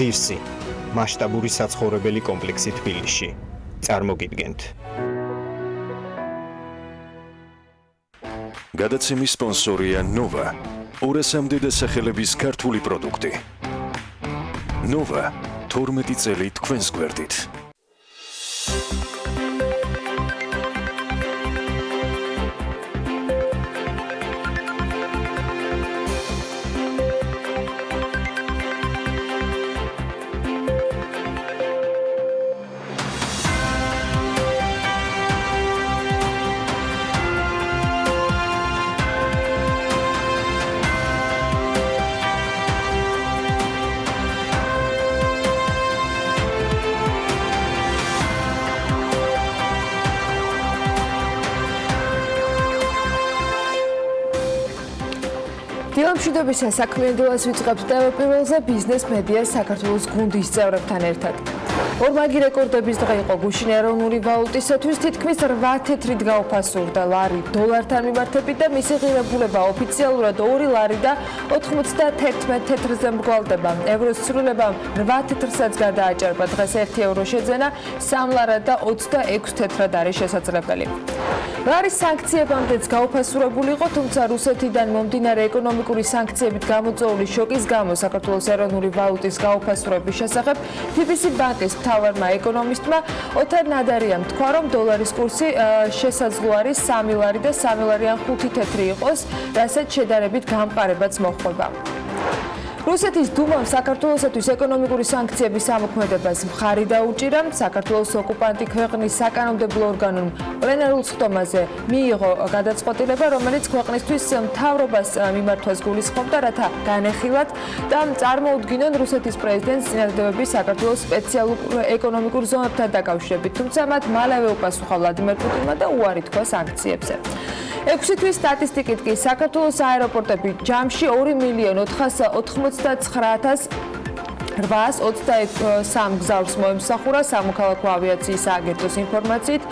დირსი, მასშტაბური საცხოვრებელი კომპლექსი თბილისში. წარმოგიდგენთ. გადაცემის სპონსორია ნოვა, 200-მდე დასახელების ქართული პროდუქტი. ნოვა, 12 წელი თქვენს გვერდით. მშვიდობის საქმიანობას ვიწყებთ ტელეპირველზე ბიზნეს მედია საქართველოს გუნდის წევრებთან ერთად. ორმაგი რეკორდების დღე იყო გუშინ ეროვნული ვალუტისათვის თითქმის 8 თეთრით გაუფასურდა ლარი დოლართან მიმართებით და მისი ღირებულება ოფიციალურად 2 ლარი და 91 თეთრზე მრგვალდება. ევროს ცვლილებამ 8 თეთრსაც გადააჭარბა. დღეს 1 ევრო შეძენა 3 ლარად და 26 თეთრად არის შესაძლებელი. ლარის სანქციებამდეც გაუფასურებული იყო, თუმცა რუსეთიდან მომდინარე ეკონომიკური სანქციებით გამოწვეული შოკის გამო საქართველოს ეროვნული ვალუტის გაუფასურების შესახებ BBC ბანკის მთავარმა ეკონომისტმა ოთარ ნადარიამ თქვა, რომ დოლარის კურსი შესაძლო არის 3 ლარი და 3 ლარი ან 5 თეთრი იყოს, რასაც შედარებით გამყარებაც მოჰყვება. რუსეთის დუმამ საქართველოსათვის ეკონომიკური სანქციების ამოქმედებას მხარი დაუჭირა. საქართველოს ოკუპანტი ქვეყნის საკანონმდებლო ორგანომ პლენარულ სხდომაზე მიიღო გადაწყვეტილება, რომელიც ქვეყნისთვის მთავრობას მიმართვას გულისხმობდა, რათა განეხილათ და წარმოუდგინონ რუსეთის პრეზიდენტს წინადადებები საქართველოს სპეციალურ ეკონომიკურ ზონებთან დაკავშირებით. თუმცა მათ მალევე უპასუხა ვლადიმერ პუტინმა და უარი თქვა სანქციებზე. 6 თვის სტატისტიკით კი საქართველოს აეროპორტები ჯამში 2.809.823 გზავრს მოემსახურა სამოქალაქო ავიაციის აგენტოს ინფორმაციით.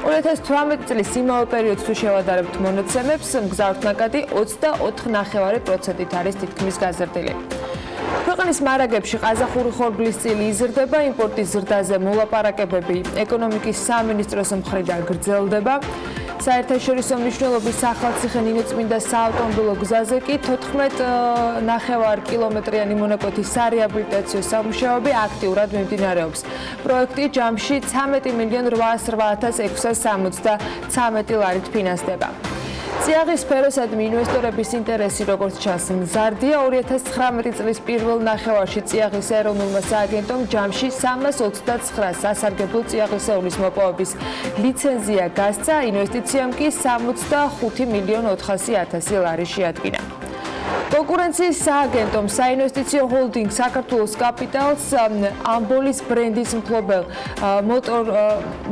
2018 წლის იმავე პერიოდს თუ შევადარებთ მონაცემებს, მგზავრთნაკადი 24.9% არის თითქმის გაზრდილი. ქვეყნის მარაგებში ყაზახური ხორბლის წილი იზრდება, იმპორტის ზრდაზე მოლაპარაკებები ეკონომიკის სამინისტროს მხრიდან გრძელდება. საერთაშორისო მნიშვნელობის ახალციხე ნინოწმინდა საავტომობილო გზაზე კი 14.9 კილომეტრიანი მონაკვეთის სარეაბილიტაციო სამუშაოები აქტიურად მიმდინარეობს. პროექტი ჯამში 13.808.673 ლარით ფინანსდება. წიაღის სფეროსადმი ინვესტორების ინტერესი როგორც ჩანს მზარდია. 2019 წლის პირველ ნახევარში წიაღის ეროვნულმა სააგენტომ ჯამში 329 სასარგებლო წიაღისეულის მოპოვების ლიცენზია გასცა, ინვესტიციამ კი 65.400.000 ლარი შეადგინა. კონკურენციის სააგენტომ საინვესტიციო ჰოლდინგ საქართველოს კაპიტალს ამბოლის ბრენდის მფლობელ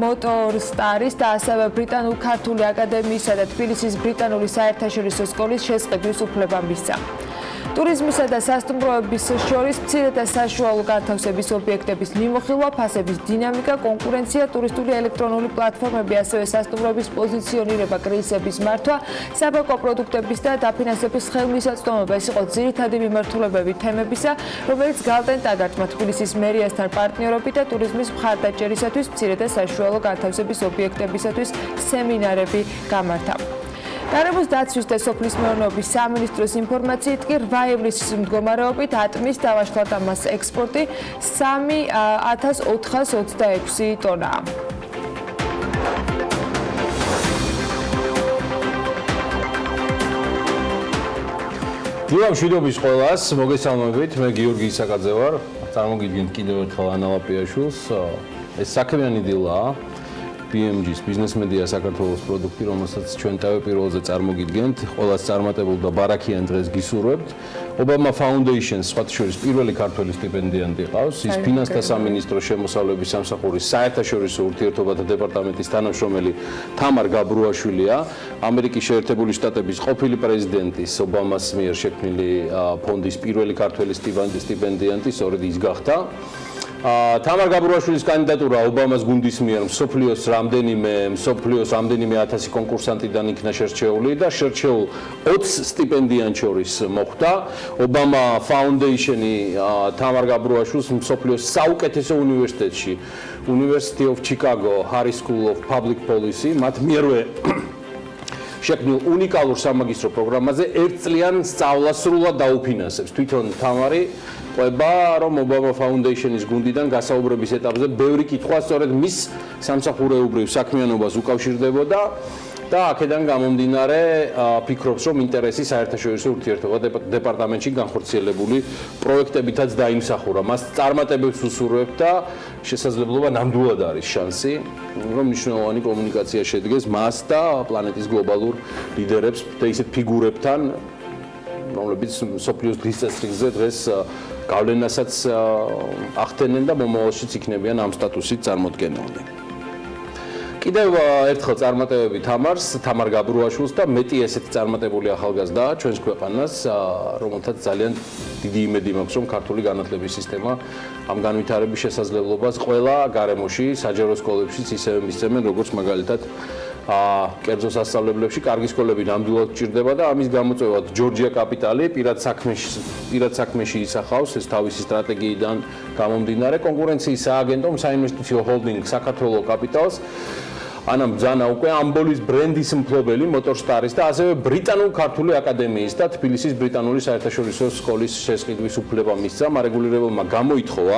მოტორსტარის და ასევე ბრიტანულ-ქართული აკადემიისა და თბილისის ბრიტანული საერთაშორისო სკოლის შესყიდვის უფლება მისცა. ტურიზმისა და სასტუმროების შორის მცირე და საშუალო განთავსების ობიექტების მიმოხილვა, ფასების დინამიკა, კონკურენცია, ტურისტული ელექტრონული პლატფორმები, ასევე სასტუმროების პოზიციონირება, კრეისების მართვა, საბაკო პროდუქტების და დაფინანსების ხელმისაწვდომობა ეს იყო ძირითადი მიმართულებები თემებისა, რომელიც გალტენ ტაგარტმა თბილისის მერიასთან პარტნიორობით და ტურიზმის მხარდაჭერისათვის მცირე და საშუალო განთავსების ობიექტებისათვის სემინარები გამართა. გარემოს დაცვის და სოფლის მეურნეობის სამინისტროს ინფორმაციით კი 8 ივლისის მდგომარეობით ატმის დავაშლათა მას ექსპორტი 3.426 ტონაა. მშვიდობის ყველას, მოგესალმებით, მე გიორგი ისაკაძე ვარ. წარმოგიდგენთ კიდევ ერთხელ ანა ლაპიაშვილს. ეს საქმიანი დილაა. BMG-ს ბიზნეს მედია საქართველოს პროდუქტი, რომელსაც ჩვენ ტელეპირველზე წარმოგიდგენთ, ყველას წარმატებულ და ბარაქიან დღეს გისურვებთ. ობამა ფაუნდეიშენს სხვათა შორის პირველი ქართველი სტიპენდიანტი ყავს. ის ფინანსთა სამინისტროს შემოსავლების სამსახურის საერთაშორისო ურთიერთობათა დეპარტამენტის თანამშრომელი თამარ გაბრუაშვილია. ამერიკის შეერთებული შტატების ყოფილი პრეზიდენტის ობამას მიერ შექმნილი ფონდის პირველი ქართველი სტიპენდიანტი, სწორედ ის გახდა. თამარ გაბურაშვილის კანდიდატურა ობამას გუნდის მიერ მსოფლიოს რამდენიმე ათასი კონკურსანტიდან იქნა შერჩეული და შერჩეულ 20 სტიპენდიან შორის მოხვდა. ობამა ფაუნდეიშენი თამარ გაბურაშვილს მსოფლიოს საუკეთესო უნივერსიტეტში, University of Chicago, Harris School of Public Policy, მათ მიერვე შექმნილ უნიკალურ სამაგისტრო პროგრამაზე ერთწლიან სწავლას სრულად დაუფინანსებს. თვითონ თამარი ყვება, რომ ობამა ფაუნდეიშენის გუნდიდან გასაუბრების ეტაპზე ბევრი კითხვა სწორედ მის სამსახურეობრივ საქმიანობას უკავშირდებოდა და აქედან გამომდინარე ფიქრობს, რომ ინტერესი საერთაშორისო ურთიერთობა დეპარტამენტში განხორციელებული პროექტებითაც დაიმსახურა. მას წარმატებებს უსურვებთ და შესაძლებლობა ნამდვილად არის შანსი, რომ მნიშვნელოვანი კომუნიკაცია შედგეს მას და პლანეტის გლობალურ ლიდერებს და ისეთ ფიგურებთან, რომლებიც მსოფლიოს დღის წესრიგზე დღეს გავლენასაც ახდენენ და მომავალშიც იქნებიან ამ სტატუსით წარმოდგენილნი. კიდევ ერთხელ წარმატებები თამარ გაბურაშვილს და მეტი ესეთი წარმატებული ახალგაზრდა ჩვენს ქვეყანას, რომელთაც ძალიან დიდი იმედი მაქვს, რომ ქართული განათლების სისტემა ამ განვითარების შესაძლებლობას ყველა გარემოში, საჯარო სკოლებშიც ისევე მისცემენ, როგორც მაგალითად კერძო სასწავლებლებში კარგი სკოლები ნამდვილად გჭირდება და ამის გამოწვევად ჯორჯია კაპიტალი პირად საქმეში ისახავს ეს თავისი სტრატეგიიდან გამომდინარე კონკურენციის სააგენტომ საინვესტიციო ჰოლდინგ საქართველოს კაპიტალს ანამ ბძანა უკვე ამბოლის ბრენდის მფლობელი მოტორსტარის და ასევე ბრიტანულ-ქართული აკადემიის და თბილისის ბრიტანული საერთაშორისო სკოლის შესყიდვის უფლება მისცა მარეგულირებელმა გამოითხოვა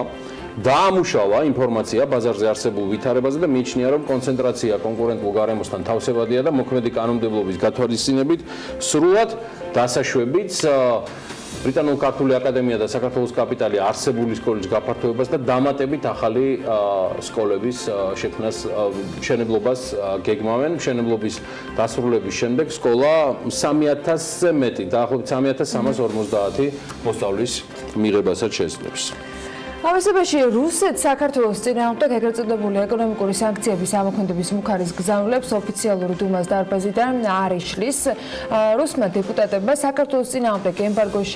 დაამუშავა ინფორმაცია ბაზარზე არსებულ ვითარებაზე და მიიჩნია, რომ კონცენტრაცია კონკურენტულ გარემოსთან თავსებადია და მოქმედი კანონმდებლობის გათვალისწინებით სრულად დასაშვებით ბრიტანულ-ქართული აკადემია და საქართველოს კაპიტალი არსებული სკოლის გაფართოებას და დამატებით ახალი სკოლების შექმნას მშენებლობას გეგმავენ. მშენებლობის დასრულების შემდეგ სკოლა 3000-ზე მეტი, დაახლოებით 3350 მოსწავლის მიღებასაც შესძლებს. ამასობაში რუსეთს საქართველოს წინააღმდეგ ეგრეთ წოდებული ეკონომიკური სანქციების ამოქმედების მუხარის გზავნილებს ოფიციალური დუმას დარბაზიდან არ იშლის. რუსმა დეპუტატებმა საქართველოს წინააღმდეგ ემბარგოს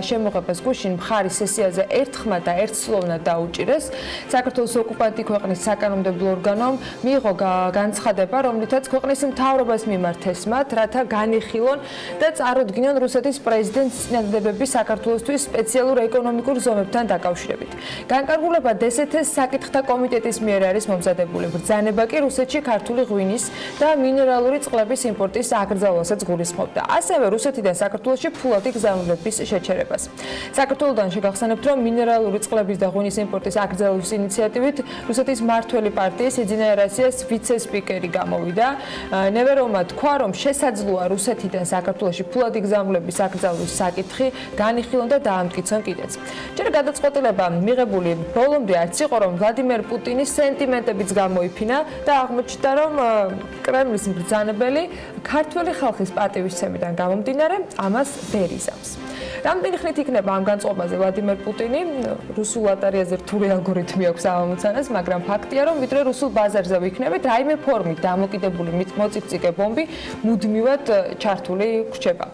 შემოღებას გუშინ მხარის სესიაზე ერთხმად და ერთსლოვნად დაუჭირეს. საქართველოს ოკუპანტი ქვეყნის საკანონმდებლო ორგანომ მიიღო განცხადება, რომლითაც ქვეყნის მთავრობას მიმართეს მათ, რათა განიხილონ და წარუდგინონ რუსეთის პრეზიდენტის წინადადებები საქართველოსთვის სპეციალურ ეკონომიკურ ზომებთან დაკავშირებით. განკარგულება დსთ-ს საკითხთა კომიტეტის მიერ არის მომზადებული. ბრძანება კი რუსეთში ქართული ღვინის და მინერალური წყლების იმპორტის აკრძალვასაც გულისხმობდა. ასევე რუსეთიდან საქართველოში ფულადი გზავნილების შეჩერებას. საქართველოდან შეგახსენებთ, რომ მინერალური წყლების და ღვინის იმპორტის აკრძალვის ინიციატივით რუსეთის მმართველი პარტიის ეძინაერაციას ვიცე-სპიკერი გამოვიდა. ნევეროვმა თქვა, რომ შესაძლოა რუსეთიდან საქართველოში ფულადი გზავნილების აკრძალვის საკითხი განიხილონ და დაამტკიცონ კიდეც. ჯერ გადაწყვეტილება მიღებული ბოლომდე არც იყო, რომ ვლადიმერ პუტინის სენტიმენტებიც გამოიფინა და აღმოჩნდა, რომ კრემლის მბრძანებელი ქართველი ხალხის პატივისცემიდან გამომდინარე ამას ვერ იზამს. რამდენი ხნით იქნება ამ განწყობაზე ვლადიმერ პუტინი? რუსულ ატარიაზე რთული ალგორითმი აქვს ამომცანას, მაგრამ ფაქტია, რომ ვიდრე რუსულ ბაზარზე ვიქნებით, რაიმე ფორმით დამოკიდებული მოწიფწიკე ბომბი მუდმივად ჩართული გრჩება.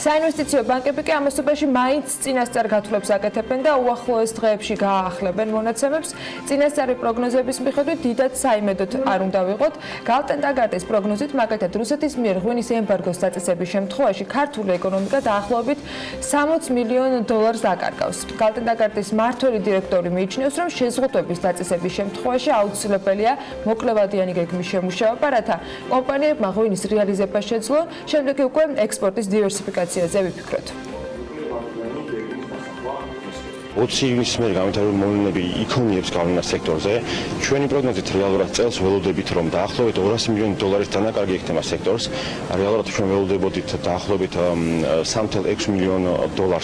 საინვესტიციო ბანკები კი ამასობაში მაინც წინასწარ გათვლებს აკეთებენ და უახლოეს დღეებში გააახლებენ მონაცემებს. წინასწარი პროგნოზების მიხედვით დიდად საიმედოდ არ უნდა ვიყოთ. გალტენდაგარტის პროგნოზით, მაგალითად, რუსეთის მიერ ღვინის ემბარგოს დაწესების შემთხვევაში ქართული ეკონომიკა დაახლოებით $60 მილიონ დაკარგავს. გალტენდაგარტის მმართველი დირექტორი მიიჩნევს, რომ შეზღუდვების დაწესების შემთხვევაში აუცილებელია მოკლევადიანი გეგმის შემუშავება, რათა კომპანიებმა ღვინის რეალიზება შეძლონ, შემდეგ უკვე ექსპორტის დივერსიფიკაციაზე ვიფიქროთ. 20 ივნისის მერე განვითარებული მოვლენები იქონიებს გავლენას სექტორზე. ჩვენი პროგნოზით რეალურად წელს ველოდებით, რომ დაახლოებით $200 მილიონი დანაკარგი ექნება სექტორს. რეალურად ჩვენ ველოდებოდით დაახლოებით $3.6 მილიონ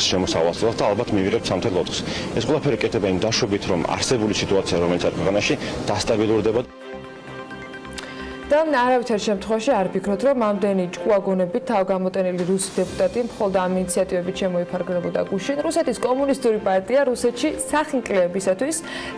შემოსავალს და ალბათ მივიღებთ 3.4. ეს ყველაფერი კეთდება იმ დაშვებით, რომ არსებული სიტუაცია, რომელიც არის ქვეყანაში, დასტაბილურდება. და არავითარ შემთხვევაში არ ვფიქრობთ, რომ ამდენი ჭკუაგონებით თავგამოტენილი რუსი დეპუტატი მხოლოდ ამ ინიციატივებით შემოიფარგლებოდა გუშინ. რუსეთის კომუნისტური პარტია რუსეთში სახინკლეებისათვის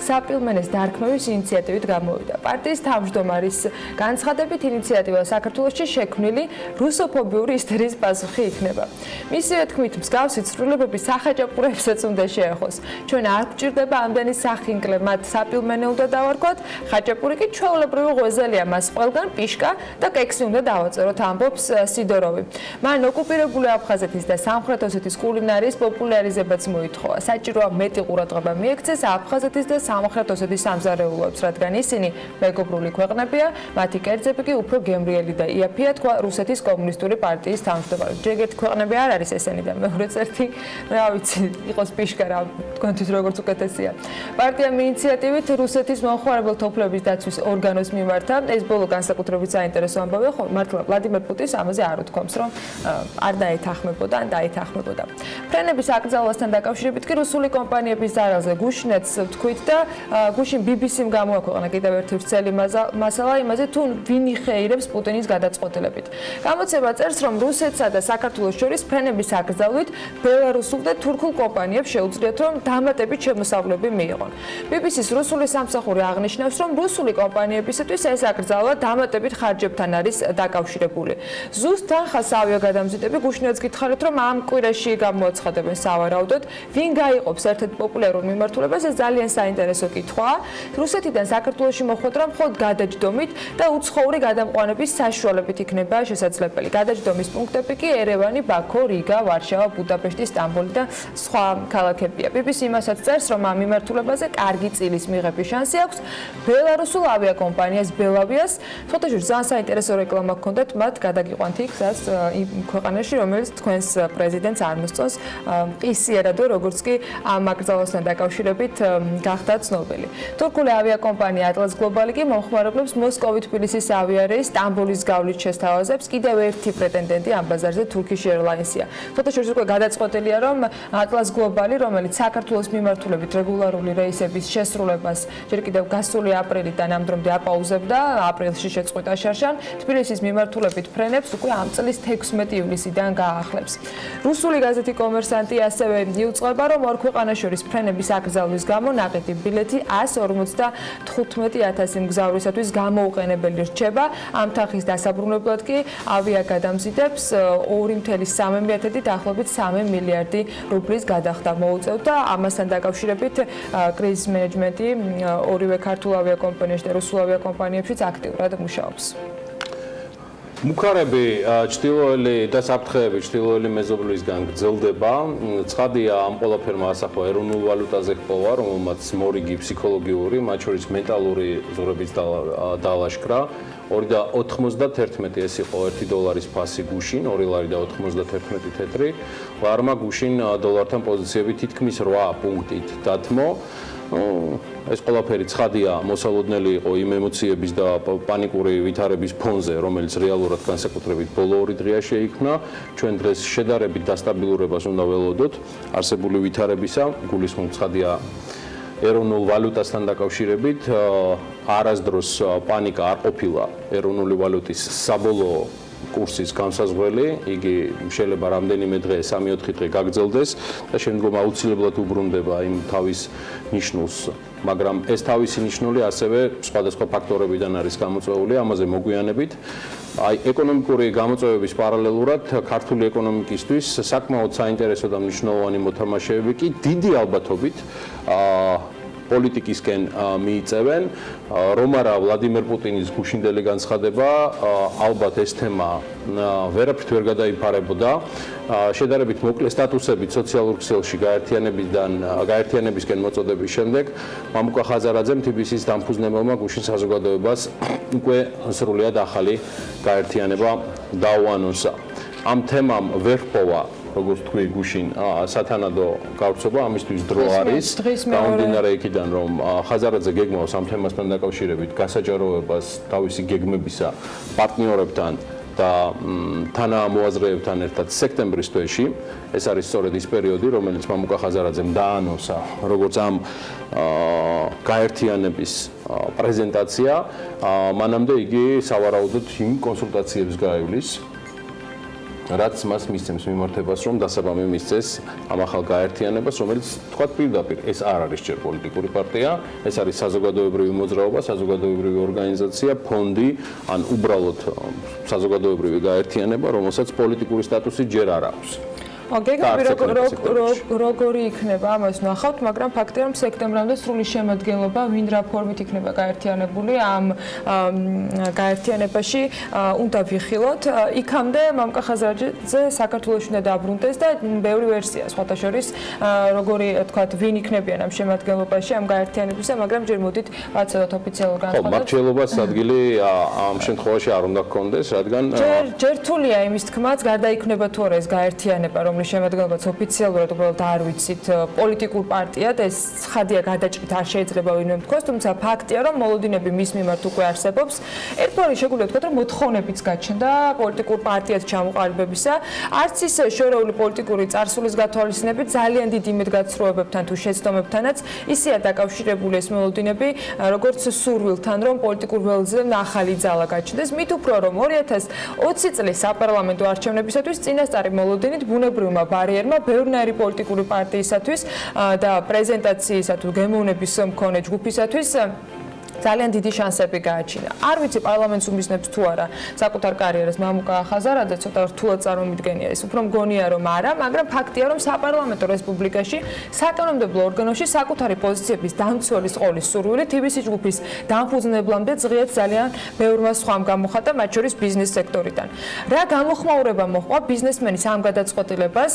საპილმენეს დარქმევის ინიციატივით გამოვიდა. პარტიის თავმჯდომარის განცხადებით, ინიციატივა საქართველოში შექმნილი რუსოფობიური ისტერიის პასუხი იქნება. მისივე თქმით, მსგავსი ცვლილებები სახაჭაპურებსაც უნდა შეეხოს. ჩვენ არ გვჭირდება ამდენი სახინკლე, მათ საპილმენე უნდა დავარქვათ, ხაჭაპური კი ჩვეულებრივი ღვეზელია, მას ყველგან პიშკა და კექსი უნდა დავაწეროთ, ამბობს სიდოროვი. მან ოკუპირებული აფხაზეთის და სამხრეთ ოსეთის კულინარიის პოპულარიზებაც მოითხოვა. საჭიროა მეტი ყურადღება მიექცეს აფხაზეთის და სამხრეთ ოსეთის სამზარეულოებს, რადგან ისინი მეგობრული ქვეყნებია, მათი კერძები კი უფრო გემრიელი და იაფია, თქვა რუსეთის კომუნისტური პარტიის თავმჯდომარე. ჯერ ერთი ქვეყნები არ არის ესენი და მეორე წერთი, რა ვიცი, იყოს პიშკა რა, თქვენთვის როგორც უკეთესია. პარტიამ ინიციატივით რუსეთის მომხმარებელთა უფლებების დაცვის ორგანოს მიმართა. ეს ბოლო განსაკუთრებით საინტერესო ამბავია, ხო, მართლა ვლადიმერ პუტინს ამაზე არ უთქვამს, რომ არ დაეთანხმებოდა, ან დაეთანხმებოდა. ფრენების აკრძალვასთან დაკავშირებით კი რუსული კომპანიების ზარალზე გუშინაც ვთქვით და გუშინ BBC-მ გამოაქვეყნა კიდევ ერთი ვრცელი მასალა იმაზე, თუ ვინ იხეირებს პუტინის გადაწყვეტილებით. გამოცემა წერს, რომ რუსეთსა და საქართველოს შორის ფრენების აკრძალვით ბელარუსულ და თურქულ კომპანიებს შეუძლიათ, რომ დამატებით შემოსავლები მიიღონ. BBC-ს რუსული სამსახური აღნიშნავს, რომ რუსული კომპანიებისათვის ეს აკრძალვა დამატებით ხარჯებთან არის დაკავშირებული. ზუსტად ხას ავიაგადამზიდები გუშინაც გითხარით, რომ ამ კვირაში გამოაცხადებენ სავარაუდოდ, ვინ გაიყოფს ერთ-ერთ პოპულარულ მიმართულებას, ეს ძალიან საინტერესო კითხვაა. რუსეთიდან საქართველოში მოხვედრა მხოლოდ გადაჯდომით და უცხოური გადამყვანების საშუალებით იქნება შესაძლებელი. გადაჯდომის პუნქტები კი ერევანი, ბაქო, რიგა, ვარშავა, ბუდაპეშტი, სტამბოლი და სხვა ქალაქებია. BBC იმასაც წერს, რომ ამ მიმართულებაზე კარგი წილის მიღების შანსი აქვს ბელარუსულ ავიაკომპანიას ბელავიას. ფოტოშურს ძალიან საინტერესო რეკლამა ჰქონდათ, მათ გადაგიყვანთ იქ, სადაც იმ ქვეყანაში, რომელიც თქვენს პრეზიდენტს არ მოსწონს, ყისიერადო, როგორც კი ამ აკრძალვასთან დაკავშირებით გახდა ცნობილი. თურქული ავიაკომპანია Atlas Global კი მომხმარებლებს მოსკოვი-თბილისის ავიარეის სტამბოლის გავლით შესთავაზებს. კიდევ ერთი პრეტენდენტი ამ ბაზარზე Turkish Airlines-ია. ფოტოშურს უკვე გადაწყვეტილია, რომ Atlas Global, რომელიც საქართველოს მიმართულებით რეგულარული რეისების შესრულებას ჯერ კიდევ გასული აპრილიდან ამ დრომდე აპაუზებდა, აპრილში შეწყვიტა შარშან, თბილისის მიმართულებით ფრენებს უკვე ამ წლის 16 ივლისიდან გაახლებს. რუსული გაზეთი კომერსანტი ასევე იუწყება, რომ ორ ქვეყანას შორის ფრენების აკრძალვის გამო ნაყიდი ბილეთი 155,000 მგზავრისათვის გამოუყენებელი რჩება. ამ თანხის დასაბრუნებლად კი ავიაგადამზიდებს 2,3 დაახლოებით 3 მილიარდი რუბლის გადახდა მოუწევთ და ამასთან დაკავშირებით კრიზის მენეჯმენტი ორივე ქართულ ავიაკომპანიაში და რუსულ ავიაკომპანიებშიც აქტიურად მუშაობს. მუქარები ჭtildeოელი და საფრთხეები ჭtildeოელი მეზობლისგან გრძელდება. ცხადია, ამ ყველაფერმა ასახვა ეროვნულ ვალუტაზე ჰპოვა, რომელმაც მორიგი ფსიქოლოგიური, მათ შორის მენტალური ზღვრების დალაშქრა. 2.91 ეს იყო $1 ფასი გუშინ, 2 ლარი და 91 თეთრი. ლარმა გუშინ დოლართან პოზიციები თითქმის 8 პუნქტით დათმო. ეს ყველაფერი ცხადია მოსალოდნელი იყო იმ ემოციების და პანიკური ვითარების ფონზე, რომელიც რეალურად განსაკუთრებით ბოლო 2 დღეა შეიქმნა. ჩვენ დღეს შედარებით დასტაბილურებას უნდა ველოდოთ არსებული ვითარებისა, გულისხმობ ცხადია ეროვნულ ვალუტასთან დაკავშირებით არასდროს პანიკა არ ყოფილა ეროვნული ვალუტის საბოლოო კურსის განსაზღვრელი, იგი შეიძლება რამდენიმე დღე, 3-4 დღე გაგრძელდეს და შემდგომ აუცილებლად უბრუნდება იმ თავის ნიშნულს, მაგრამ ეს თავისი ნიშნული ასევე სხვადასხვა ფაქტორებიდან არის გამოწვეული, ამაზე მოგვიანებით. აი, ეკონომიკური გამოწვევების პარალელურად ქართული ეკონომიკისთვის საკმაოდ საინტერესო და მნიშვნელოვანი მოთამაშეები კი დიდი ალბათობით პოლიტიკისკენ მიიწევენ, რომ არა ვლადიმერ პუტინის გუშინდელი განცხადება, ალბათ ეს თემა ვერაფრით ვერ გადაიფარებოდა. შედარებით მოკლე სტატუსებით სოციალურ ქსელში გაერთიანებისკენ მოწოდების შემდეგ მამუკა ხაზარაძემ TBC-ის დამფუძნებელმა გუშინ საზოგადოებას უკვე სრულიად ახალი გაერთიანება დაუანონსა. ამ თემამ ვერ ჰპოვა, როგორც თქვი გუშინ, სათანადო გავრცობა, ამისთვის დრო არის. გამომდინარე იქიდან, რომ ხაზარაძე გეგმავს ამ თემასთან დაკავშირებით გასაჯაროებას თავისი გეგმებისა პარტნიორებთან და თანამოაზრეებთან ერთად სექტემბრის თვეში. ეს არის სწორედ ის პერიოდი, რომელიც მამუკა ხაზარაძემ დაანონსა, როგორც ამ გაერთიანების პრეზენტაცია, მანამდე იგი სავარაუდოდ იმ კონსულტაციებს გაივლის, რაც მას მისცემს მიმართებას, რომ დასაბამი მისცეს ამ ახალ გაერთიანებას, რომელიც თქვათ პირდაპირ ეს არ არის ჯერ პოლიტიკური პარტია, ეს არის საზოგადოებრივი მოძრაობა, საზოგადოებრივი ორგანიზაცია, ფონდი, ან უბრალოდ საზოგადოებრივი გაერთიანება, რომელსაც პოლიტიკური სტატუსი ჯერ არ აქვს. გეგმები როგორი იქნება ამას ნახავთ, მაგრამ ფაქტია რომ სექტემბრამდე სრული შემადგენლობა ვინ რა ფორმით იქნება გაერთიანებული ამ გაერთიანებაში უნდა ვიხილოთ. იქამდე მამუკა ხაზარაძე საქართველოში უნდა დაბრუნდეს და ბევრი ვერსია სხვათა შორის როგორი თქვათ ვინ იქნებიან ამ შემადგენლობაში ამ გაერთიანებისა, მაგრამ ჯერ მოდით ვაცადოთ ოფიციალურ განცხადებას. მართლობას ადგილი ამ შემთხვევაში არ უნდა გქონდეს, რადგან ჯერ რთულია იმის თქმაც, გარდაიქმნება თუ არა ეს გაერთიანება, რომლის შემადგენლობაც ოფიციალურად უბრალოდ არ ვიცით პოლიტიკურ პარტიად, ეს ცხადია გადაჭრით არ შეიძლება ვინმე თქვას, თუმცა ფაქტია რომ მოლოდინები მის მიმართ უკვე არსებობს. ერთგვარი შეგვიძლია ვთქვათ რომ მოთხოვნებიც გაჩნდა პოლიტიკურ პარტიად ჩამოყალიბებისა, არც ის შორეული პოლიტიკური წარსულის გათვალისწინებით ძალიან დიდ იმედგაცრუებებთან თუ შეცდომებთანაც ისეა დაკავშირებული ეს მოლოდინები, როგორც სურვილთან რომ პოლიტიკურ ველზე ახალი ძალა გაჩნდეს, მით უფრო რომ 2020 წლის საპარლამენტო არჩევნებისათვის წინასწარი მოლოდინით ბუნებრივმა ბარიერმა ბევრნაირი პოლიტიკური პარტიისათვის და პრეზენტაციისა თუ გემოვნების მქონე ჯგუფისათვის ძალიან დიდი შანსები გააჩინა. არ ვიცი პარლამენტს უმისნებს თუ არა საკუთარ კარიერას მამუკა ხაზარაძე ცოტა რთულად წარმომიდგენია ეს. უფრო მგონია რომ არა, მაგრამ ფაქტია რომ საპარლამენტო რესპუბლიკაში საკანონმდებლო ორგანოში საკუთარი პოზიციების დამცველის ყოლის სურვილით TBC ჯგუფის დამფუძნებლამდე ზღიად ძალიან ბევრმა სხვამ გამოხატა, მათ შორის ბიზნეს სექტორიდან. რა გამოხმაურება მოჰყვა ბიზნესმენის ამ გადაწყვეტილებას?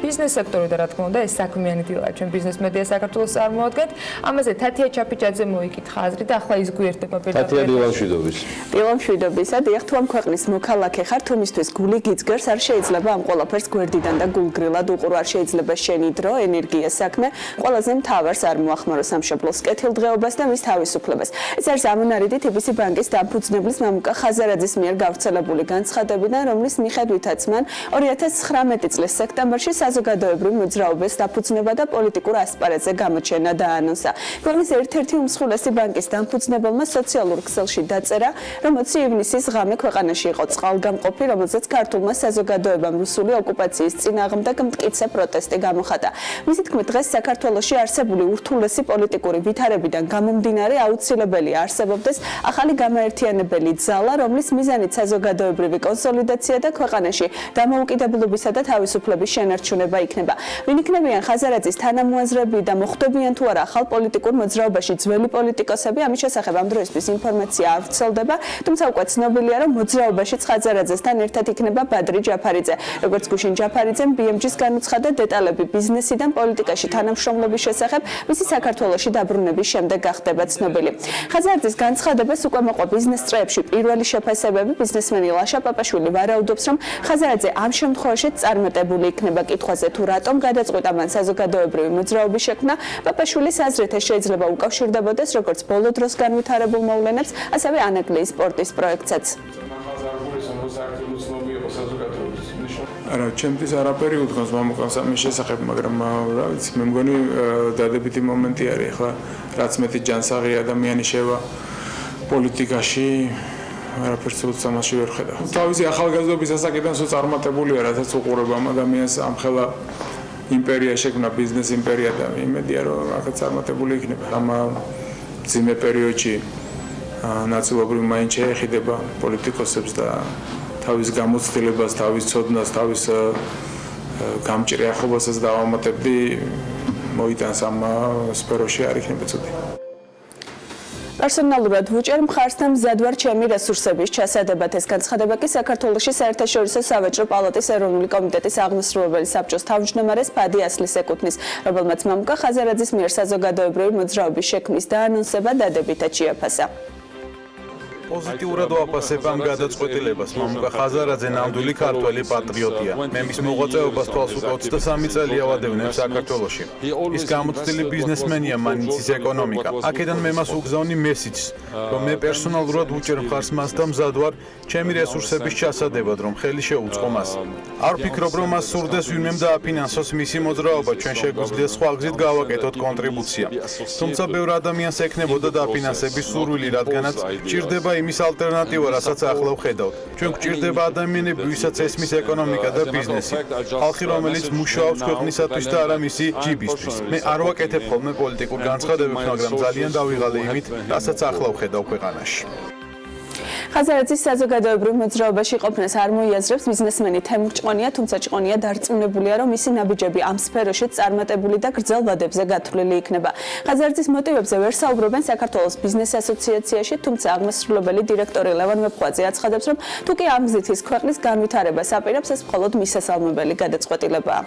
ბიზნეს სექტორი და რა თქმა უნდა ეს საქმიანი დილა ჩვენ ბიზნეს მედია საქართველოს წარმოადგენთ. ამაზე თათია ჩაფიჭაძე მოიკითხა აზრი და ახლა ის გვერდება პირდაპირ. თათია დილამშვიდობის. დილამშვიდობისა, დიახ, თუ ამ ქვეყნის მოქალაქე ხარ, თუ მისთვის გული გიძგერს, არ შეიძლება ამ ყველაფერს გვერდიდან და გულგრილად უყურო, არ შეიძლება შენი დრო, ენერგია, საქმე, ყველაზე მთავარს არ მოახმარო სამშობლოს კეთილდღეობას და მის თავისუფლებას. ეს არის ამონარიდი TBC ბანკის დამფუძნებლის მამუკა ხაზარაძის მიერ გავრცელებული განცხადებიდან, რომლის მიხედვითაც მან 2019 წლის სექტემბერში საზოგადოებრივი მოძრაობის დაფუძნება და პოლიტიკურ ასპარეზზე გამოჩენა დაანონსა. ქვეყნის ერთ-ერთი უმსხვილესი ბანკის დამფუძნებელმა სოციალურ ქსელში დაწერა, რომ 20 ივნისის ღამე ქვეყანაში იყო წყალგამყოფი, რომელზეც ქართულმა საზოგადოებამ რუსული ოკუპაციის წინააღმდეგ მტკიცე პროტესტი გამოხატა. მისი თქმით, დღეს საქართველოში არსებული ურთულესი პოლიტიკური ვითარებიდან გამომდინარე აუცილებელია არსებობდეს ახალი გამაერთიანებელი ძალა, რომლის მიზანით საზოგადოებრივი კონსოლიდაცია და ქვეყანაში დამოუკიდებლობისა და თავისუფლების შენარჩუნება იქნება. ვინ იქნებიან ხაზარაძის თანამოაზრეები და მოხვდებიან თუ არა ახალ პოლიტიკურ მოძრაობაში ძველი პოლიტიკოსები, ამის შესახებ ამ დროისთვის ინფორმაცია არ ვრცელდება, თუმცა უკვე ცნობილია, რომ მოძრაობაშიც ხაზარაძესთან ერთად იქნება ბადრი ჯაფარიძე. როგორც გუშინ ჯაფარიძემ BMG-ს განუცხადა დეტალები ბიზნესიდან პოლიტიკაში თანამშრომლობის შესახებ, მისი საქართველოში დაბრუნების შემდეგ გახდება ცნობილი. ხაზარაძის განცხადებას უკვე მოყვა ბიზნეს წრეებში პირველი შეფასებები. ბიზნესმენი ლაშა პაპაშვილი ვარაუდობს, რომ ხაზარაძე ამ შემთხვევაშიც წარმატებული იქნება კითხვაზე თუ რატომ გადაწყვიტა მან საზოგადოებრივი მოძრაობის შექმნა. პაპაშვილის აზრით ეს შეიძლება უკავშირდებოდეს როგორც ბოლო დროს განვითარებულ მოვლენებს, ასევე ანაგლიის სპორტის პროექტსაც. არა, ჩემთვის არაფერი უთქვას მამუკას ამის შესახებ, მაგრამ რა ვიცი, მე მგონი დადებითი მომენტი არის ახლა, რაც მეტი ჯანსაღი ადამიანი შევა პოლიტიკაში, არაფერს უცბ ამაში ვერ ხედავ. თავისი ახალგაზრდობის ასაკიდან სულ წარმატებულია, რასაც უყურებ ამ ადამიანს, ამხელა იმპერია შექმნა, ბიზნეს იმპერია და იმედია რომ რაღაც წარმატებული იქნება. ამ ძიმე პერიოდში ნაწილობრივ მაინც შეეხიდება პოლიტიკოსებს და თავის გამოცდილებას, თავის ცოდნას, თავის გამჭრე ახლობასაც დავამატებდი, მოიტანს ამ სფეროში არ იქნება ცუდი. პერსონალურად ვუჭერ მხარს და მზად ვარ ჩემი რესურსების ჩასადებად. ეს განცხადება კი საქართველოში საერთაშორისო სავაჭრო პალატის ეროვნული კომიტეტის აღმასრულებელი საბჭოს თავმჯდომარეს ფადი ასლის ეკუთვნის, რომელმაც მამუკა ხაზარაძის მიერ საზოგადოებრივი მოძრაობის შექმნის დაანონსება დადებითად შეაფასა. პოზიტიურად ვაფასებ ამ გადაწყვეტილებას. მამუკა ხაზარაძე ნამდვილი ქართველი პატრიოტია. მე მის მოღვაწეობას თვალს უკვე 23 წელია ვადევნებ საქართველოში. ის გამოცდილი ბიზნესმენია მანიცის ეკონომიკა. აქედან მე მას უგზავნი მესიჯს, რომ მე პერსონალურად უჭერ მხარს მას და მზად ვარ ჩემი რესურსების ჩასადებად, რომ ხელი შეუწყო მას. არ ვფიქრობ, რომ მას სურდეს ვინმემ დააფინანსოს მისი მოძრაობა, ჩვენ შეგვიძლია სხვა გზით გავაკეთოთ კონტრიბუცია. თუმცა ბევრ ადამიანს ექნებოდა დაფინანსების სურვილი, რადგანაც ჭირდება იმის ალტერნატივა, რასაც ახლა ვხედავთ. ჩვენ გვჭირდება ადამიანები, ვისაც ესმის ეკონომიკა და ბიზნესი. ხალხი, რომელიც მუშაობს ქვეყნისათვის და არა მისი ჯიბისთვის. მე არ ვაკეთებ ხოლმე პოლიტიკურ განცხადებებს, მაგრამ ძალიან დავიღალე იმით, რასაც ახლა ვხედავ ქვეყანაში. ხაზარაძის საზოგადოებრივ მოძრაობაში ყოფნას არ მოიაზრებს ბიზნესმენი თემურ ჭყონია, თუმცა ჭყონია დარწმუნებულია, რომ მისი ნაბიჯები ამ სფეროშიც წარმატებული და გრძელ ვადებზე გათვლილი იქნება. ხაზარაძის მოტივებზე ვერ საუბრობენ საქართველოს ბიზნეს ასოციაციაში, თუმცა აღმასრულებელი დირექტორი ლევან მეფხვაძე აცხადებს, რომ თუ კი ამ გზით ის ქვეყნის განვითარებას აპირებს, ეს მხოლოდ მის სასალმებელი გადაწყვეტილებაა.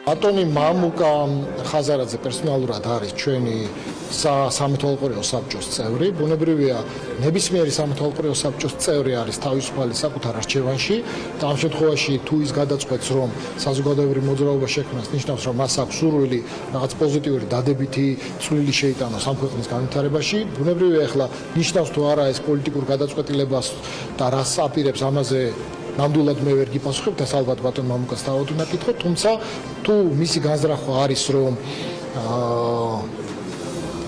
ბატონი მამუკა ხაზარაძე პერსონალურად არის ჩვენი სამეთვალყურეო საბჭოს წევრი. ბუნებრივია, ნებისმიერი სამეთვალყურეო საბჭოს წევრი არის თავისუფალი საკუთარ არჩევანში და ამ შემთხვევაში თუ ის გადაწყვეტს, რომ საზოგადოებრივი მოძრაობა შექმნას, ნიშნავს, რომ მას აქვს სურვილი რაღაც პოზიტიური დადებითი წვლილი შეიტანოს ამ ქვეყნის განვითარებაში. ბუნებრივია, ახლა ნიშნავს თუ არა ეს პოლიტიკურ გადაწყვეტილებას და რას აპირებს ამაზე ნამდვილად მე ვერ გიპასუხებ და ალბათ ბატონ მამუკას თავად უნდა კითხო, თუმცა თუ მისი განზრახვა არის, რომ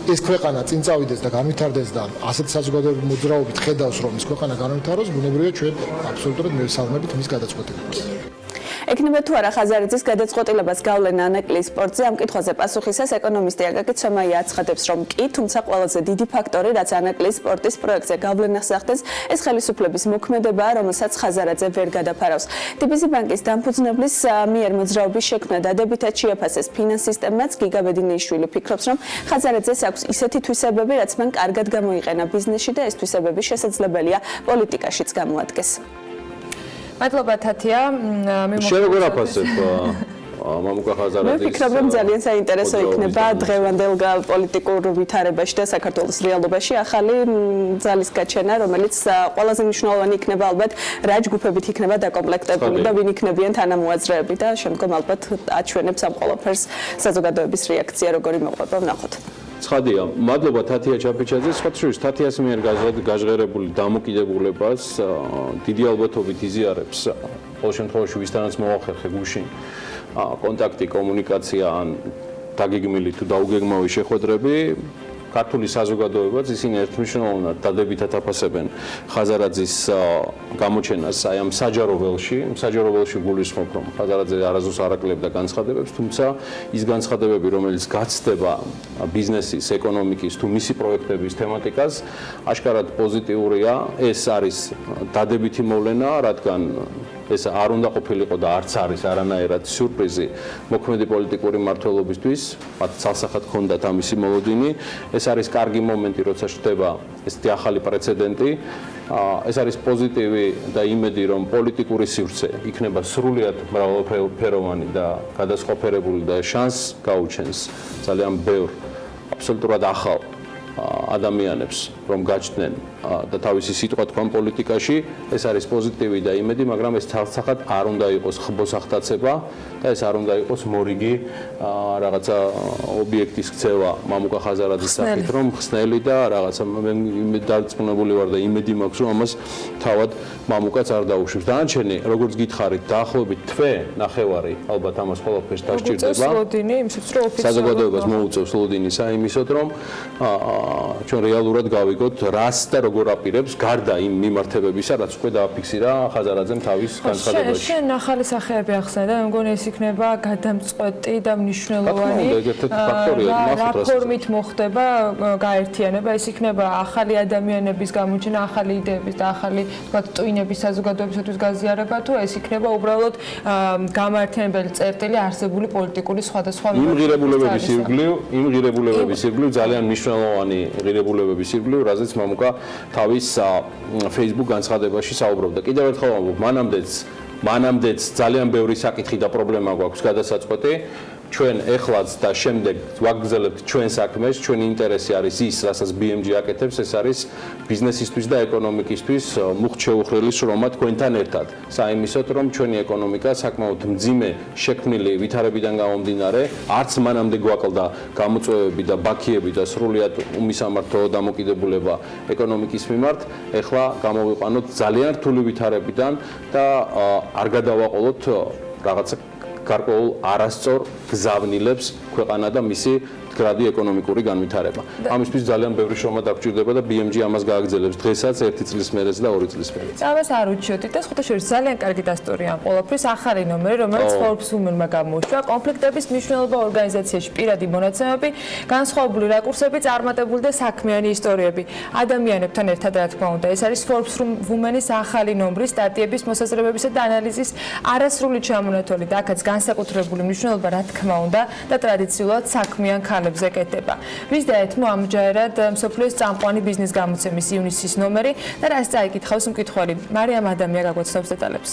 ეს ქვეყანა წინ წავიდეს და განვითარდეს და ასეთ საზოგადოებრივი მოძრაობით ხედავს, რომ ეს ქვეყანა განვითაროს, ბუნებრივია ჩვენ აბსოლუტურად მივესალმებით მის გადაწყვეტილებას. ექნება თუ არა ხაზარაძის გადაწყვეტილებას გავლენა ანაკლის სპორტზე, ამ კითხვაზე პასუხისას ეკონომისტი აკაკი ცემაია აცხადებს, რომ კი, თუმცა ყველაზე დიდი ფაქტორი, რაც ანაკლის სპორტის პროექტზე გავლენას ახდენს, ეს ხელისუფლების მოქმედებაა, რომელსაც ხაზარაძე ვერ გადაფარავს. TBC ბანკის დამფუძნებლის მიერ მოძრაობის შექმნა დადებითად შეაფასეს ფინანს სისტემაც. გიგა ბედინიშვილი ფიქრობს, რომ ხაზარაძეს აქვს ისეთი თვისებები, რაც მან კარგად გამოიყენა ბიზნესში და ეს თვისებები შესაძლებელია პოლიტიკაშიც გამოადგეს. მადლობა თათია. შენ როგორ აფასებ მამუკა ხაზარაძის? მე ვფიქრობ, რომ ძალიან საინტერესო იქნება დღევანდელ პოლიტიკურ ვითარებაში და საქართველოს რეალობაში ახალი ძალის გაჩენა, რომელიც ყველაზე მნიშვნელოვანი იქნება ალბათ რა ჯგუფებით იქნება დაკომპლექტებული და ვინ იქნებიან თანამოაზრეები და შემდგომ ალბათ აჩვენებს ამ ყველაფერს საზოგადოების რეაქცია როგორი მოყვება, ვნახოთ. ცხადია, მადლობა თათია ჩაფიჩაძე. სხვა შორის თათიას მიერ გაჟღერებული დამოკიდებულებას დიდი ალბათობით იზიარებს ყოველ შემთხვევაში ვისთანაც მოახერხე გუშინ კონტაქტი, კომუნიკაცია ან დაგეგმილი თუ დაუგეგმავი შეხვედრები. ქართული საზოგადოებაც ისინი ერთმნიშვნელოვნად დადებითად აფასებენ ხაზარაძის გამოჩენას აი ამ საჯარო ველში გულისხმობ, რომ ხაზარაძე არასდროს არ აკლებდა განცხადებებს, თუმცა ის განცხადებები, რომელიც გაცდება ბიზნესის, ეკონომიკის თუ მისი პროექტების თემატიკას, აშკარად პოზიტიურია. ეს არის დადებითი მოვლენა, რადგან ეს არ უნდა ყოფილიყო და არც არის არანაირად სიურპრიზი მოქმედი პოლიტიკური მმართველობისთვის, მათ ცალსახად ჰქონდათ ამისი მოლოდინი. ეს არის კარგი მომენტი, როცა ხდება ესეთი ახალი პრეცედენტი. ეს არის პოზიტივი და იმედი, რომ პოლიტიკური სივრცე იქნება სრულიად მრავალფეროვანი და გადასყოფერებული და შანსს გაუჩენს ძალიან ბევრ აბსოლუტურად ახალ ადამიანებს, რომ გაჩნდნენ და თავისი სიტყვა თქვან პოლიტიკაში. ეს არის პოზიტივი და იმედი, მაგრამ ეს ცალსახად არ უნდა იყოს ხბოსახტაცება და ეს არ უნდა იყოს მორიგი რაღაცა ობიექტის ქცევა მამუკა ხაზარაძის სახით, რომ ხსნელი და რაღაცა მე დარწმუნებული ვარ და იმედი მაქვს, რომ ამას თავად მამუკაც არ დაუშვებს. დანარჩენი, როგორც გითხარით, დაახლოებით თვე ნახევარი ალბათ ამას ყველაფერს დასჭირდება. საზოგადოებას მოუწევს ლოდინის აიმისოდ, რომ ჩვენ რეალურად გავიგოთ რას და როგორ აპირებს გარდა იმ მიმართებებისა, რაც უკვე დააფიქსირა ხაზარაძემ თავის განცხადებაში. შენ ახალი სახეები ახსენე და მე მგონი ეს იქნება გადამწყვეტი და მნიშვნელოვანი. რა ფორმით მოხდება გაერთიანება, ეს იქნება ახალი ადამიანების გამოჩენა, ახალი იდეების და ახალი თქვათ ტვინების საზოგადოებისათვის გაზიარება, თუ ეს იქნება უბრალოდ გამაერთიანებელი წერტილი არსებული პოლიტიკური სხვადასხვა იმ ღირებულებების ირგვლივ ძალიან მნიშვნელოვანი ღირებულებების ირგვლივ, რაზეც მამუკა თავის Facebook განცხადებაში საუბრობდა. კიდევ ერთხელ ვამბობ, მანამდეც ძალიან ბევრი საკითხი და პრობლემა გვაქვს გადასაწყვეტი. ჩვენ ეხლაც და შემდეგ ვაგრძელებთ ჩვენ საქმეს, ჩვენი ინტერესი არის ის, რასაც BMG აკეთებს, ეს არის ბიზნესისთვის და ეკონომიკისთვის მუხტ შეუხრელი შრომა თქვენთან ერთად. საიმისოდ, რომ ჩვენი ეკონომიკა საკმაოდ მძიმე შექმნილი ვითარებიდან გამომდინარე, არც მანამდე გვაკლდა გამოწვევები და ბაქიები და სრულიად უმისამართო დამოკიდებულება ეკონომიკის მიმართ, ეხლა გამოვიყვანოთ ძალიან რთული ვითარებიდან და არ გადავაყოლოთ რაღაცა გარკვეულ არასწორ გზავნილებს ქვეყანა და მისი მდგრადი ეკონომიკური განვითარება. ამისთვის ძალიან ბევრი შრომა დაგჭირდება და BMG ამას გააგრძელებს დღესაც 1 წლის მერეც და 2 წლის მერეც. ამას არ უჩიოდით და ხუთაშორის ძალიან კარგი დასტურია ამ ყველაფრის ახალი ნომერი, რომელიც Forbes Women-მა გამოუშვა, კონფლიქტების მნიშვნელობა ორგანიზაციაში, პირადი მონაცემები, განსხვავებული რაკურსები, წარმატებული და საქმიანი ისტორიები. ადამიანებთან ერთად რა თქმა უნდა, ეს არის Forbes Women-ის ახალი ნომრის სტატიების მოსაზრებებისა და ანალიზის არასრული ჩამონათვალი და აქაც განსაკუთრებული მნიშვნელობა რა თქმა უნდა და ტრადიციულად საქმიან ქალებზე კეთდება. ვიზდაეთმო ამჯერად მსოფლიოს წამყვანი ბიზნეს გამოცემის ივნისის ნომერი და რას წაიკითხავს მკითხველი. მარიამ ადამია გაგვაცნობს დეტალებს.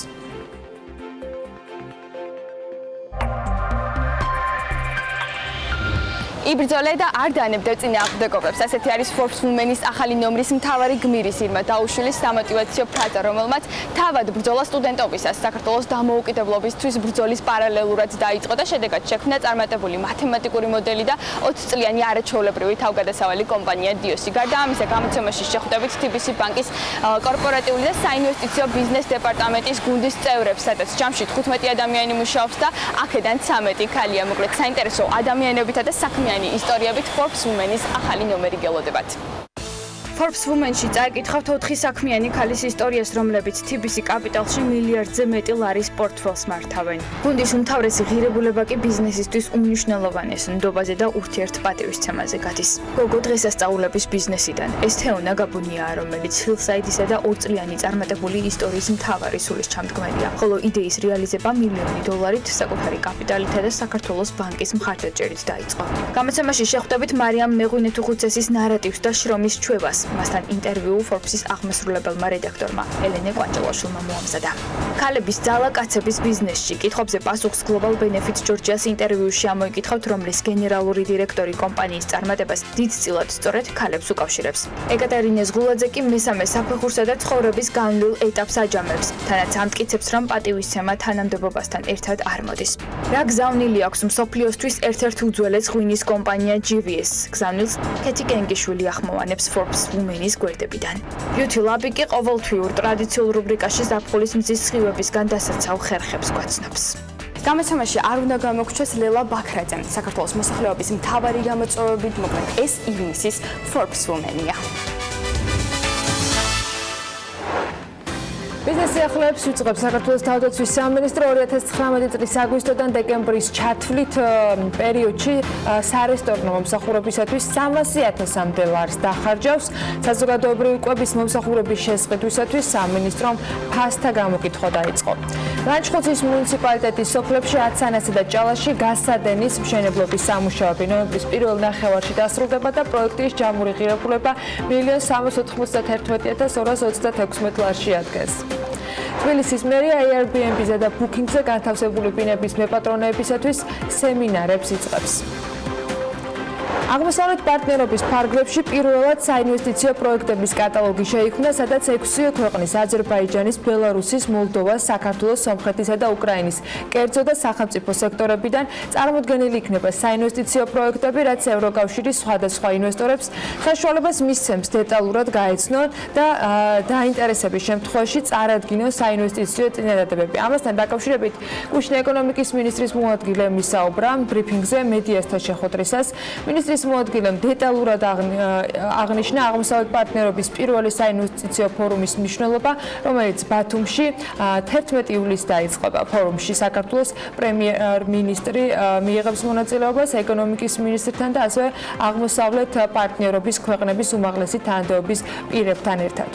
იბრძოლე და არ დაანებდე წინააღმდეგობებს. ასეთი არის Forbes Women-ის ახალი ნომრის მთავარი გმირის ირმა დაუშვილის სამოტივაციო ფრაზა, რომელმაც თავად ბრძოლა სტუდენტობისას საქართველოს დამოუკიდებლობისთვის ბრძოლის პარალელურად დაიწყო და შედეგად შექმნა წარმატებული მათემატიკური მოდელი და 20 წლიანი არაჩვეულებრივი თავგადასავალი კომპანია DIOS-ი. გარდა ამისა, გამოცემაში შეხვდებით TBC ბანკის კორპორატიული და საინვესტიციო ბიზნეს დეპარტამენტის გუნდის წევრებს, სადაც ჯამში 15 ადამიანი მუშაობს და აქედან 13 ქალია. მოკლედ საინტერესო ადამიანებითა და საქმიანი ისტორიებით Forbes Women-ის ახალი ნომერი გელოდებათ. Forbes Women-ში წაიკითხავთ 4 საქმიანი ქალის ისტორიას, რომლებიც TBC კაპიტალში მილიარდზე მეტი ლარის პორტფელს მართავენ. გუნდის უმთავრესი ღირებულება კი ბიზნესისთვის უმნიშვნელოვანეს ნდობაზე და ურთიერთპატივისცემაზე გადის. გოგო დღესასწაულების ბიზნესიდან. ეს თეონა გაბუნიაა, რომელიც Hillside-ისა და 2 წლიანი წარმატებული ისტორიის მთავარი სულისჩამდგმელია, ხოლო იდეის რეალიზება $1 მილიონით საკუთარი კაპიტალითა და საქართველოს ბანკის მხარდაჭერით დაიწყო. გამოცემაში შეხვდებით მარიამ მეღვინეთუხუცესის ნარატივს და შრომის ჩვევას. მასთან ინტერვიუ Forbes-ის აღმასრულებელმა რედაქტორმა ელენე კვანჭელაშვილმა მოამზადა. ქალების ძალა კაცების ბიზნესში კითხვებზე პასუხს Global Benefits Georgia-ს ინტერვიუში ამოიკითხავთ, რომლის გენერალური დირექტორი კომპანიის წარმატებას დიდწილად სწორედ ქალებს უკავშირებს. ეკატერინე ზღულაძე კი მესამე საფეხურსა და ცხოვრების განვლილ ეტაპს აჯამებს, თანაც ამტკიცებს, რომ პატივისცემა თანამდებობასთან ერთად არ მოდის. რა გზავნილი აქვს მსოფლიოსთვის ერთ-ერთ უძველეს ღვინის კომპანია GVS. გზავნილს ქეთი კენგიშვილი ახმოვანებს Forbes Women-ის გვერდებიდან. Beauty Lab-ი კი ყოველთვიურ ტრადიციულ რუბრიკაში ზაფხულის მზის სხივებისგან დასაცავ ხერხებს გვაცნობს. გამოცემაში არ უნდა გამოგჩეს ლელა ბაქრაძემ, საქართველოს მოსახლეობის მთავარი გამოწვევებით, მოკლედ ეს ივნისის Forbes Women-ია. ბიზნეს სიახლეებს ვიწყებს საქართველოს თავდაცვის სამინისტრო 2019 წლის აგვისტოდან დეკემბრის ჩათვლით პერიოდში სარესტორნო მომსახურებისათვის $300,000-მდე ლარს დახარჯავს. საზოგადოებრივი კვების მომსახურების შესყიდვისათვის სამინისტრომ ფასთა გამოკითხვა დაიწყო. ლანჩხუთის მუნიციპალიტეტის სოფლებში აცანასა და ჭალაში გასადენის მშენებლობის სამუშაოები ნოემბრის პირველ ნახევარში დასრულდება და პროექტის ჯამური ღირებულება $1,391,226 ლარში ადგეს. თბილისის მერია Airbnb-ზე და Booking-ზე განთავსებული ბინების მეპატრონეებისათვის სემინარებს იწყებს. აღმოსავლეთ პარტნიორობის ფარგლებში პირველად საინვესტიციო პროექტების კატალოგი შეიქმნა, სადაც 6 ქვეყნის აზერბაიჯანის, ბელარუსის, მოლდოვას, საქართველოს, სომხეთისა და უკრაინის კერძო და სახელმწიფო სექტორებიდან წარმოდგენილი იქნება საინვესტიციო პროექტები, რაც ევროკავშირის სხვადასხვა ინვესტორებს საშუალებას მისცემს დეტალურად გაეცნონ და დაინტერესების შემთხვევაში წარადგინონ საინვესტიციო წინადადებები. ამასთან დაკავშირებით გუშინ ეკონომიკის მინისტრის მოადგილე მისაუბრა ბრიფინგზე მედიასთან შეხვედრისას. მინისტრის მოადგილემ დეტალურად აღნიშნა აღმოსავლეთ პარტნიორობის პირველი საინვესტიციო ფორუმის მნიშვნელობა, რომელიც ბათუმში 11 ივლისს დაიწყება. ფორუმში საქართველოს პრემიერ-მინისტრი მიიღებს მონაწილეობას ეკონომიკის მინისტრთან და ასევე აღმოსავლეთ პარტნიორობის ქვეყნების უმაღლესი თანამდებობის პირებთან ერთად.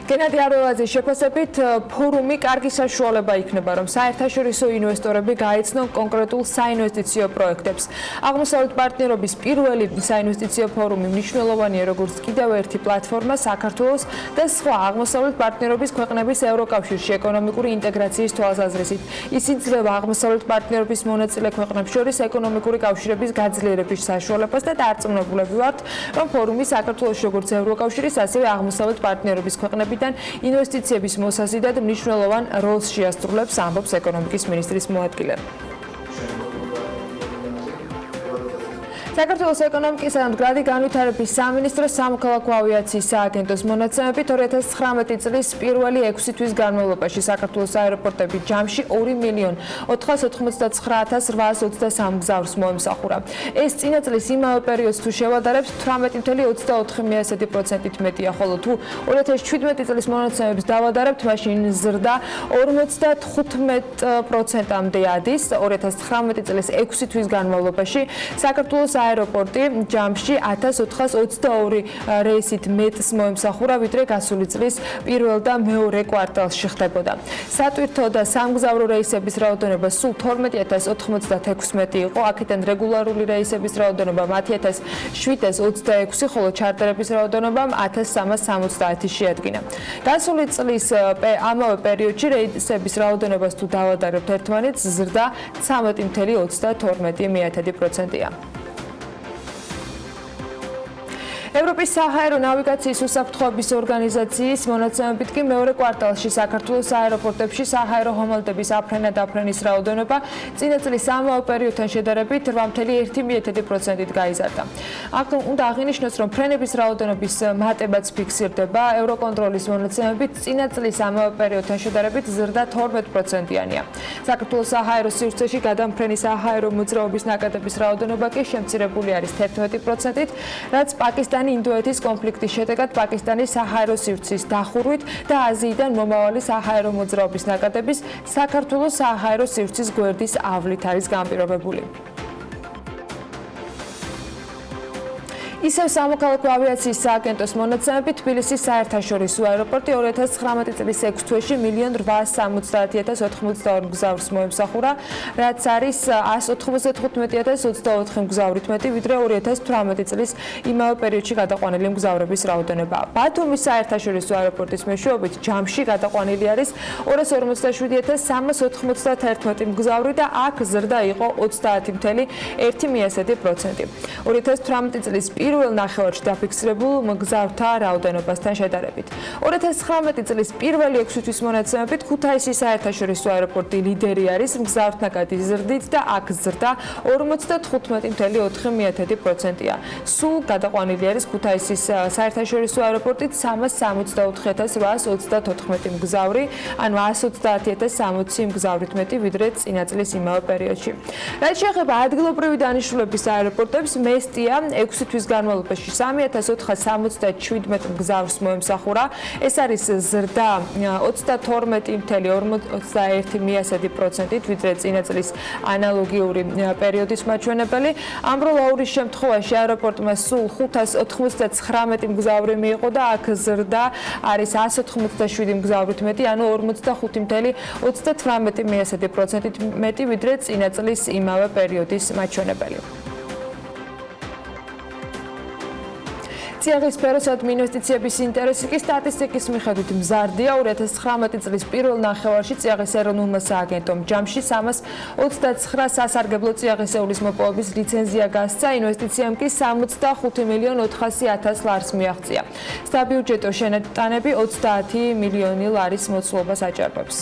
გენადი არველაძის შეფასებით ფორუმი კარგი საშუალება იქნება, რომ საერთაშორისო ინვესტორები გაეცნონ კონკრეტულ საინვესტიციო პროექტებს. აღმოსავლეთ პარტნიორობის პირველი საინვესტიციო ფორუმი მნიშვნელოვანია როგორც კიდევ ერთი პლატფორმა საქართველოს და სხვა აღმოსავლეთ პარტნიორობის ქვეყნების ევროკავშირში ეკონომიკური ინტეგრაციის თვალსაზრისით. ის იძლევა აღმოსავლეთ პარტნიორობის მონაწილე ქვეყნებს შორის ეკონომიკური კავშირების გაძლიერების საშუალებას და დარწმუნებულები ვართ, რომ ფორუმი საქართველოს როგორც ევროკავშირის, ასევე აღმოსავლეთ პარტნიორობის ქვეყნებიდან ინვესტიციების მოსაზიდად მნიშვნელოვან როლს შეასრულებს, ამბობს ეკონომიკის მინისტრის მოადგილე. საქართველოს ეკონომიკისა და მდგრადი განვითარების სამინისტროს სამოქალაქო ავიაციის სააგენტოს მონაცემებით 2019 წლის პირველი 6 თვის განმავლობაში საქართველოს აეროპორტები ჯამში 2.499.823 მგზავრს მოემსახურა. ეს წინა წლის იმავე პერიოდს თუ შევადარებთ 18.24%-ით მეტია, ხოლო თუ 2017 წლის მონაცემებს დავადარებთ, მაშინ ზრდა 55%-მდე ადის. 2019 წლის 6 თვის განმავლობაში საქართველოს აეროპორტი ჯამში 1422 რეისით მეტს მოემსახურა, ვიდრე გასული წლის პირველ და მეორე კვარტალში ხდებოდა. სატვირთო და სამგზავრო რეისების რაოდენობა სულ 12096 იყო, აქედან რეგულარული რეისების რაოდენობა 10726, ხოლო ჩარტერების რაოდენობა 1370 შეადგინა. გასული წლის ამავე პერიოდში რეისების რაოდენობას თუ დავადარებთ ერთმანეთს, ზრდა 13.32%-ია. ევროპის საჰაერო ნავიგაციის უსაფრთხოების ორგანიზაციის მონაცემებით კი მეორე კვარტალში საქართველოს აეროპორტებში საჰაერო ხომალდების აფრენა-დაფრენის რაოდენობა წინა წლის ამავე პერიოდთან შედარებით 8.1%-ით გაიზარდა. აქ უნდა აღინიშნოს, რომ ფრენების რაოდენობის მატებაც ფიქსირდება. ევროკონტროლის მონაცემებით წინა წლის ამავე პერიოდთან შედარებით ზრდა 12%-იანია. საქართველოს საჰაერო სივრცეში გადამფრენი საჰაერო მოძრაობის ნაკადების რაოდენობა კი შემცირებული არის 11%-ით, რაც პაკისტანი-ინდოეთის კონფლიქტის შედეგად პაკისტანის საჰაერო სივრცის დახურვით და აზიიდან მომავალი საჰაერო მოძრაობის ნაკადების საქართველოს საჰაერო სივრცის გვერდის ავლით არის განპირობებული. ისევ სამოქალაქო ავიაციის სააგენტოს მონაცემებით თბილისის საერთაშორისო აეროპორტი 2019 წლის 6 თვეში 1.870.082 მგზავრს მოემსახურა, რაც არის 195.024 მგზავრით მეტი, ვიდრე 2018 წლის იმავე პერიოდში გადაყვანილი მგზავრების რაოდენობა. ბათუმის საერთაშორისო აეროპორტის მეშვეობით ჯამში გადაყვანილი არის 247.391 მგზავრი და აქ ზრდა იყო 30.1%. 2018 წლის პირველ ნახევარში დაფიქსირებულ მგზავრთა რაოდენობასთან შედარებით. 2019 წლის პირველი 6 თვის მონაცემებით ქუთაისის საერთაშორისო აეროპორტი ლიდერი არის მგზავრთნაკადის ზრდით და აქ ზრდა 55.4%-ია. სულ გადაყვანილი არის ქუთაისის საერთაშორისო აეროპორტით 364.834 მგზავრი, ანუ 130.060 მგზავრით მეტი, ვიდრე წინა წლის იმავე პერიოდში. რაც შეეხება ადგილობრივი დანიშნულების აეროპორტებს, მესტია 6 თვის განმავლობაში 3477 მგზავრს მოემსახურა. ეს არის ზრდა 32.41%-ით, ვიდრე წინა წლის ანალოგიური პერიოდის მაჩვენებელი. ამბროლაურის შემთხვევაში აეროპორტმა სულ 599 მგზავრი მიიღო და აქ ზრდა არის 187 მგზავრით მეტი, ანუ 45.39%-ით მეტი, ვიდრე წინა წლის იმავე პერიოდის მაჩვენებელი. წიაღის სფეროსადმი ინვესტიციების ინტერესი კი სტატისტიკის მიხედვით მზარდია. 2019 წლის პირველ ნახევარში წიაღის ეროვნულმა სააგენტომ ჯამში 329 სასარგებლო წიაღისეულის მოპოვების ლიცენზია გასცა, ინვესტიციამ კი 65.400.000 ლარს მიაღწია. საბიუჯეტო შენატანები 30 მილიონი ლარის მოცულობას აჭარბებს.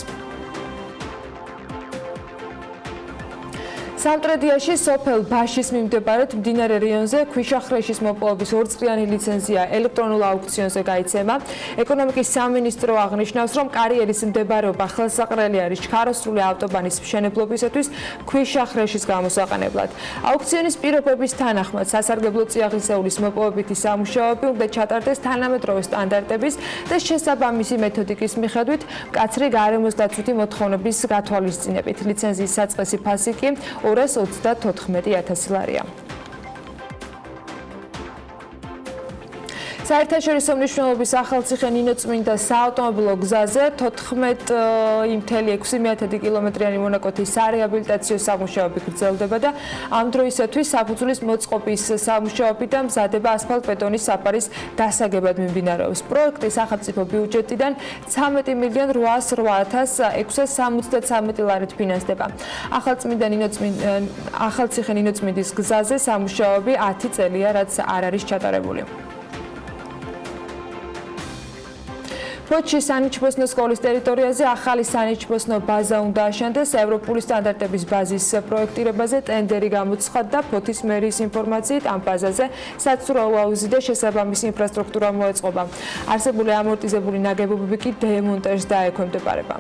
სამტრედიაში სოფელ ბაშის მიმდებარედ მდინარე რიონზე ქვიშახრეშის მოპოვების ორწყლიანი ლიცენზია ელექტრონულ აუქციონზე გაიცემა. ეკონომიკის სამინისტრო აღნიშნავს, რომ კარიერის მდებარეობა ხელსაყრელი არის ჩქაროსრული ავტობანის მშენებლობისათვის ქვიშახრეშის გამოსაყენებლად. აუქციონის პირობების თანახმად სასარგებლო წიაღისეულის მოპოვებითი სამუშაოები უნდა ჩატარდეს თანამედროვე სტანდარტების და შესაბამისი მეთოდიკის მიხედვით მკაცრი გარემოსდაცვითი მოთხოვნების გათვალისწინებით. ლიცენზიის საწყისი ფასი კი 234.000 ლარია. საერთაშორისო მნიშვნელობის ახალციხე ნინოწმინდა საავტომობილო გზაზე 14.6 კილომეტრიანი მონაკვეთის სარეაბილიტაციო სამუშაოები გრძელდება და ამ დროისათვის საფუძვლის მოწყობის სამუშაოები და მზადება ასფალტ-ბეტონის საფარის დასაგებად მიმდინარეობს. პროექტი სახელმწიფო ბიუჯეტიდან 13.808.673 ლარით ფინანსდება. ახალციხე ნინოწმინდის გზაზე სამუშაოები 10 წელია, რაც არ არის ჩატარებული. ფოთში სანიჩბოსნო სკოლის ტერიტორიაზე ახალი სანიჩბოსნო ბაზა უნდა აშენდეს. ევროპული სტანდარტების ბაზის პროექტირებაზე ტენდერი გამოცხადდა და ფოთის მერის ინფორმაციით ამ ბაზაზე საცურაო აუზი და შესაბამისი ინფრასტრუქტურა მოეწყობა. არსებული ამორტიზებული ნაგებობები კი დემონტაჟს დაექვემდებარება.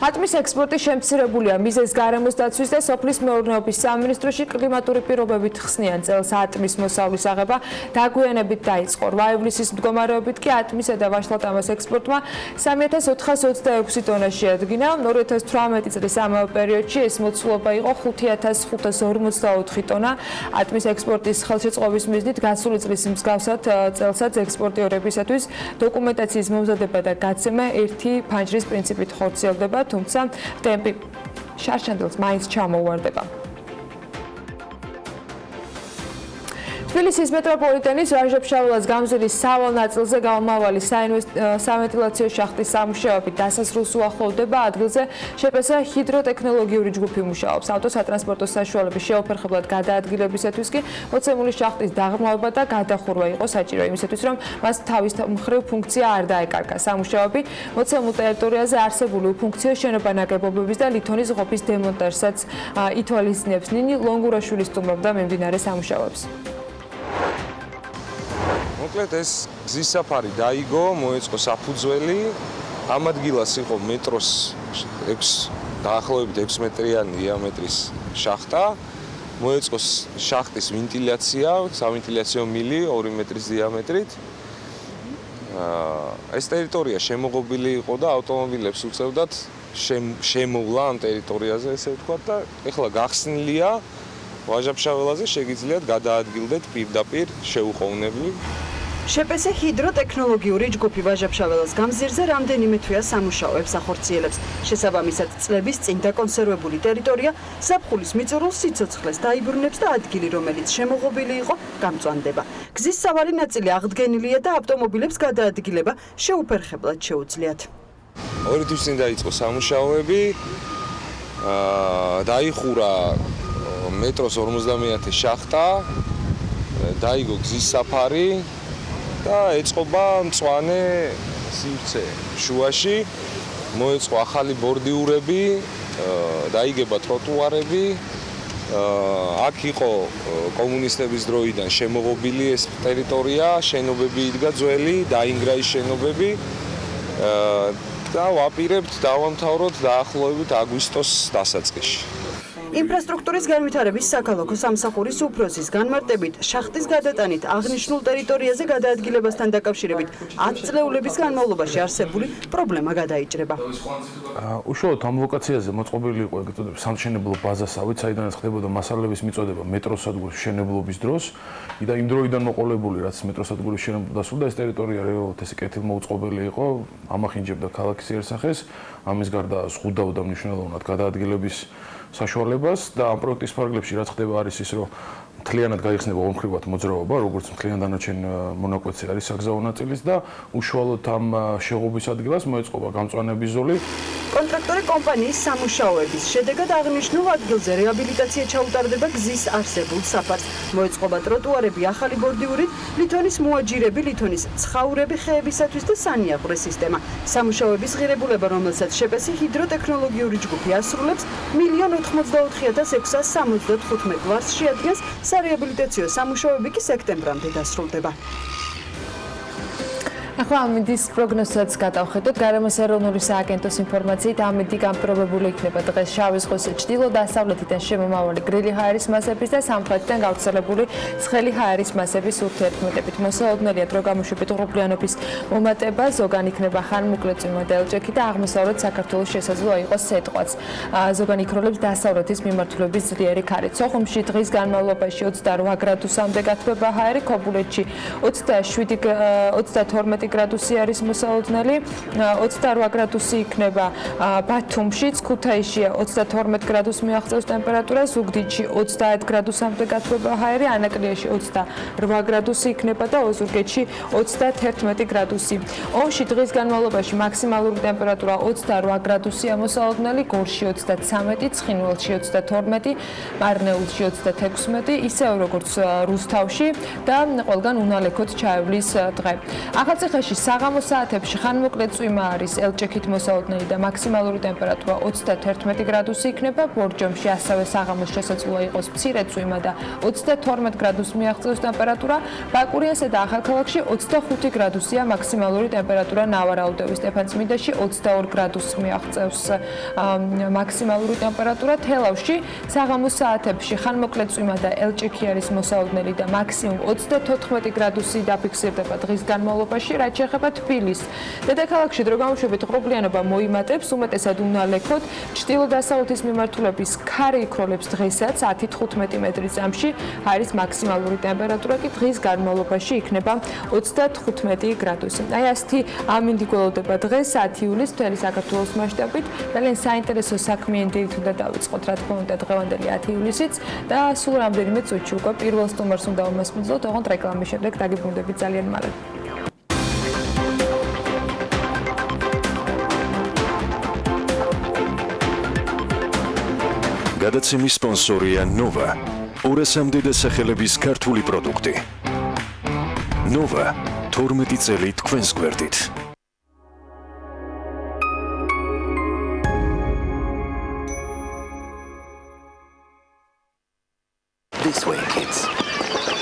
ატმის ექსპორტი შემცირებულია. მიზეზ გარემოს დაცვის და სოფლის მეურნეობის სამინისტროში კლიმატური პირობებით ხსნიან წელს ატმის მოსავლის აღება დაგვიანებით დაიწყო. რვა-ივლისის მდგომარეობით კი ატმისა და ვაშლატამას ექსპორტმა 3426 ტონა შეადგინა. 2018 წლის ამავე პერიოდში ეს მოცულობა იყო 5544 ტონა. ატმის ექსპორტის ხელშეწყობის მიზნით გასული წლის მსგავსად წელსაც ექსპორტიორებისათვის დოკუმენტაციის მომზადება და გაცემა ერთი ფანჯრის პრინციპით ხორციელდება. თუმცა ტემპი შარშანდელს მაინც ჩამოუვარდება. თბილისის მეტროპოლიტენის ვაჟა-ფშაველას გამზირის სავალ ნაწილზე გამავალი სავენტილაციო შახტის სამუშაოები დასასრულს უახლოვდება. ადგილზე შეპესა ჰიდროტექნოლოგიური ჯგუფი მუშაობს. ავტოსატრანსპორტო საშუალების შეუფერხებლად გადაადგილებისათვის კი მოცემული შახტის დაღრმავება და გადახურვა იყო საჭირო, იმისათვის რომ მას თავის მხრივ ფუნქცია არ დაეკარგა. სამუშაოები მოცემულ ტერიტორიაზე არსებული უფუნქციო შენობა ნაგებობების და ლითონის ღობის დემონტაჟსაც ითვალისწინებს. ნინი ლონგურაშვილი სტუმრობდა მიმდინარე სამუშაოებს. მოკლედ ეს გზის საფარი დაიგო, მოეწყო საფუძველი. ამ ადგილას იყო მეტროს დაახლოებით 6 მეტრიანი დიამეტრის შახტა. მოეწყო შახტის ვენტილაცია, სავენტილაციო მილი 2 მეტრის დიამეტრით. ეს ტერიტორია შემოღობილი იყო და ავტომობილებს უწევდათ შემოვლა ამ ტერიტორიაზე, ესე ვთქვათ და ეხლა გახსნილია ვაჟა-ფშაველაზე შეგიძლიათ გადაადგილდეთ პირდაპირ შეუყოვნებლივ. შეპესე ჰიდროტექნოლოგიური ჯგუფი ვაჟა-ფშაველას გამზირზე რამდენიმე თვეა სამუშაოებს ახორციელებს. შესაბამისად, წლების წინ დაკონსერვებული ტერიტორია ზაფხულის მიწურულს სიცოცხლეს დაიბრუნებს და ადგილი, რომელიც შემოღობილი იყო, გამწვანდება. გზის სავალი ნაწილი აღდგენილია და ავტომობილებს გადაადგილება შეუფერხებლად შეუძლიათ. 2 თვის წინ დაიწყო სამუშაოები. დაიხურა მეტროს 50 შახტა, დაიგო გზის საფარი და ეწყობა მწვანე სივრცე შუაში. მოეწყო ახალი ბორდიურები, დაიგება ტროტუარები. აქ იყო კომუნისტების დროიდან შემოღობილი ეს ტერიტორია, შენობები იდგა ძველი, დაინგრა ის შენობები. და ვაპირებთ დავამთავროთ დაახლოებით აგვისტოს დასაწყისში. ინფრასტრუქტურის განვითარების საქალაქო სამსახურის უფროსის განმარტებით, შახტის გადატანით აღნიშნულ ტერიტორიაზე გადაადგილებასთან დაკავშირებით 10 წლეულების განმავლობაში არსებული პრობლემა გადაიჭრება. უშუალოდ ამ ლოკაციაზე მოწყობილი იყო ეგრეთ წოდებული სამშენებლო ბაზასავით, საიდანაც ხდებოდა მასალების მიწოდება მეტროსადგურის მშენებლობის დროს. და იმ დროიდან მოყოლებული, რაც მეტროსადგურის მშენებლობა დასრულდა, ეს ტერიტორია რეალურად ესე კეთილმოუწყობელი იყო, ამახინჯებდა ქალაქის იერსახეს, ამის გარდა ზღუდავდა მნიშვნელოვნად გადაადგილების საშუალებას და ამ პროექტის ფარგლებში რაც ხდება არის ის, რომ მთლიანად გაიხსნება ორმხრივად მოძრაობა, როგორც მთლიან დანარჩენ მონაკვეთზე არის საგზაო ნაწილის და უშუალოდ ამ შეღობის ადგილას მოეწყობა გამწვანების ზოლი. კონტრაქტორი კომპანიის სამუშაოების შედეგად აღნიშნულ ადგილზე რეაბილიტაცია ჩაუტარდება გზის არსებულ საფარს. მოეწყობა ტროტუარები ახალი ბორდიურით, ლითონის მოაჯირები, ლითონის ცხაურები ხეებისათვის და სანიაღვრე სისტემა. სამუშაოების ღირებულება, რომელსაც შეპესი ჰიდროტექნოლოგიური ჯგუფი ასრულებს, 1,84,675 ლარს შეადგენს. სარეაბილიტაციო სამუშაოები კი სექტემბრამდე დასრულდება. ახლა ამინდის პროგნოზსაც გადავხედოთ. გარემოს ეროვნული სააგენტოს ინფორმაციით ამინდი გამპრობებული იქნება დღეს შავი ზღვის ჩრდილო-დასავლეთიდან შემომავალი გრილი ჰაერის მასების და სამხრეთიდან გავრცელებული ცხელი ჰაერის მასების ურთიერთქმედებით. მოსაოდნელია დრო გამოშვებით ღრუბლიანობის მომატება, ზოგან იქნება ხანმოკლე წვიმა და ელჭექი და აღმოსავლეთ საქართველოს შესაძლოა იყოს სიტყვაც. ზოგან იქროლებს დასავლეთის მიმართულების ძლიერი ქარით. სოხუმში დღის განმავლობაში 28 გრადუსამდე გათბება ჰაერი, ქობულეთში 32 გრადუსი არის მოსაოდნელი, 28 გრადუსი იქნება ბათუმშიც, ქუთაისშია 32 გრადუსს მიაღწევს ტემპერატურა, ზუგდიდში 21 გრადუსამდე გათბება ჰაერი, ანაკლიაში 28 გრადუსი იქნება და ოზურგეთში 31 გრადუსი. ომში დღის განმავლობაში მაქსიმალური ტემპერატურა 28 გრადუსია მოსაოდნელი, გორში 33, ცხინვალში 32, მარნეულში 36, ისევე როგორც რუსთავში და ყველგან უნალექოდ ჩაევლის დღე. ახალციხეში საღამოს საათებში ხანმოკლე წვიმა არის, ელჭექით მოსაოდნელი და მაქსიმალური ტემპერატურა 31 გრადუსი იქნება, ბორჯომში ასევე საღამოს შესაძლოა იყოს მცირე წვიმა და 32 გრადუსს მიაღწევს ტემპერატურა, ბაკურიასა და ახალქალაქში 25 გრადუსია მაქსიმალური ტემპერატურა, ნავარაუდევის სტეფანწმინდაში 22 გრადუსს მიაღწევს მაქსიმალური ტემპერატურა, თელავში საღამოს საათებში ხანმოკლე წვიმა და ელჭექი არის მოსაოდნელი და მაქსიმუმ 34 გრადუსი დაფიქსირდება დღის განმავლობაში, რაც შეეხება თბილისს. დედაქალაქში დრო გამოშვებით ღრუბლიანობა მოიმატებს, უმეტესად უნალექოდ, ჩრდილო-დასავლეთის მიმართულების ქარი იქროლებს დღესაც 10-15 მეტრის ზამში, ჰაერის მაქსიმალური ტემპერატურა კი დღის განმავლობაში იქნება 35 გრადუსი. აი ასეთი ამინდი გველოდება დღეს 10 ივლისს მთელი საქართველოს მასშტაბით. ძალიან საინტერესო საქმიანი დილით უნდა დავიწყოთ, რა თქმა უნდა, დღევანდელი 10 ივლისიც და სულ რამდენიმე წუთში უკვე პირველ სტუმარს უნდა უმასპინძლოთ, ოღონდ რეკლამის შემდეგ დაგიბრუნდებით ძალიან მალე. გადაცემის სპონსორია ნოვა. 200-მდე დასახელების ქართული პროდუქტი. ნოვა 12 წელი თქვენს გვერდით. This way, kids.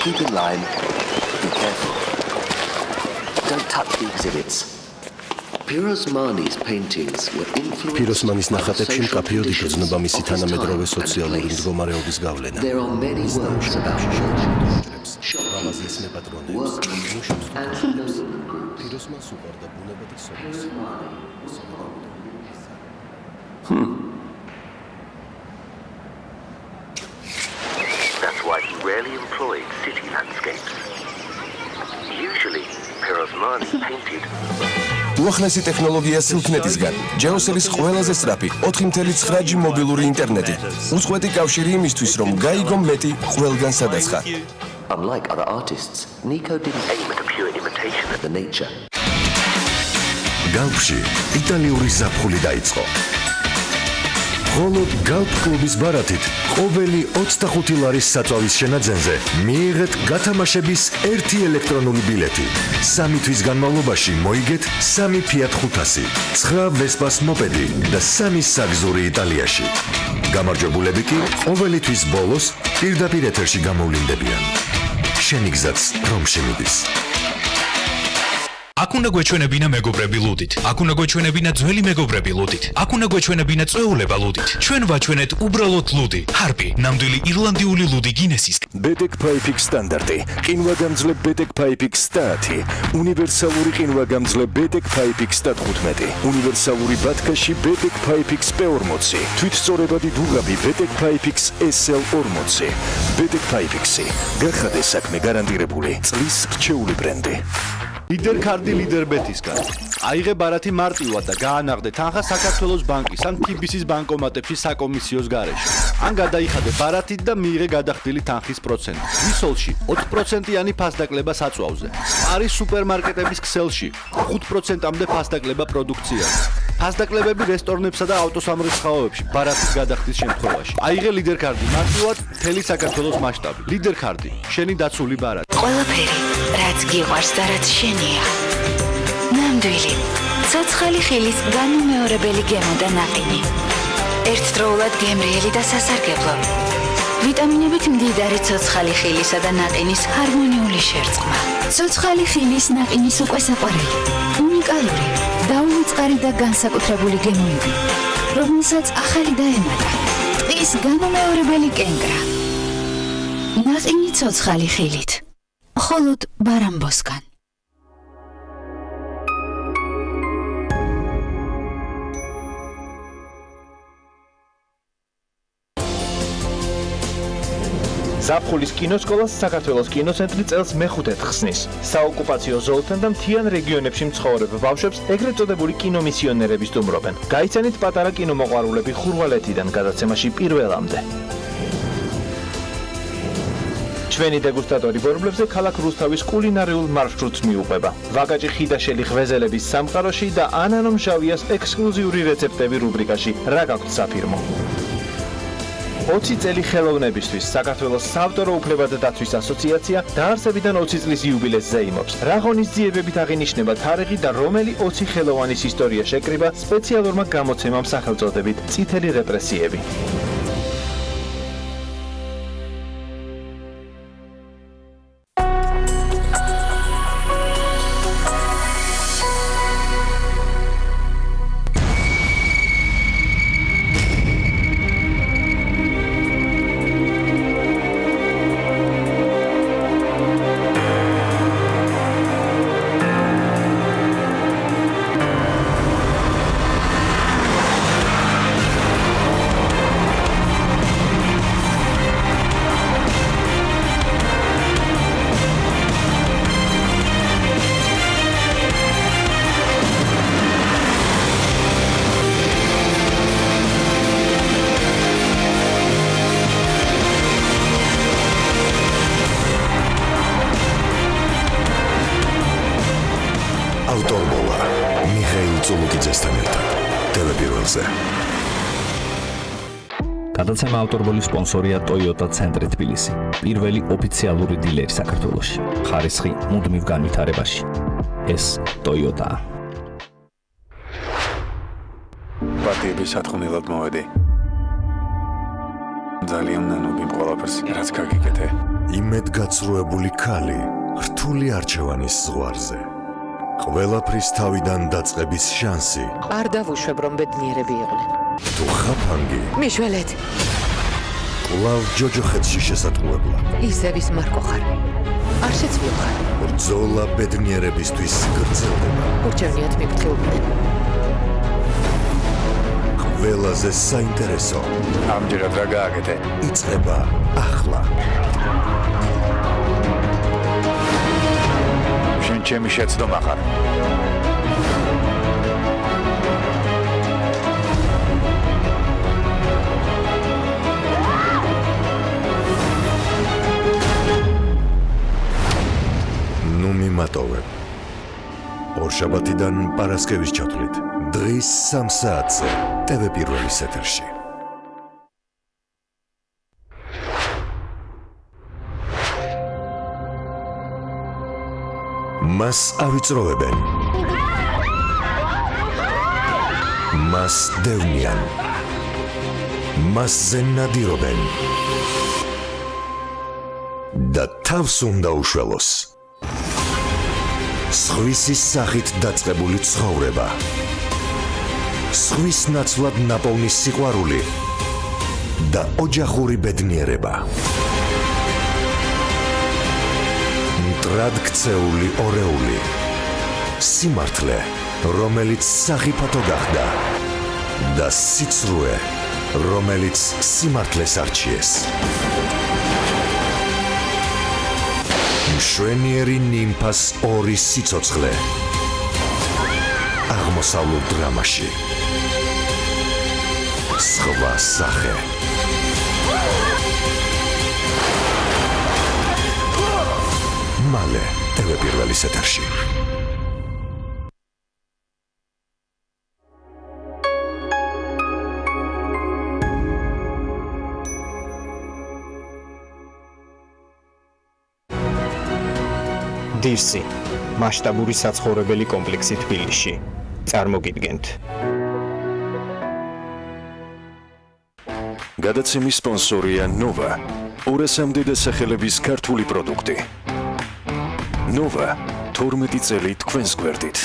Keep in line. Be careful. Don't touch the exhibits. Pirosmani's paintings were influenced. Pirosmanis ნახატებში მკაფიოდ იგრძნობა მისი თანამედროვე სოციალური მდგომარეობის გავლენა. There are many works about children. მაღაზიის მეპატრონებს, მუშებს უყურებს. Pirosmans უყარდა ბუნება და სოციალიზმი. That's why he rarely employed city landscapes. Usually, Pirosmani painted. უახლესი ტექნოლოგია სილქნეტისგან. ჯეოსელის ყველაზე სწრაფი 4.9G მობილური ინტერნეტი. უწყვეტი კავშირი იმისთვის, რომ გაიგო მეტი ყველგან სადაცხა. Unlike other artists, Nico didn't aim at a pure imitation of the nature. გალფში იტალიური ზაფხული დაიწყო. მხოლოდ გალფ კლუბის ბარათით ყოველი 25 ლარის საწვავის შენაძენზე მიიღეთ გათამაშების 1 ელექტრონული ბილეთი. 3 თვის განმავლობაში მოიგეთ 3 Fiat 500, 9 Vespas მოპედი და 3 საგზური იტალიაში. გამარჯვებულები კი ყოველი თვის ბოლოს პირდაპირ ეთერში გამოვლინდებიან. შენი გზაც რომ შემიდის. აქ უნდა გვეჩვენებინა მეგობრები ლუდით. აქ უნდა გვეჩვენებინა ძველი მეგობრები ლუდით. აქ უნდა გვეჩვენებინა წვეულება ლუდით. ჩვენ ვაჩვენეთ უბრალოდ ლუდი. ჰარპი, ნამდვილი ირლანდიული ლუდი გინესის. BDEC Pipix სტანდარტი. ყინვაგამძლე BDEC Pipix 100, უნივერსალური ყინვაგამძლე BDEC Pipix 115, უნივერსალური ბათქაში BDEC Pipix P40, თვითწორებადი დუღაბი BDEC Pipix SL40. BDEC Pipix-ი. გახადე საქმე გარანტირებული. წლის რჩეული ბრენდი. ლიდერ კარდი ლიდერ ბეთისგან. აიღე ბარათი მარტივად და გაანაღდე თანხა საქართველოს ბანკის ან TBC-ის ბანკომატებში საკომისიოს გარეშე. ან გადაიხადე ბარათით და მიიღე გადახდილი თანხის პროცენტი. ვისოლში 4%-იანი ფასდაკლება საწვავზე. არის სუპერმარკეტების ქსელში 5%-ამდე ფასდაკლება პროდუქციაზე. ფასდაკლებები რესტორნებსა და ავტოსამრეცხაოებში ბარათის გადახდის შემთხვევაში. აიღე ლიდერ კარდი მარტივად მთელი საქართველოს მასშტაბით. ლიდერ კარდი, შენი დაცული ბარათი. ყველაფერი, რაც გიყვარს და რაც შენია. ნამდვილი, ცოცხალი ხილის განუმეორებელი გემო და ნაყინი. ერთდროულად გემრიელი და სასარგებლო. ვიტამინებით მდიდარი ცოცხალი ხილისა და ნაყინის ჰარმონიული შერწყმა. ცოცხალი ხილის ნაყინის უკვე საყვარელი. უნიკალური, დაუვიწყარი და განსაკუთრებული გემოები, რომელსაც ახალი დაემატა. ტყის განუმეორებელი კენკრა. ნაყინი ცოცხალი ხილით. მხოლოდ ბარამბოსგან. ზაფხულის კინოსკოლას საქართველოს კინოცენტრი წელს მეხუთედ ხსნის. საოკუპაციო ზოლთან და მთიან რეგიონებში მცხოვრებ ბავშვებს ეგრეთ წოდებული კინომისიონერები სტუმრობენ. გაიცანით პატარა კინომოყვარულები ხურვალეთიდან გადაცემაში პირველამდე. ჩვენი დეგუსტატორი ბორბლებზე ქალაქ რუსთავის კულინარიულ მარშრუტს მიუყვება. ვაკაჭი ხიდაშელი ღვეზელების სამყაროში და ანანო მჟავიას ექსკლუზიური რეცეპტები რუბრიკაში რა გაქვთ საფირმო. 20 წელი ხელოვნებისთვის საქართველოს საავტორო უფლებათა დაცვის ასოციაცია დაარსებიდან 20 წლის იუბილეს ზეიმობს. რა ღონისძიებებით აღინიშნება თარიღი და რომელი 20 ხელოვანის ისტორია შეკრიბა სპეციალურმა გამოცემამ სახელწოდებით წითელი რეპრესიები. ავტორბოლა მიხეილ წულუკიძესთან ერთად ტელეპირველზე. გადაცემა ავტორბოლის სპონსორია Toyota ცენტრი თბილისი, პირველი ოფიციალური დილერი საქართველოში. ხარისხი მუდმივ განვითარებაში. ეს Toyota. პარტიების სათხოვნელად მოვედი. ძალიან ნანობი ყველაფერს რაც გაგიკეთე. იმედგაცრუებული ქალი რთული არჩევანის ზღვარზე. ყველაფრის თავიდან დაწყების შანსი. არ დავუშვებ რომ ბედნიერები იყვნენ. თუ ხაფანგი მიშველეთ. კვლავ ჯოჯოხეთში შესატყუებლა. ისევის მარკო ხარ. არ შეცვლილ ხარ. ბრძოლა ბედნიერებისთვის გრძელდება. ურჩევნიათ მიფრთხილდნენ. ყველაზე საინტერესო. ამჯერად რა გააკეთე? იწყება ახლა. შენ ჩემი შეცდომა ხარ. ნუ მიმატოვებ. ორშაბათიდან პარასკევის ჩათვლით. დღის 3 საათზე TV პირველის ეთერში. მას ავიწროვებენ. მას დევნიან. მასზე ნადირობენ. და თავს უნდა უშველოს. სხვისის სახით დაწყებული ცხოვრება. სხვის ნაცვლად ნაპოვნი სიყვარული და ოჯახური ბედნიერება. მტრად ქცეული ორეული. სიმართლე, რომელიც სახიფათო გახდა და სიცრუე, რომელიც სიმართლეს არჩიეს. მშვენიერი ნიმფას ორი სიცოცხლე. აღმოსავლურ დრამაში. სხვა სახე. მალე TV პირველის ეთერში. დირსი მასშტაბური საცხოვრებელი კომპლექსი თბილისში. წარმოგიდგენთ. გადაცემის სპონსორია Nova. 200-მდე დასახელების ქართული პროდუქტი. ნოვა 12 წელი თქვენს გვერდით.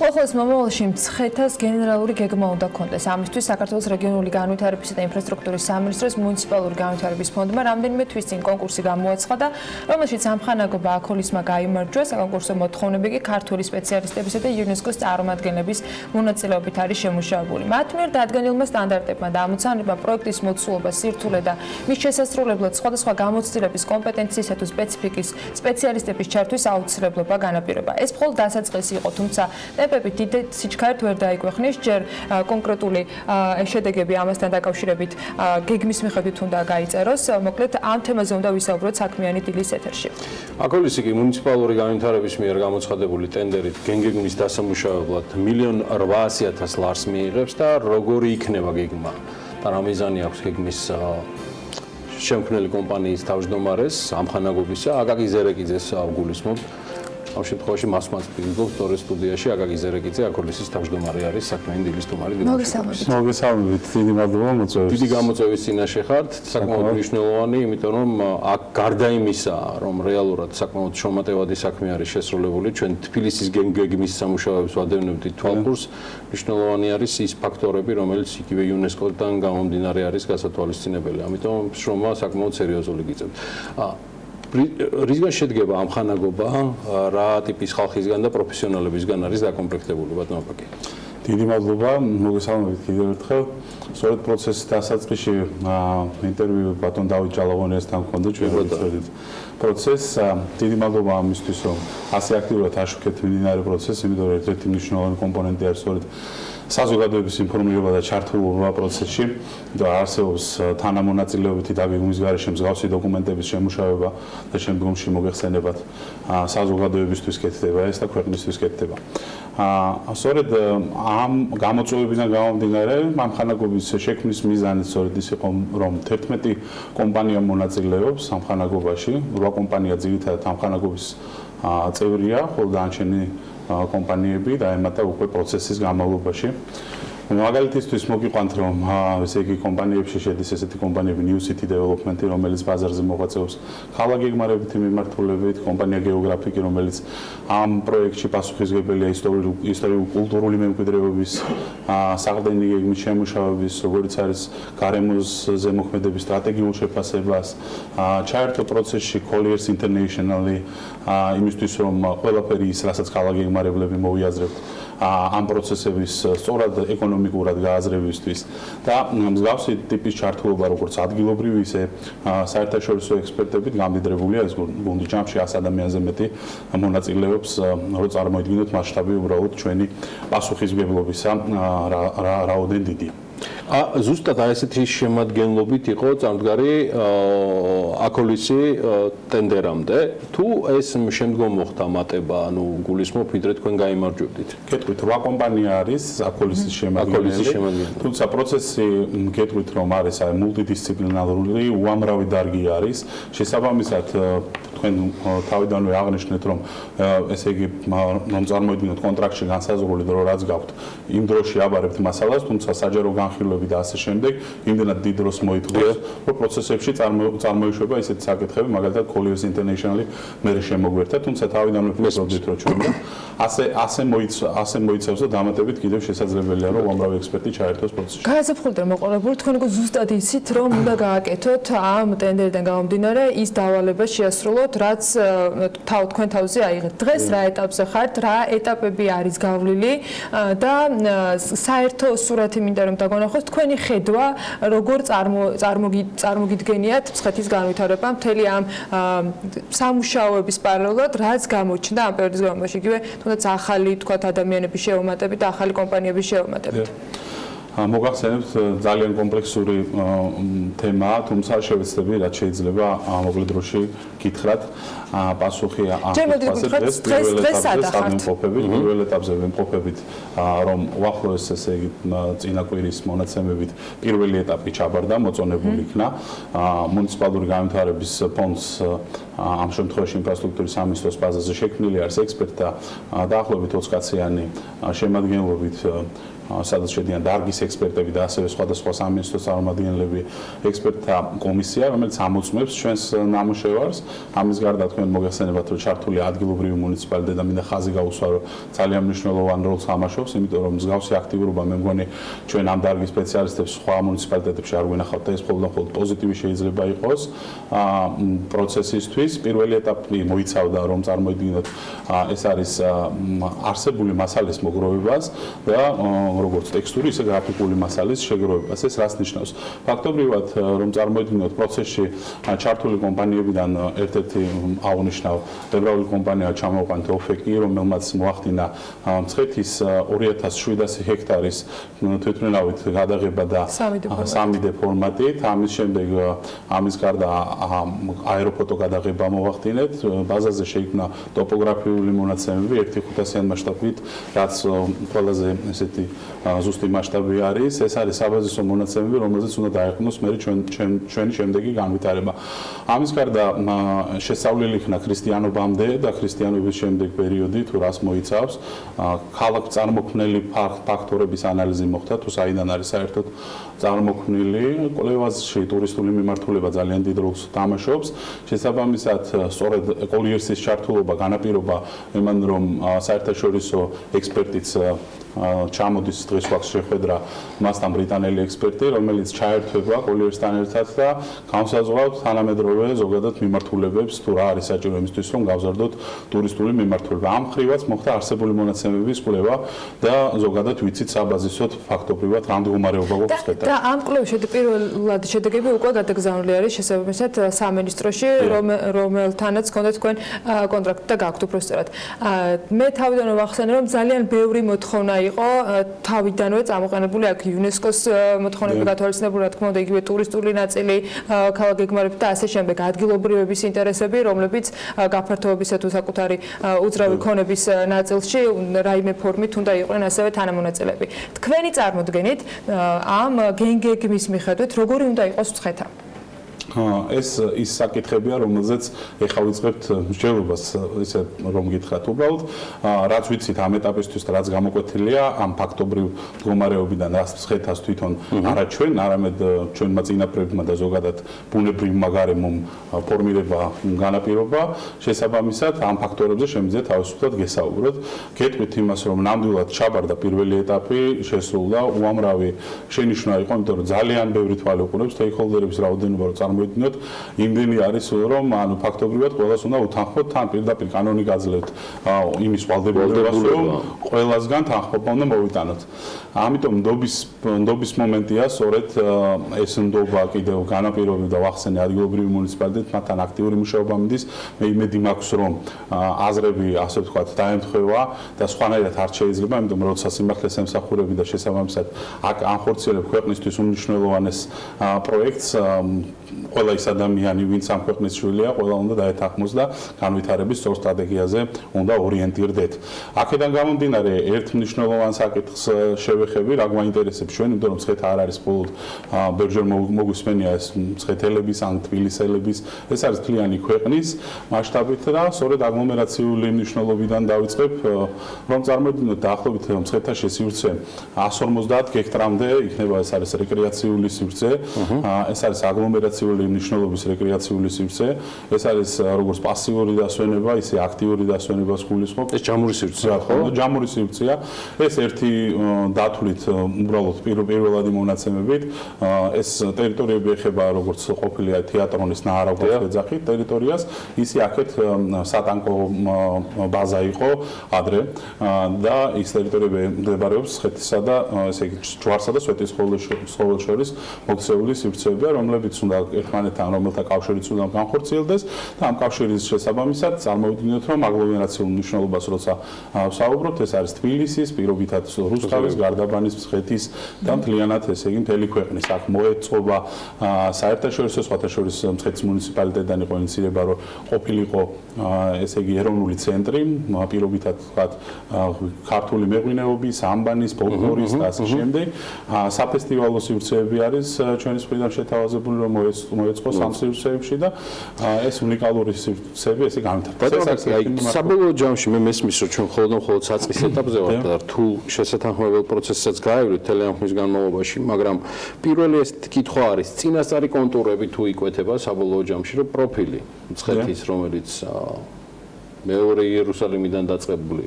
ხოლოს მომავალში მცხეთას გენერალური გეგმა უნდა ქონდეს. ამისთვის საქართველოს რეგიონული განვითარებისა და ინფრასტრუქტურის სამინისტროს მუნიციპალური განვითარების ფონდმა რამდენიმე თვის წინ კონკურსი გამოაცხადა, რომელშიც ამხანაგობა აქოლისმა გაიმარჯვა. საკონკურსო მოთხოვნები კი ქართული სპეციალისტებისა და იუნესკოს წარმომადგენლების მონაწილეობით არის შემუშავებული. მათ მიერ დადგენილმა სტანდარტებმა და ამოცანებმა პროექტის მოცულობა, სირთულე და მის შესასრულებლად სხვადასხვა გამოცდილების კომპეტენციისა თუ სპეციფიკის სპეციალისტების ჩართვის აუცილებლობა განაპირობა. ეს მხოლოდ დასაწყისი იყო, თუმცა ტემპები დიდ სიჩქარით ვერ დაიქვეყნეს, ჯერ კონკრეტული შედეგები ამასთან დაკავშირებით გეგმის მიხედვით უნდა გაიწეროს. მოკლედ ამ თემაზე უნდა ვისაუბროთ საქმიანი დილის ეთერში. აკოლისი კი მუნიციპალური განვითარების მიერ გამოცხადებული ტენდერით გეგმის დასამუშავებლად 1.8 მილიონი ლარს მიიღებს და როგორი იქნება გეგმა და რა მიზანი აქვს გეგმის შემქმნელი კომპანიის თავმჯდომარეს ამხანაგობისა აკაკი ზერეკიძეს გულისხმობ. ამ შემთხვევაში მას პირდაპირ სტორის სტუდიაში აკაკი ზერეკიძე აკოლისის თავმჯდომარე არის საქმიანი დილის თომარი. მოგესალმებით, დიდი მადლობა მოწვევით. დიდი გამოწვევის წინაშე ხართ, საკმაოდ მნიშვნელოვანი, იმიტომ რომ აქ გარდა იმისა, რომ რეალურად საკმაოდ შრომატევადი საქმე არის შესრულებული, ჩვენ თბილისის გეგმის სამუშაოებს ვადევნებდით თვალყურს, მნიშვნელოვანი არის ის ფაქტორები, რომელიც იგივე იუნესკოდან გამომდინარე არის გასათვალისწინებელი. ამიტომ შრომა საკმაოდ სერიოზული გიწევთ. რისგან შედგება ამხანაგობა, რა ტიპის ხალხისგან და პროფესიონალებისგან არის დაკომპლექტებული ბატონო აკაკი? დიდი მადლობა, მოგესალმებით კიდევ ერთხელ. სწორედ პროცესის დასაწყისში ინტერვიუ ბატონ დავით ჭალაღონიასთან ჰქონდა ჩვენ ვიცოდით პროცესს. დიდი მადლობა ამისთვის, რომ ასე აქტიურად აშუქეთ მიმდინარე პროცესს, იმიტომ რომ ერთ-ერთი მნიშვნელოვანი კომპონენტი არის სწორედ საზოგადოების ინფორმირება და ჩართულობა პროცესში და არსებობს თანამონაწილეობითი დაგეგმვის გარეშე მსგავსი დოკუმენტების შემუშავება და შემდგომში მოგეხსენებათ საზოგადოებისთვის კეთდება ეს და ქვეყნისთვის კეთდება. სწორედ ამ გამოწვევებიდან გამომდინარე, ამხანაგობის შექმნის მიზანი სწორედ ის იყო, რომ 11 კომპანია მონაწილეობს ამხანაგობაში, 8 კომპანია ძირითადად ამხანაგობის წევრია, ხოლო დანარჩენი კომპანიები დაემატა უკვე პროცესის განმავლობაში. მაგალითისთვის მოგიყვანთ, რომ ესე იგი კომპანიებში შედის ესეთი კომპანიები New City Development, რომელიც ბაზარზე მოღვაწეობს ქალაქ გეგმარებითი მიმართულებით, კომპანია გეოგრაფიკი, რომელიც ამ პროექტში პასუხისმგებელია ისტორიულ-კულტურული მემკვიდრეობის საყრდენი გეგმის შემუშავების, როგორც არის გარემოს ზემოქმედების სტრატეგიულ შეფასებას, ჩაერთო პროცესში Colliers International-ი იმისთვის, რომ ყველაფერი ის, რასაც ქალაქ გეგმარებლები მოვიაზრებთ ამ პროცესების სწორად ეკონომიკურად გააზრებისთვის და მსგავსი ტიპის ჩართულობა როგორც ადგილობრივი ისე საერთაშორისო ექსპერტებით გამდიდრებულია ეს გუნდი ჯამში 100 ადამიანზე მეტი მონაწილეობს რომ წარმოიდგინოთ მასშტაბი უბრალოდ ჩვენი პასუხისმგებლობისა რაოდენ დიდია. ზუსტად ესეთი შემადგენლობით იყო წამდგარი აკოლისი ტენდერამდე თუ ეს შემდგომ მოხდა მატება, ანუ გულისხმობ ვიდრე თქვენ გაიმარჯვებდით? გეტყვით 8 კომპანია არის აკოლისის შემადგენელი. თუმცა პროცესი გეტყვით რომ არის მულტიდისციპლინარული, უამრავი დარგი არის. შესაბამისად თქვენ თავიდანვე აღნიშნეთ რომ ესე იგი რომ წარმოიდგინოთ კონტრაქტში განსაზღვრული დრო რაც გაქვთ, იმ დროში აბარებთ მასალას, თუმცა საჯარო განხილვები და ასე შემდეგ, იმდენად დიდ დროს მოითხოვს, რომ პროცესებში წარმოიშვება ისეთი საკითხები, მაგალითად Colliers International-ი მერე შემოგვერთა, თუმცა თავიდანვე ფიქრობდით, რომ ჩვენ ასე მოიცავს და დამატებით კიდევ შესაძლებელია, რომ უამრავი ექსპერტი ჩაერთოს პროცესში. გააზრებულით რომ მოყოლებულ თქვენ უკვე ზუსტად იცით, რომ უნდა გააკეთოთ ამ ტენდერიდან გამომდინარე ის დავალება შეასრულოთ, რაც თქვენ თავზე აიღეთ. დღეს რა ეტაპზე ხართ, რა ეტაპები არის გავლილი და საერთო სურათი მინდა რომ დაგონახოთ თქვენი ხედვა როგორ წარმოგიდგენიათ მცხეთის განვითარება მთელი ამ სამუშაოების პარალელურად რაც გამოჩნდა ამ პერიოდის განმავლობაში იგივე თუნდაც ახალი თქვათ ადამიანების შეუმატებით და ახალი კომპანიების შეუმატებით. მოგახსენებთ ძალიან კომპლექსური თემაა, თუმცა შევეცდები რაც შეიძლება მოკლე დროში გითხრათ. პასუხია ამ კითხვაზე. დღეს პირველ ეტაპზე ვიმყოფებით, რომ უახლოეს ესე იგი წინა კვირის მონაცემებით პირველი ეტაპი ჩაბარდა, მოწონებული იქნა. მუნიციპალური განვითარების ფონდს ამ შემთხვევაში ინფრასტრუქტურის სამინისტროს ბაზაზე შექმნილი არის ექსპერტთა დაახლოებით 20 კაციანი შემადგენლობით, სადაც შედიან დარგის ექსპერტები და ასევე სხვადასხვა სამინისტროს წარმომადგენლები, ექსპერტთა კომისია, რომელიც ამოწმებს ჩვენს ნამუშევარს. ამის გარდა თქვენ მოგეხსენებათ, რომ ჩართული ადგილობრივი მუნიციპალიტეტი და მინდა ხაზი გაუსვა, რომ ძალიან მნიშვნელოვან როლს თამაშობს, იმიტომ რომ მსგავსი აქტიურობა მე მგონი ჩვენ ამ დარგის სპეციალისტებს სხვა მუნიციპალიტეტებში არ გვინახავთ და ეს მხოლოდ პოზიტივი შეიძლება იყოს პროცესისთვის. პირველი ეტაპი მოიცავდა, რომ წარმოიდგინოთ, ეს არის არსებული მასალის მოგროვებას და როგორც ტექსტური, ისე გრაფიკული მასალის შეგროვებას. ეს რას ნიშნავს? ფაქტობრივად, რომ წარმოიდგინოთ პროცესში ჩართული კომპანიებიდან ერთ-ერთი აღნიშნავ ებრაული კომპანია ჩამოვყენთ ოფეკი, რომელმაც მოახდინა მცხეთის 2700 ჰექტარის თვითმფრინავით გადაღება და 3D ფორმატით. ამის შემდეგ ამის გარდა აეროფოტო გადაღება მოახდინეთ. ბაზაზე შეიქმნა ტოპოგრაფიული მონაცემები 1/500-იან მასშტაბით, რაც ყველაზე ესეთი ზუსტი მასშტაბი არის. ეს არის საბაზისო მონაცემები, რომელზეც უნდა დაეყრდნოს მე ჩვენი შემდეგი განვითარება. ამის გარდა შესწავლილი იქნა ქრისტიანობამდე და ქრისტიანობის შემდეგ პერიოდი თუ რას მოიცავს. ქალაქ წარმოქმნელი ფაქტორების ანალიზი მოხდა, თუ საიდან არის საერთოდ წარმოქმნილი. კვლევაში ტურისტული მიმართულება ძალიან დიდ როლს თამაშობს. შესაბამისად, სწორედ ეკოლიერსის ჩართულობა განაპირობა იმან, რომ საერთაშორისო ექსპერტიც ჩამოდის დღეს გვაქვს შეხვედრა მასთან ბრიტანელი ექსპერტი, რომელიც ჩაერთვება კოლიერსთან ერთად და განსაზღვრავთ თანამედროვე ზოგადად მიმართულებებს, თუ რა არის საჭირო იმისთვის, რომ გავზარდოთ ტურისტული მიმართულება. ამ ხრივაც მოხდა არსებული მონაცემების კვლევა და ზოგადად ვიცით საბაზისოდ ფაქტობრივად რა მდგომარეობა გვაქვს ხეთა. და ამ კვლევის პირველად შედეგები უკვე გადაგზავნილი არის შესაბამისად სამინისტროში, რომელთანაც გქონდათ თქვენ კონტრაქტი და გაქვთ უბრალოდ. მე თავიდანვე ვახსენე, რომ ძალიან ბევრი მოთხოვნა იყო თავიდანვე წამოყენებული აქ იუნესკოს მოთხოვნები გათვალისწინებული, რა თქმა უნდა, იგივე ტურისტული ნაწილი, ქალაქ გეგმარებით და ასე შემდეგ, ადგილობრივების ინტერესები, რომლებიც გაფართოებისა თუ საკუთარი უძრავი ქონების ნაწილში რაიმე ფორმით უნდა იყვნენ ასევე თანამონაწილეები. თქვენი წარმოდგენით ამ გენგეგმის მიხედვით როგორი უნდა იყოს მცხეთა? ეს ის საკითხებია, რომელზეც ეხლა ვიწყებთ მსჯელობას, ისე რომ გითხრათ უბრალოდ, რაც ვიცით ამ ეტაპისთვის და რაც გამოკვეთილია ამ ფაქტობრივ მდგომარეობიდან, რაც მცხეთას თვითონ არა ჩვენ, არამედ ჩვენმა წინაპრებმა და ზოგადად ბუნებრივმა გარემომ ფორმირება განაპირობა, შესაბამისად ამ ფაქტორებზე შემიძლია თავისუფლად გესაუბროთ. გეტყვით იმას, რომ ნამდვილად ჩაბარდა პირველი ეტაპი, შესრულდა, უამრავი შენიშვნა იყო, იმიტომ რომ ძალიან ბევრი თვალი უყურებს სტეიქჰოლდერების რაოდენობა, რომ მოიდგინოთ, იმდენი არის, რომ ანუ ფაქტობრივად ყველას უნდა უთანხმოთ, თან პირდაპირ კანონი გაძლევთ იმის ვალდებულებას, რომ ყველასგან თანხმობა უნდა მოვიტანოთ. ამიტომ ნდობის მომენტია, სწორედ ეს ნდობა კიდევ განაპირობებდა ვახსენე ადგილობრივი მუნიციპალიტეტ, მათთან აქტიური მუშაობა მიდის. მე იმედი მაქვს, რომ აზრები, ასე ვთქვათ, დაემთხვევა და სხვანაირად არ შეიძლება, იმიტომ რომ როცა სიმართლეს ემსახურები და შესაბამისად აქ ანხორციელებ ქვეყნისთვის უმნიშვნელოვანეს პროექტს, ყველა ის ადამიანი, ვინც ამ ქვეყნის შვილია, ყველა უნდა დაეთანხმოს და განვითარების სწორ სტრატეგიაზე უნდა ორიენტირდეთ. აქედან გამომდინარე, ერთ მნიშვნელოვან საკითხს შევეხები, რა გვაინტერესებს ჩვენ, იმიტომ რომ მცხეთა არ არის მხოლოდ ბევრჯერ მოგვისმენია ეს მცხეთელების ან თბილისელების, ეს არის მთლიანი ქვეყნის მასშტაბით და სწორედ აგლომერაციული მნიშვნელობიდან დავიწყებ, რომ წარმოიდგინოთ დაახლოებით მცხეთაში სივრცე 150 გექტრამდე იქნება, ეს არის რეკრეაციული სივრცე, ეს არის აგლომერაციული მნიშვნელობის რეკრეაციული სივრცე, ეს არის როგორც პასიური დასვენება, ისე აქტიური დასვენებას გულისხმობს. ეს ჯამური სივრცეა, ხო? ჯამური სივრცეა. ეს ერთი დათვლით უბრალოდ პირველადი მონაცემებით, ეს ტერიტორიები ეხება როგორც ყოფილი თეატრონის ნაარაგოს ეძახით ტერიტორიას, ისე აქეთ სატანკო ბაზა იყო ადრე და ის ტერიტორიები მდებარეობს მცხეთისა და ესე იგი ჯვარსა და სვეტიცხოვლის შორის მოქცეული სივრცეებია, რომლებიც უნდა ერთმანეთთან, რომელთა კავშირიც უნდა განხორციელდეს და ამ კავშირის შესაბამისად წარმოვიდგინოთ, რომ აგლომერაციულ მნიშვნელობას როცა ვსაუბრობთ, ეს არის თბილისის, პირობითად რუსთავის, გარდაბანის, მცხეთის და მთლიანად ესე იგი მთელი ქვეყნის. აქ მოეწყობა საერთაშორისო, სხვათა შორის მცხეთის მუნიციპალიტეტიდან იყო ინიციირება, რომ ყოფილიყო ესე იგი ეროვნული ცენტრი, პირობითად ვთქვათ, ქართული მეღვინეობის, ამბანის, ფოლკლორის და ასე შემდეგ. საფესტივალო სივრცეები არის ჩვენი მხრიდან შეთავაზებული, რომ მოეწყოს ამ სივრცეებში და ეს უნიკალური სივრცეები ესე გამართლდება. საბოლოო ჯამში მე მესმის, რომ ჩვენ მხოლოდ საწყის ეტაპზე ვართ და რთულ შესათავმოებელ პროცესსაც გაევლით მთელი ამ ხნის განმავლობაში, მაგრამ პირველი ეს კითხვა არის, წინასწარი კონტურები თუ იკვეთება საბოლოო ჯამში, რომ პროფილი მცხეთის, რომელიც მეორე იერუსალიმიდან დაწყებული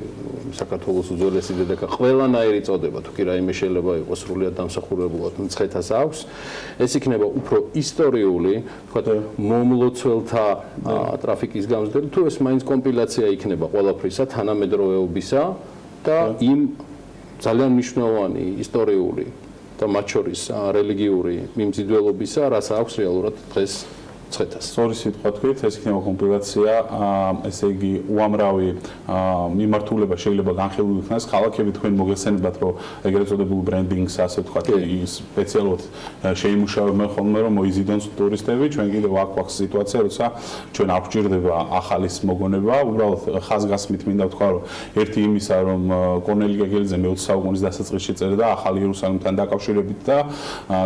საქართველოს უძველესი დედაქალაქი ყველანაირი წოდება, თუ კი რაიმე შეიძლება იყოს სრულიად დამსახურებულად მცხეთას აქვს, ეს იქნება უფრო ისტორიული, ვთქვათ, მომლოცველთა ტრაფიკის გამზრდელი, თუ ეს მაინც კომპილაცია იქნება ყველაფრისა, თანამედროვეობისა და იმ ძალიან მნიშვნელოვანი ისტორიული და მათ შორის რელიგიური მიმზიდველობისა, რაც აქვს რეალურად დღეს მცხეთას. სწორი სიტყვა თქვით, ეს იქნება კომპილაცია, ესე იგი უამრავი მიმართულება შეიძლება განხილული იქნას. ქალაქები თქვენ მოგეხსენებათ, რომ ეგრეთ წოდებულ ბრენდინგს, ასე ვთქვათ, სპეციალურად შეიმუშავებენ ხოლმე, რომ მოიზიდონ ტურისტები. ჩვენ კიდევ აქ გვაქვს სიტუაცია, როცა ჩვენ არ გვჭირდება ახალის მოგონება, უბრალოდ ხაზგასმით მინდა ვთქვა, რომ ერთი იმისა, რომ კორნელი გეგელიძე მე-20 საუკუნის დასაწყისში წერდა ახალი იერუსალიმთან დაკავშირებით და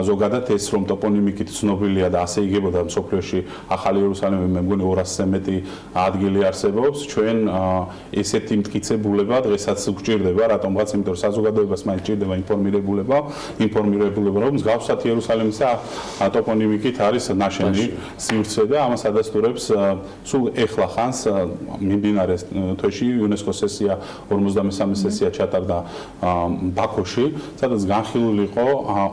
ზოგადად ეს რომ ტოპონიმიკით ცნობილია და ასე იგებოდა მსოფლიოში ახალი იერუსალიმი მე მგონი 200-ზე მეტი ადგილი არსებობს. ჩვენ ესეთი მტკიცებულება დღესაც გვჭირდება, რატომღაც, იმიტომ რომ საზოგადოებას მაინც ჭირდება ინფორმირებულება, რომ მსგავსად იერუსალიმისა ტოპონიმიკით არის ნაშენი სივრცე და ამას ადასტურებს სულ ეხლა ხანს მიმდინარე თვეში იუნესკოს სესია 53-მე სესია ჩატარდა ბაქოში, სადაც განხილული იყო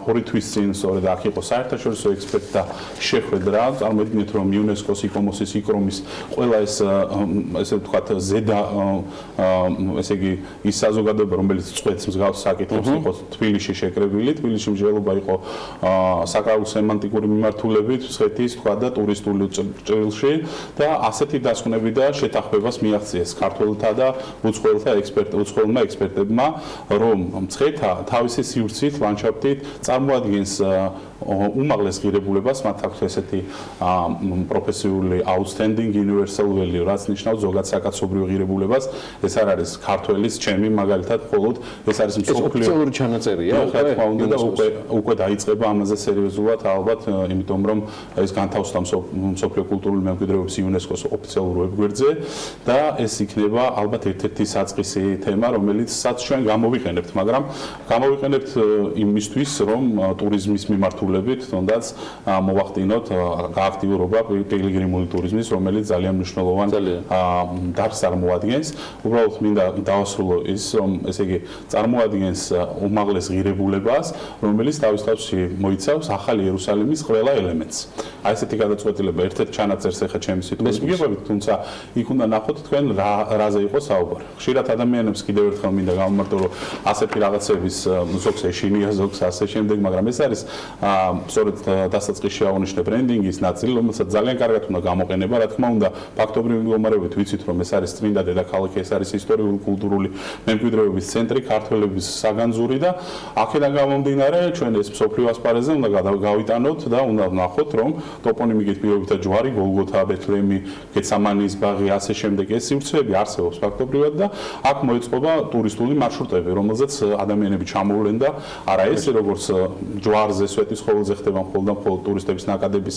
2 თვის წინ სწორედ აქ იყო საერთაშორისო ექსპერტთა შეხვედრა. წარმოიდგინეთ, რომ იუნესკოს იკომოსის იკრომის ყველა ესე ვთქვათ ზედა ესე იგი ის საზოგადოება, რომელიც წვეთს მსგავს საკითხებს, იყო თბილისში შეკრებილი. თბილისში მსჯელობა იყო საკრალო სემანტიკური მიმართულებით, მცხეთის თქვა და ტურისტული ჭრილში და ასეთი დასკვნები და შეთანხმებას მიაღწიეს ქართველთა და უცხოელმა ექსპერტებმა, რომ მცხეთა თავისი სივრცით, ლანდშაფტით წარმოადგენს უმაღლეს ღირებულებას, მათ აქვს ესეთი პროფესიული outstanding universal value, რაც ნიშნავს ზოგად საკაცობრიო ღირებულებას. ეს არ არის ქართველის, ჩემი მაგალითად, მხოლოდ ეს არის ოფიციალური ჩანაწერია. უკვე დაიწყება ამაზე სერიოზულად, ალბათ, იმიტომ რომ ეს განთავსდა მსოფლიო კულტურული მემკვიდრეობის იუნესკოს ოფიციალურ ვებგვერდზე და ეს იქნება ალბათ ერთ-ერთი საწყისი თემა, რომელიცაც ჩვენ გამოვიყენებთ, მაგრამ გამოვიყენებთ იმისთვის, რომ ტურიზმის მიმართულებით, თუნდაც მოვახდინოთ გააქტიურობა პილიგრიმული ტურიზმის, რომელიც ძალიან მნიშვნელოვან დარგს წარმოადგენს. უბრალოდ მინდა დავასრულო ის, რომ ესე იგი წარმოადგენს უმაღლეს ღირებულებას, რომელიც თავის თავში მოიცავს ახალი იერუსალიმის ყველა ელემენტს. აი ესეთი გადაწყვეტილება ერთ-ერთ ჩანაწერს ახლა ჩემი სიტყვის მიგებებით, თუმცა იქ უნდა ნახოთ თქვენ რაზე იყო საუბარი. ხშირად ადამიანებს კიდევ ერთხელ მინდა გამომარტო, რომ ასეთი რაღაცების ზოგს ეშინია, ზოგს ასე შემდეგ, მაგრამ ეს არის სწორედ დასაწყისში აღნიშნე ბრენდინგის ნაწილი, რომელსაც ძალიან კარგად უნდა გამოყენება, რა თქმა უნდა, ფაქტობრივი მდგომარეობით ვიცით, რომ ეს არის წმინდა დედაქალაქი, ეს არის ისტორიული კულტურული მემკვიდრეობის ცენტრი, ქართველების საგანძური და აქედან გამომდინარე, ჩვენ ეს მსოფლიო ასპარეზზე უნდა გავიტანოთ და უნდა ვნახოთ, რომ ტოპონიმიკით პირობითად ჯვარი, გოლგოთა, ბეთლემი, გეცამანის ბაღი, ასე შემდეგ ეს სივრცეები არსებობს ფაქტობრივად და აქ მოეწყობა ტურისტული მარშრუტები, რომელზეც ადამიანები ჩამოვლენ და არა ეს როგორც ჯვარზე, სვეტიცხოველზე ხდება მხოლოდ ტურისტების ნაკადების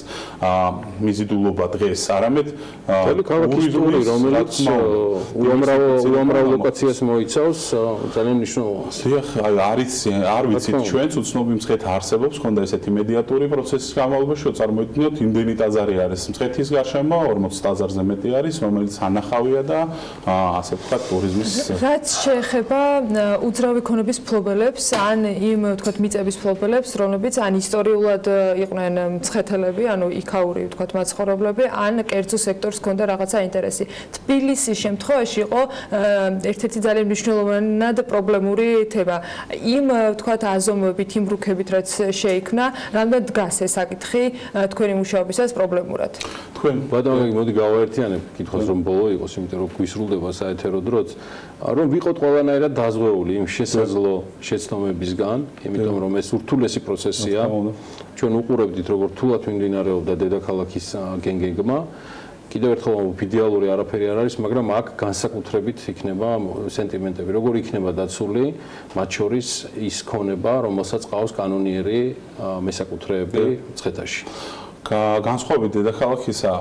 მიზიდულობა დღეს, არამედ ქალაქი ისტორია, რომელიც უამრავ ლოკაციას მოიცავს, ძალიან მნიშვნელოვანია. დიახ, არ ვიცით ჩვენც უცნობი მცხეთა არსებობს, ხონდა ესეთი მედიატური პროცესის განმავლობაში, წარმოიდგინოთ, იმდენი ტაძარი არის მცხეთის გარშემო, 40 ტაძარზე მეტი არის, რომელიც ანახავია და ასე ვთქვათ, ტურიზმის რაც შეეხება უძრავი ქონების მფლობელებს, ან იმ ვთქვათ მიწების მფლობელებს, რომლებიც ან ისტორიულად იყვნენ მცხეთელები, ანუ იქაური ვთქვათ მაცხოვრებლები, ან კერძო სექტორს ჰქონდა რაღაცა ინტერესი. თბილისის შემთხვევაში იყო ერთ-ერთი ძალიან მნიშვნელოვნად პრობლემური თემა. იმ ვთქვათ აზომვებით, იმ რუქებით, რაც შეიქმნა, რამდენ დგას ეს საკითხი თქვენი მუშაობისას პრობლემურად? თქვენ ბატონო, მოდი გავაერთიანებ კითხვას, რომ ბოლო იყოს, იმიტომ რომ გვისრულდება საეთერო დროც, რომ ვიყოთ ყველანაირად დაზღვეული იმ შესაძლო შეცდომებისგან, იმიტომ რომ ეს ურთულესი პროცესია. ჩვენ უყურებდით, როგორ რთულად მიმდინარეობდა დედაქალაქის გენგენგმა. კიდევ ერთხელ იდეალური არაფერი არ არის, მაგრამ აქ განსაკუთრებით იქნება სენტიმენტები, როგორ იქნება დაცული, მათ შორის ის ქონება, რომელსაც ყავს კანონიერი მესაკუთრეები მცხეთაში. განსხვავებით დედაქალაქისა,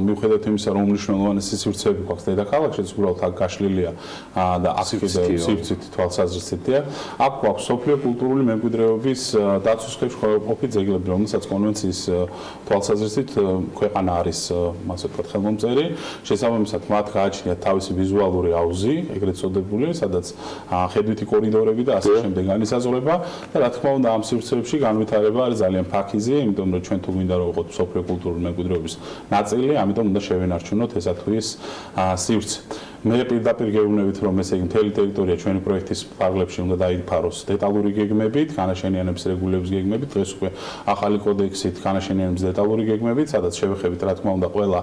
მიუხედავად იმისა, რომ უმნიშვნელოვანესი სივრცეები გვაქვს დედაქალაქშიც, უბრალოდ აქ გაშლილია და აქ კიდევ სივრცით თვალსაზრისითია. აქ გვაქვს სოფლიო კულტურული მემკვიდრეობის დაცვის ყოფილი ძეგლები, რომელსაც კონვენციის თვალსაზრისით ქვეყანა არის, ასე ვთქვათ, ხელმომწერი. შესაბამისად, მათ გააჩნიათ თავისი ვიზუალური აუზი, ეგრეთ წოდებული, სადაც ხედვითი კორიდორები და ასე შემდეგ განისაზღვრება და რა თქმა უნდა, ამ სივრცეებში განვითარება არის ძალიან ფაქიზი, იმიტომ რომ ჩვენ თუ გვინდა რომ ვიყოთ სოფლიო კულტურული მემკვიდრეობის ნაწილი, ამიტომ უნდა შევენარჩუნოთ ესა თუ ის სივრცე. მე პირდაპირ გეუბნებით, რომ ესე იგი მთელი ტერიტორია ჩვენი პროექტის პარლებში უნდა დაიფაროს დეტალური გეგმებით, განაშენიანების რეგულების გეგმებით, დღეს უკვე ახალი კოდექსით განაშენიანების დეტალური გეგმებით, სადაც შევეხებით, რა თქმა უნდა, ყველა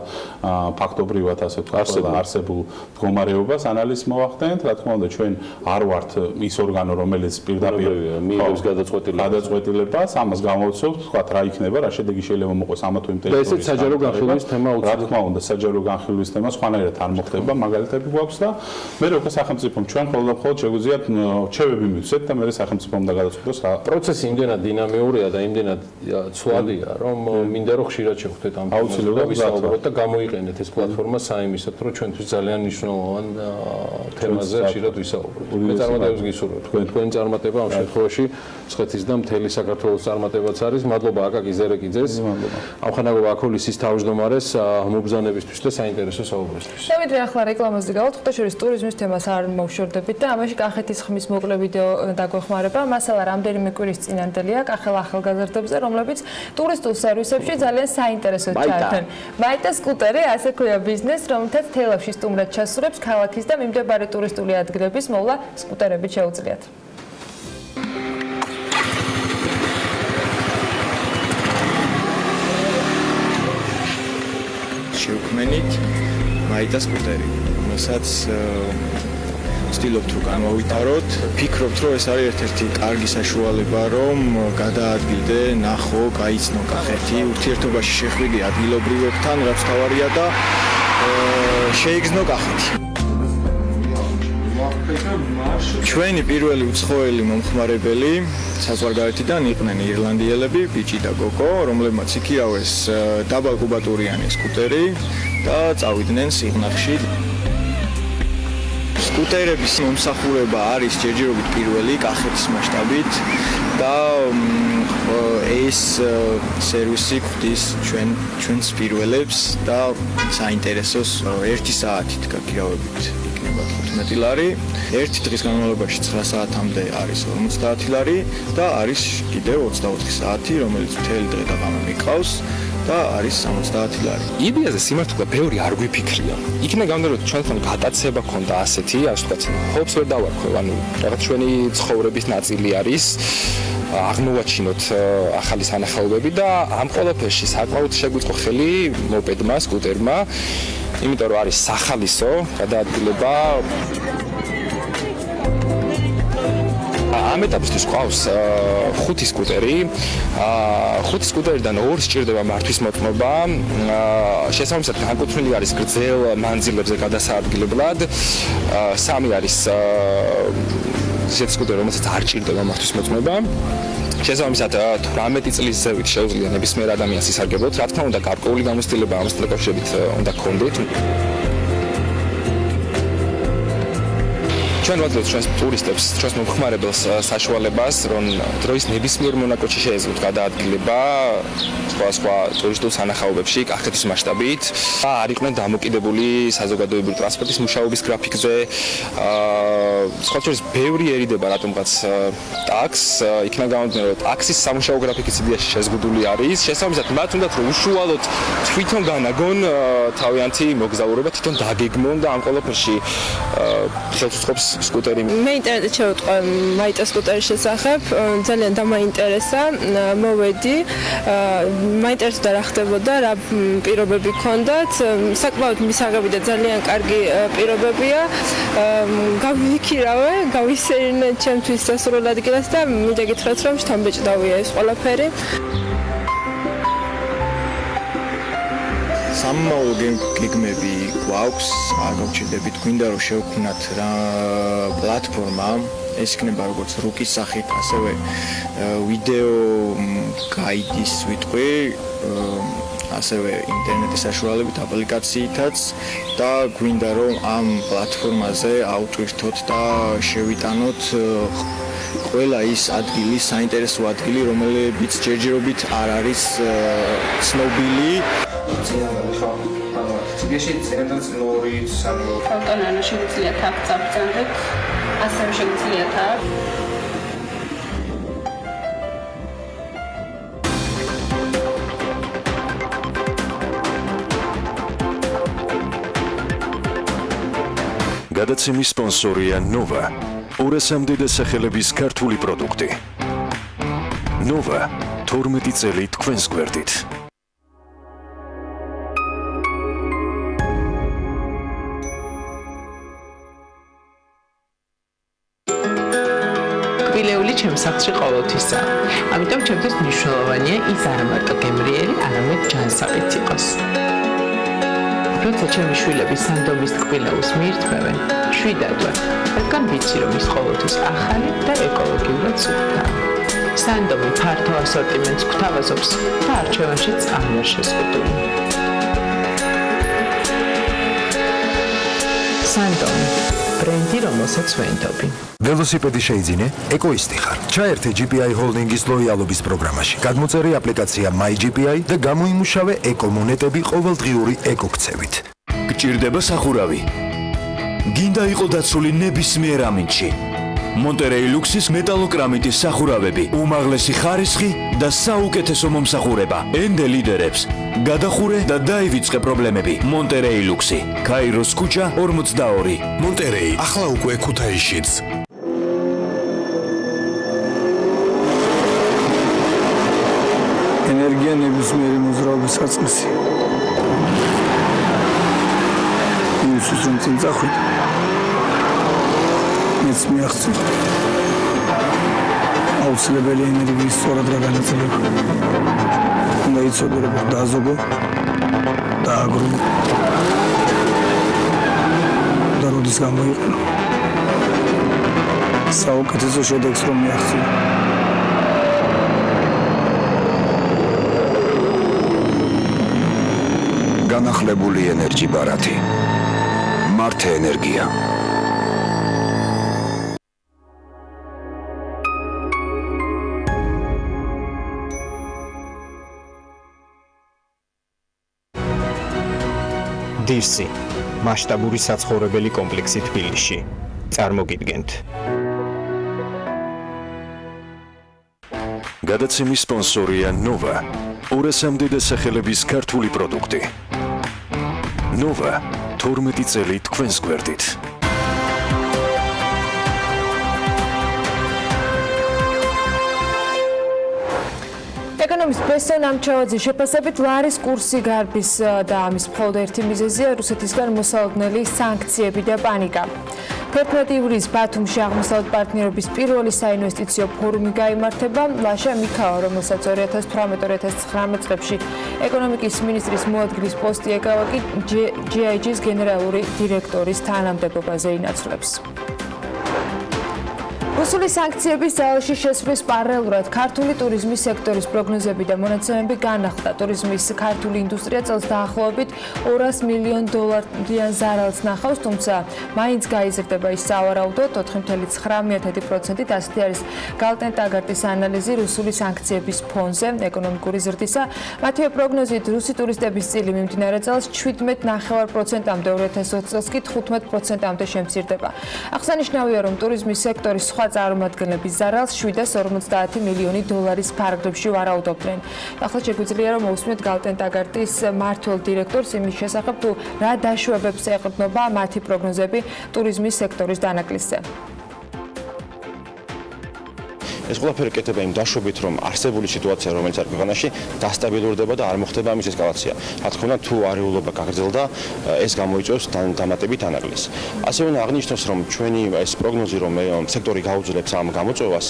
ფაქტობრივად ასე ვთქვათ, ყველა არსებულ მდგომარეობას ანალიზს მოვახდენთ, რა თქმა უნდა, ჩვენ არ ვართ ის ორგანო, რომელიც პირდაპირ მიიღებს გადაწყვეტილებას, ამას გამოვცემთ, ვთქვათ, რა იქნება, რა შედეგი შეიძლება მოყვეს ამა თუ იმ ტერიტორიაზე. და ესეც საჯარო განხილვის თემა რა თქმა უნდა, საჯარო განხილვის თემა სხვანაირად არ მოხდება, მაგალითები გვაქვს და მე როგორ სახელმწიფომ ჩვენ მხოლოდ შეგვიძლიათ რჩევები მივცეთ და მე სახელმწიფომ უნდა გადაწყვეტოს რა პროცესი იმდენად დინამიურია და იმდენად ცვლადია, რომ მინდა რომ ხშირად შევხვდეთ ამ აუცილებლად ვისაუბროთ და გამოიყენეთ ეს პლატფორმა საიმისად, რომ ჩვენთვის ძალიან მნიშვნელოვან თემაზე ხშირად ვისაუბროთ. მე წარმატებას გისურვებთ. თქვენი წარმატება ამ შემთხვევაში მცხეთის და მთელი საქართველოს წარმატებაც არის. მადლობა აკაკი ზერეკიძეს. ამხანაგობა აკოლისის თავმჯდომარეს მობრძანებისთვის და საინტერესო საუბრისთვის. დავიდრე ახლა რეკლამაზე გავთ, ხუთაშორის ტურიზმის თემას არ მოვშორდებით და ამაში კახეთის ხმის მოკლე ვიდეო დაგვეხმარება. მასალა რამდენიმე კვირის წინანდელია კახელ ახალგაზრდებზე, რომლებიც ტურისტულ სერვისებში ძალიან საინტერესოდ ჩაერთვენ. მაიტა სკუტერი, ასე ქვია ბიზნეს, რომელთაც თელავში სტუმრად ჩასურებს ქალაქის და მიმდებარე ტურისტული ადგილების მოვლა სკუტერებით შეუძლიათ. შევქმენით მაიტა სკუტერი, რომელსაც ვცდილობთ რომ გამოვიტაროთ. ფიქრობთ რომ ეს არის ერთ-ერთი კარგი საშუალება რომ გადაადგილდე, ნახო, გაიცნო კახეთი, ურთიერთობაში შეხვიდე ადგილობრივებთან, რაც თავარია და შეიგრძნო კახეთი. ჩვენი პირველი უცხოელი მომხმარებელი საზღვარგარეთიდან იყვნენ ირლანდიელები, ბიჭი და გოგო, რომლებმაც იქირავეს დაბალკუბატურიანი სკუტერი და წავიდნენ სიღნაღში. სკუტერების მომსახურება არის ჯერჯერობით პირველი კახეთის მასშტაბით და ეს სერვისი გვდის ჩვენს პირველებს და საინტერესოს 1 საათით გაქირავებით იქნება 15 ლარი, 1 დღის განმავლობაში 9 საათამდე არის 50 ლარი და არის კიდევ 24 საათი, რომელიც მთელი დღე და ღამე მიყავს და არის 70 ლარი. იდეაზე სიმართლე ბევრი არ გვიფიქრია. იქნება გამოდრო ჩვენთან გადაცება ქონდა ასეთი, ასე ვთქვათ, ხობს ვერ დავარქვევ, ანუ რაღაც ჩვენი ცხოვრების ნაწილი არის. აღმოვაჩინოთ ახალი სანახაობები და ამ ყველაფერში საკმაოდ შეგვიწყო ხელი მოპედმა, სკუტერმა, იმიტომ რომ არის სახალისო გადაადგილება. ამ ეტაპისთვის ყავს 5 სკუტერი. 5 სკუტერიდან 2 სჭირდება მართვის მოწმობა. შესაბამისად განკუთვნილი არის გრძელ მანძილებზე გადასაადგილებლად. 3 არის ისეთ სკუტერი, რომელსაც არ ჭირდება მართვის მოწმობა. შესაბამისად 18 წლის ზევით შეუძლია ნებისმიერ ადამიანს ისარგებლოთ. რა თქმა უნდა, გარკვეული გამოცდილება ამასთან დაკავშირებით უნდა გქონდეთ. ჩვენ ვაძლევთ ჩვენს ტურისტებს, ჩვენს მომხმარებელს საშუალებას, რომ დროის ნებისმიერ მონაკვეთში შეეძლოთ გადაადგილება სხვა ტურისტულ სანახაობებში კახეთის მასშტაბით. არ იყვნენ დამოკიდებული საზოგადოებრივი ტრანსპორტის მუშაობის გრაფიკზე. სხვა შორის ბევრიერიდება რატომღაც ტაქსს, იქნა გამომდინარე, რომ ტაქსის სამუშაო გრაფიკის იდეაში შეზღუდული არის. შესაბამისად, მათ უნდათ რომ უშუალოდ თვითონ განაგონ თავიანთი მოგზაურობა, თვითონ დაგეგმონ და ამ ყველაფერში ხელს უწყობს სკუტერი. მე ინტერნეტში შევუტყვე მაიტა სკუტერის შესახებ, ძალიან დამაინტერესა, მოვედი, მაინტერესდა რა ხდებოდა, რა პირობები ჰქონდათ, საკმაოდ მისაღები და ძალიან კარგი პირობებია. გავიქირავე, გავისერინე ჩემთვის სასურველ ადგილას და მინდა გითხრათ, რომ შთამბეჭდავია ეს ყველაფერი. სამმაო გეგმები გვაქვს, გაგვჭირდებით, გვინდა რომ შევქმნათ რა პლატფორმა, ეს იქნება როგორც რუკის სახით, ასევე ვიდეო გაიდის ვიტყვი, ასევე ინტერნეტის საშუალებით აპლიკაციითაც და გვინდა რომ ამ პლატფორმაზე ავტვირთოთ და შევიტანოთ ყველა ის ადგილი, საინტერესო ადგილი, რომელებიც ჯერჯერობით არ არის ცნობილი. ციგეში წერეთაც ლორიც, ანუ ფოტონანა შეგიძლიათ აქ წაბრძანდეთ, ასევე შეგიძლიათ აქ. გადაცემის სპონსორია ნოვა. 200-მდე დასახელების ქართული პროდუქტი. ნოვა 12 წელი თქვენს გვერდით. კბილეული ჩემს სახლში ყოველთვისაა. ამიტომ ჩემთვის მნიშვნელოვანია ის არა მარტო გემრიელი, არამედ ჯანსაღიც იყოს. როცა ჩემი შვილები სანდომის კბილეულს მიირთმევენ, შვიდად ვარ, რადგან ვიცი, რომ ის ყოველთვის ახალი და ეკოლოგიურად სუფთაა. სანდომი ფართო ასორტიმენტს გვთავაზობს და არჩევანშიც არ ვარ შეზღუდული. სანდომი ბრენდი, რომელსაც ვენდობი. ველოსიპედი შეიძინე? ეკოისტი ხარ. ჩაერთე GPI Holding-ის ლოიალობის პროგრამაში. გადმოწერე აპლიკაცია MyGPI და გამოიმუშავე ეკომონეტები ყოველდღიური ეკოქცევით. გჭირდება სახურავი. გინდა იყო დაცული ნებისმიერ ამინდში. მონტერეი ლუქსის მეტალოკრამიტის სახურავები, უმაღლესი ხარისხი და საუკეთესო მომსახურება. ენდე ლიდერებს. გადახურე და დაივიწყე პრობლემები. მონტერეი ლუქსი. კაიროს ქუჩა 42. მონტერეი ახლა უკვე ქუთაისშიც. ენერგია ნებისმიერი მოძრაობის საწყისი. იმისთვის რომ წინ წახვიდე, მეც მიაღწია. აუცილებელი ენერგიის სწორად განაწილება. უნდა იცოდე როგორ დააზოგო, დააგროვო და როდის გამოიყენო. საუკეთესო შედეგს რომ მიაღწია. განახლებული ენერგი ბარათი. მართე ენერგია. დირსი მასშტაბური საცხოვრებელი კომპლექსი თბილისში. წარმოგიდგენთ. გადაცემის სპონსორია ნოვა. 200-მდე დასახელების ქართული პროდუქტი. ნოვა 12 წელი თქვენს გვერდით. ეკონომის ბესო ნამჩევაძის შეფასებით ლარის კურსი გარბის და ამის მხოლოდ ერთი მიზეზია რუსეთისგან მოსალოდნელი სანქციები და პანიკა. 11 ივლისს ბათუმში აღმოსავლეთ პარტნიორობის პირველი საინვესტიციო ფორუმი გაიმართება. ლაშა მიქავა, რომელსაც 2018-2019 წლებში ეკონომიკის მინისტრის მოადგილის პოსტი ეკავა, კი GIG-ის გენერალური დირექტორის თანამდებობაზე ინაცვლებს. რუსული სანქციების ძალაში შესვლის პარალელურად ქართული ტურიზმის სექტორის პროგნოზები და მონაცემები განახლდა. ტურიზმის ქართული ინდუსტრია წელს დაახლოებით $200 მილიონ ზარალს ნახავს, თუმცა მაინც გაიზრდება ის სავარაუდოდ 4.9%-ით. ასეთი არის გალტენ ტაგარტის ანალიზი რუსული სანქციების ფონზე ეკონომიკური ზრდისა. მათივე პროგნოზით რუსი ტურისტების წილი მიმდინარე წელს 17.9%-მდე, 2020 წელს კი 15%-მდე შემცირდება. აღსანიშნავია, რომ ტურიზმის სექტორის სხვა წარმომადგენლების ზარალს $750 მილიონი ფარგლებში ვარაუდობდნენ. ახლა შეგვიძლია რომ მოვუსმინოთ გალტენ ტაგარტის მმართველ დირექტორს იმის შესახებ, თუ რა დაშვებებს ეყრდნობა მათი პროგნოზები ტურიზმის სექტორის დანაკლისზე. ეს ყველაფერი კეთდება იმ დაშვებით, რომ არსებული სიტუაცია, რომელიც არის ქვეყანაში, დასტაბილურდება და არ მოხდება ამის ესკალაცია. რა თქმა უნდა, თუ არეულობა გაგრძელდა, ეს გამოიწვევს დამატებით ანალიზს. ასევე უნდა აღნიშნოს, რომ ჩვენი ეს პროგნოზი, რომ სექტორი გაუძლებს ამ გამოწვევას,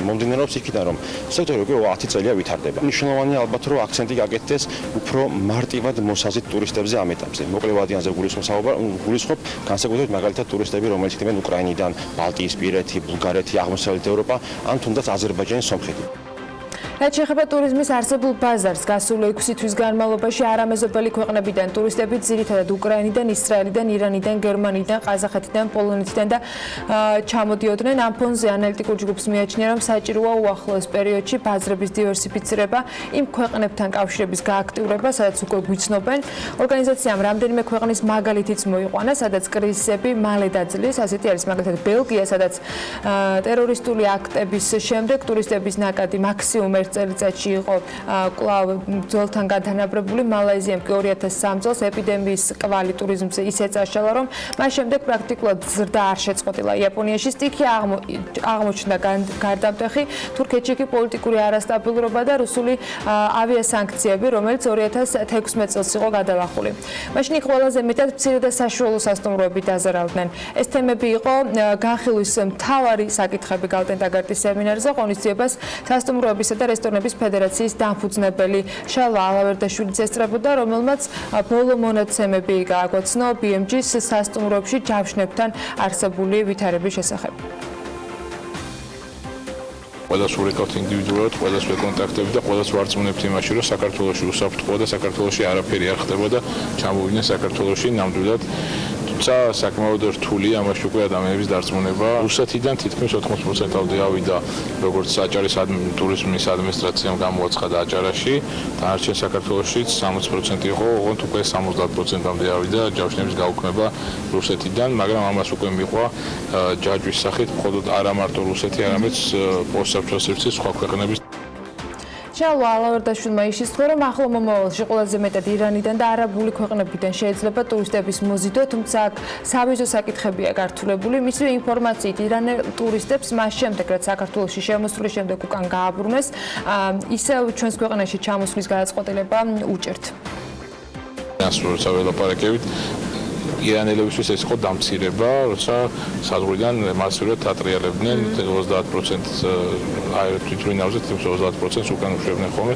მომდინარეობს იქიდან, რომ სექტორი უკვე 10 წელია ვითარდება. მნიშვნელოვანია ალბათ, რომ აქცენტი გაკეთდეს უფრო მარტივად მოსაზრით ტურისტებზე ამ ეტაპზე. მოკლე ვადიანზე გულისხმობ, განსაკუთრებით მაგალითად ტურისტები, რომელიც იქნებიან უკრაინიდან, ბალტიისპირეთი, ბულგარეთი, აღმოსავლეთ ევროპა, ან თუნდაც აზერბაიჯანის სომხეთი. რაც შეეხება ტურიზმის არსებულ ბაზარს, გასული 6 თვის განმავლობაში არამეზობელი ქვეყნებიდან ტურისტები ძირითადად უკრაინიდან, ისრაელიდან, ირანიდან, გერმანიიდან, ყაზახეთიდან, პოლონეთიდან და ჩამოდიოდნენ. ამ ფონზე ანალიტიკურ ჯგუფს მიაჩნია, რომ საჭიროა უახლოეს პერიოდში ბაზრების დივერსიფიცირება, იმ ქვეყნებთან კავშირების გააქტიურება, სადაც უკვე გვიცნობენ. ორგანიზაციამ რამდენიმე ქვეყნის მაგალითიც მოიყვანა, სადაც კრიზისები მალე დაძლიეს. ასეთი არის მაგალითად ბელგია, სადაც ტერორისტული აქტების შემდეგ ტურისტების ნაკადი მაქსიმუმ წელიწადში იყო კვლავ ძველთან გადანაბრებული. მალაიზიამ კი 2003 წელს ეპიდემიის კვალი ტურიზმზე ისე წაშალა, რომ მას შემდეგ პრაქტიკულად ზრდა არ შეწყვეტილა. იაპონიაში სტიქი აღმოჩნდა გარდამტეხი, თურქეთში კი პოლიტიკური არასტაბილურობა და რუსული ავიასანქციები, რომელიც 2016 წელს იყო გადალახული. მაშინ ყველაზე მეტად მცირე და საშუალო სასტუმროები დაზარალდნენ. ეს თემები იყო განხილვის მთავარი საკითხები გალტენ ტაგარტის სემინარზე. ღონისძიებას სასტუმროებისა და რესტორნების ფედერაციის დამფუძნებელი შალვა ალავერდაშვილიც ესწრებოდა, რომელმაც ბოლო მონაცემები გააგოცნო BMG-ს სასტუმროებში ჯავშნებთან არსებული ვითარების შესახებ. ყველას ვურეკავთ ინდივიდუალურად, ყველას ვეკონტაქტებთ და ყველას ვარწმუნებთ იმაში, რომ საქართველოში უსაფრთხოა და საქართველოში არაფერი არ ხდება და ჩამოვიდნენ საქართველოში ნამდვილად. თუმცა საკმაოდ რთული ამაში უკვე ადამიანების დარწმუნება. რუსეთიდან თითქმის 80%-მდე ავიდა, როგორც აჭარის ტურიზმის ადმინისტრაციამ გამოაცხადა აჭარაში, დანარჩენ საქართველოშიც 60% იყო, ოღონდ უკვე 70%-მდე ავიდა ჯავშნების გაუქმება რუსეთიდან, მაგრამ ამას უკვე მიყვა ჯაჭვის სახით, მხოლოდ არა მარტო რუსეთი, არამედ პოსტსაბჭოთა სხვა ქვეყნების. შალვა ალავერდაშვილმა იშიშრა, რომ ახლო მომავალში ყველაზე მეტად ირანიდან და არაბული ქვეყნებიდან შეიძლება ტურისტების მოზიდვა, თუმცა აქ სავიზო საკითხებია გართულებული. მისივე ინფორმაციით, ირანელ ტურისტებს მას შემდეგ, რაც საქართველოში შემოსვლის შემდეგ უკან გააბრუნეს, ისევ ჩვენს ქვეყანაში ჩამოსვლის გადაწყვეტილება უჭერთ. როცა ველაპარაკებით, ირანელებისთვის ეს იყო დამცირება, როცა საზღვრიდან მასიურად ატრიალებდნენ 30% თვითმფრინავზე, 30% უკან უშვებდნენ ხოლმე.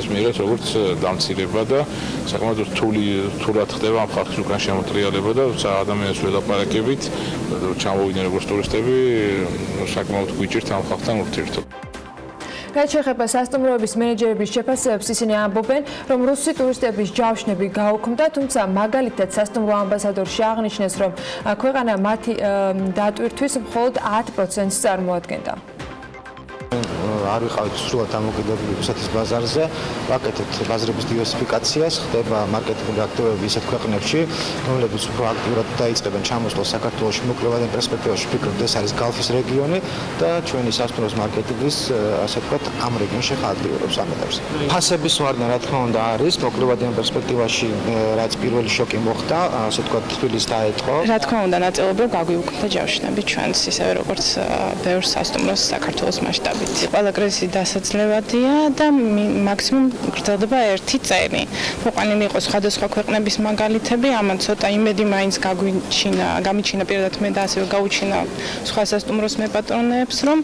ეს მიიღეს როგორც დამცირება და საკმაოდ რთულად ხდება ამ ხალხის უკან შემოტრიალება და როცა ადამიანებს ველაპარაკებით, ჩამოვიდნენ როგორც ტურისტები, საკმაოდ გვიჭირთ ამ ხალხთან ურთიერთობა. რაც შეეხება სასტუმროების მენეჯერების შეფასებებს, ისინი ამბობენ, რომ რუსი ტურისტების ჯავშნები გაუქმდა, თუმცა მაგალითად სასტუმრო ამბასადორში აღნიშნეს, რომ ქვეყანა მათი დატვირთვის მხოლოდ 10%-ს წარმოადგენდა. არ ვიყავით სრულად დამოკიდებული რუსეთის ბაზარზე, ვაკეთებთ ბაზრების დივერსიფიკაციას, ხდება მარკეტინგული აქტივობები ისეთ ქვეყნებში, რომლებიც უფრო აქტიურად დაიწყებენ ჩამოსვლას საქართველოში, მოკლევადიან პერსპექტივაში ვფიქრობთ, ეს არის გალფის რეგიონი და ჩვენი სასტუმროს მარკეტინგის, ასე ვთქვათ, ამ რეგიონში ხალხიურობს ამ ეტაპზე. ფასების ვარდნა, რა თქმა უნდა, არის მოკლევადიან პერსპექტივაში, რაც პირველი შოკი მოხდა, ასე ვთქვათ, თბილისს დაეწყო. რა თქმა უნდა, ნაწილობრივ გაგვიუქმდა ჯავშნები ჩვენს, ისევე როგორც ბევრ სასტუმროს საქართველოს მასშტაბით. ყველა კრიზისი დასაძლევადია და მაქსიმუმ გრძელდება 1 წელი. მოყვანილი იყო სხვადასხვა ქვეყნების მაგალითები, ამან ცოტა იმედი მაინც გამიჩინა პირადად მე და ასევე გაუჩინა სხვა სასტუმროს მეპატრონეებს, რომ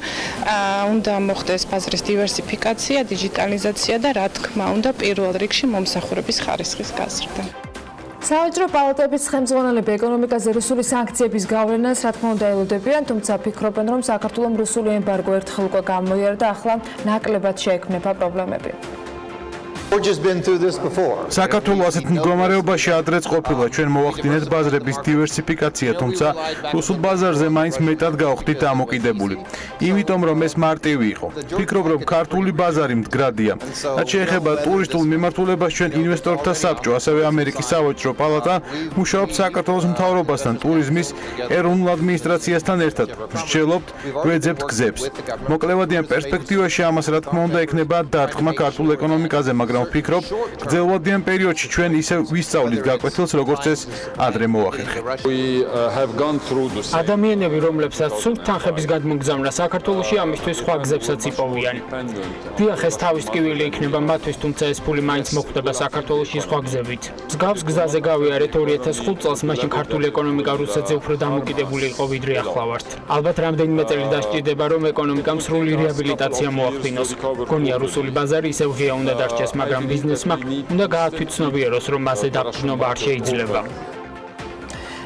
უნდა მოხდეს ბაზრის დივერსიფიკაცია, დიჯიტალიზაცია და რა თქმა უნდა პირველ რიგში მომსახურების ხარისხის გაზრდა. საავადმყოფო პალატების ხელმძღვანელები ეკონომიკაზე რუსული სანქციების გავლენას რა თქმა უნდა ელოდებიან, თუმცა ფიქრობენ, რომ საქართველოს რუსული ემბარგო ერთხელ უკვე გამოიარა და ახლა ნაკლებად შეექმნება პრობლემები. საქართველოს ასეთ მდგომარეობაში ადრეც ყოფილა, ჩვენ მოვახდინეთ ბაზრების დივერსიფიკაცია, თუმცა რუსულ ბაზარზე მაინც მეტად გავხდით დამოკიდებული. იმიტომ რომ ეს მარტივი იყო. ვფიქრობ, რომ ქართული ბაზარი მდგრადია. რაც შეეხება ტურისტულ მიმართულებას, ჩვენ ინვესტორთა საბჭო, ასევე ამერიკის სავაჭრო პალატა მუშაობს საქართველოს მთავრობასთან, ტურიზმის ეროვნულ ადმინისტრაციასთან ერთად. ვსჯელობთ, გვეძებთ გზებს. მოკლევადიან პერსპექტივაში ამას რა თქმა უნდა ექნება დარტყმა ქართულ ეკონომიკაზე, მაგრამ ვფიქრობ, გრძელვადიან პერიოდში ჩვენ ისევ ვისწავლით გაკვეთილს, როგორც ეს ადრე მოახერხეთ. ადამიანები, რომლებსაც სურთ თანხების გადმოგზავნა საქართველოში, ამისთვის სხვა გზებსაც იპოვიან. დიახ, ეს თავის ტკივილი იქნება მათთვის, თუმცა ეს ფული მაინც მოხვდება საქართველოში სხვა გზებით. მსგავს გზაზე გავიარეთ 2005 წელს, მაშინ ქართული ეკონომიკა რუსეთზე უფრო დამოკიდებული იყო, ვიდრე ახლა ვართ. ალბათ რამდენიმე წელი დასჭირდება, რომ ეკონომიკამ სრული რეაბილიტაცია მოახდინოს. გონია რუსული ბაზარი ისევ ღია უნდა დარჩეს, მაგრამ ბიზნესმა უნდა გაათვითცნობიეროს, რომ მასზე დაყრდნობა არ შეიძლება.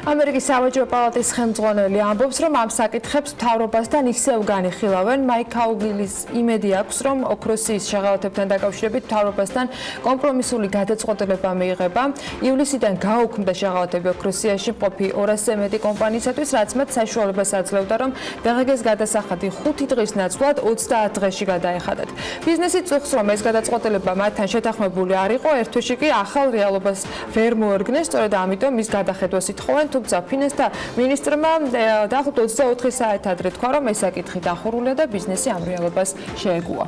ამერიკის სავაჭრო პალატის ხელმძღვანელი ამბობს, რომ ამ საკითხებს მთავრობასთან ისევ განიხილავენ. მაიკ კაუგილის იმედი აქვს, რომ ოქროსის შეღავათებთან დაკავშირებით მთავრობასთან კომპრომისული გადაწყვეტილება მიიღება. ივლისიდან გაუქმდა შეღავათები ოქროსიაში მყოფი 200-ზე მეტი კომპანიისათვის, რაც მათ საშუალებას აძლევდა, რომ ბაღგეს გადასახადი 5 დღის ნაცვლად 30 დღეში გადაეხადათ. ბიზნესი წუხს, რომ ეს გადაწყვეტილება მათთან შეთანხმებული არ იყო, ერთ თვეში კი ახალ რეალობას ვერ მოერგნენ, სწორედ ამიტომ ის გადახედვას ითხოვენ. თუმცა ფინანსთა მინისტრმა დაახლოებით 24 საათი ადრე თქვა, რომ ეს საკითხი დახურულია და ბიზნესი ამ რეალობას შეეგუა.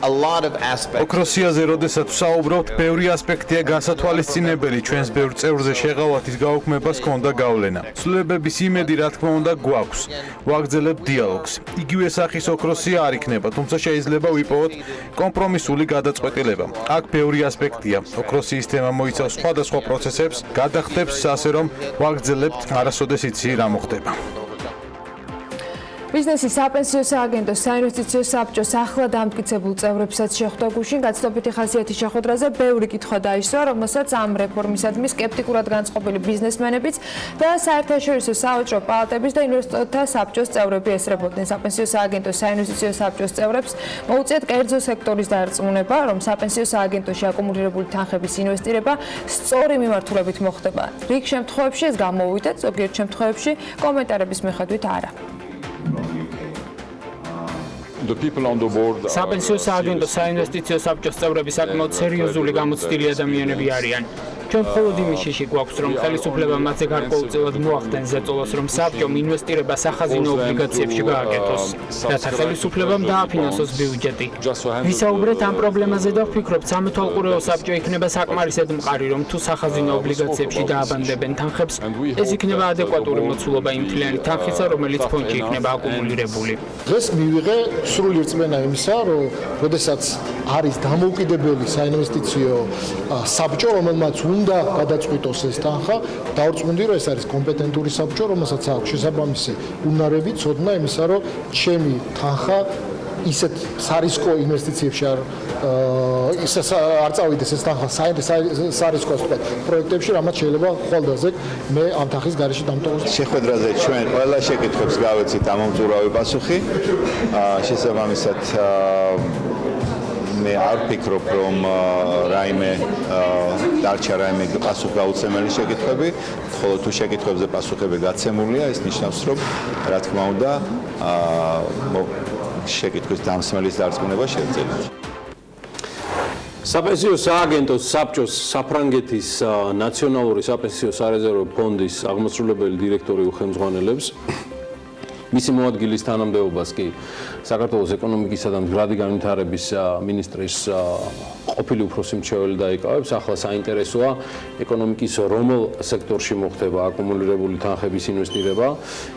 ოქროსიაზე როდესაც ვსაუბრობთ, ბევრი ასპექტია გასათვალისწინებელი, ჩვენს ბევრ წევრზე შეღავათის გაუქმებას ჰქონდა გავლენა. ცვლილებების იმედი რა თქმა უნდა გვაქვს. ვაგრძელებთ დიალოგს. იგივე სახის ოქროსია არ იქნება, თუმცა შეიძლება ვიპოვოთ კომპრომისული გადაწყვეტილება. აქ ბევრი ასპექტია. ოქროსიის თემა მოიცავს სხვადასხვა პროცესებს, გადახდებს ასე რომ ვაგრძელებთ, არასოდეს იცი რა მოხდება. ბიზნესის საპენსიო სააგენტოს საინვესტიციო საბჭოს ახლა დამტკიცებულ წევრებსაც შეხვდა გუშინ გაცნობიტი ხასიათის შეხვედრაზე ბევრი კითხვა დაისვა, რომელსაც ამ რეფორმისადმი სკეპტიკურად განწყობილი ბიზნესმენებიც და საერთაშორისო სავაჭრო პალატების და ინვესტორთა საბჭოს წევრები ესწრებოდნენ. საპენსიო სააგენტოს საინვესტიციო საბჭოს წევრებს მოუწიათ კერძო სექტორის დარწმუნება, რომ საპენსიო სააგენტოში აკუმულირებული თანხების ინვესტირება სწორი მიმართულებით მოხდება. რიგ შემთხვევებში ეს გამოუვიდათ, ზოგიერთ შემთხვევებში კომენტარების მიხედვით არა. საპენსიო სააგენტოს საინვესტიციო საბჭოს წევრები საკმაოდ სერიოზული გამოცდილი ადამიანები არიან. ჩვენ მხოლოდ იმის შიში გვაქვს, რომ ხელისუფლება მათზე გარკვეულწილად მოახდენს ზეწოლას, რომ საბჭომ ინვესტირება სახაზინო ობლიგაციებში გააკეთოს, რათა ხელისუფლებამ დააფინანსოს ბიუჯეტი. ვისაუბრეთ ამ პრობლემაზე და ვფიქრობთ, სამეთვალყურეო საბჭო იქნება საკმარისად მყარი, რომ თუ სახაზინო ობლიგაციებში დააბანდებენ თანხებს, ეს იქნება ადეკვატური მოცულობა იმ მთლიანი თანხისა, რომელიც ფონდში იქნება აკუმულირებული. დღეს მივიღე სრული რწმენა იმისა, რომ როდესაც არის დამოუკიდებელი საინვესტიციო საბჭო, რომელმაც უნდა გადაწყვიტოს ეს თანხა, დავწმუნდი, რომ ეს არის კომპეტენტური საბჭო, რომელსაც აქვს შესაბამისი უნარები, ცოდნა იმისა, რომ ჩემი თანხა ისეთ სარისკო ინვესტიციებში არ წავიდეს ეს თანხა სარისკო ასე ვთქვათ პროექტებში, რამაც შეიძლება ხვალდაზე მე ამ თანხის გარეშე დამტოვოს. შეხვედრაზე ჩვენ ყველა შეკითხვებს გავეცით ამომწურავი პასუხი. შესაბამისად მე არ ვფიქრობ, რომ რაიმე დარჩა რაიმე პასუხგაუცემელი შეკითხვები, ხოლო თუ შეკითხვებზე პასუხები გაცემულია, ის ნიშნავს, რომ რა თქმა უნდა შეკითხვის დამსმელის დარწმუნება შევძლებთ. საპენსიო სააგენტოს საბჭოს საფრანგეთის ნაციონალური საპენსიო სარეზერვო ფონდის აღმასრულებელი დირექტორი უხელმძღვანელებს მისი მოადგილის თანამდებობას კი საქართველოს ეკონომიკისა და მდგრადი განვითარების მინისტრის ყოფილი უფროსი მრჩეველი დაიკავებს. ახლა საინტერესოა ეკონომიკის რომელ სექტორში მოხდება აკუმულირებული თანხების ინვესტირება.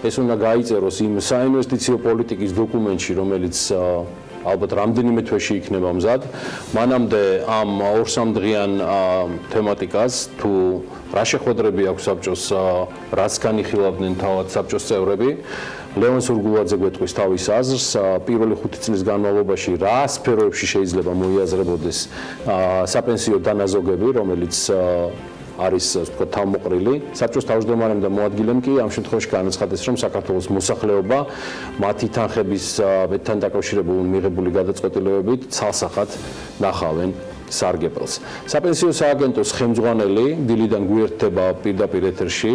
ეს უნდა გაიწეროს იმ საინვესტიციო პოლიტიკის დოკუმენტში, რომელიც ალბათ რამდენიმე თვეში იქნება მზად. მანამდე ამ 2-3 დღიან თემატიკას თუ რა შეხვედრები აქვს საბჭოს, რაც განიხილავდნენ თავად საბჭოს წევრები, ლევან სურგულაძე გვეტყვის თავის აზრს პირველი 5 წლის განმავლობაში რა სფეროებში შეიძლება მოიაზრებოდეს საპენსიო დანაზოგები, რომელიც არის ვთქვათ თავმოყრილი. საბჭოს თავმჯდომარემ და მოადგილემ კი ამ შემთხვევაში განაცხადეს, რომ საქართველოს მოსახლეობა მათი თანხების თან დაკავშირებული მიღებული გადაწყვეტილებებით ცალსახად ნახავენ სარგებელს. საპენსიო სააგენტოს ხელმძღვანელი დილიდან გვერდება პირდაპირ ეთერში.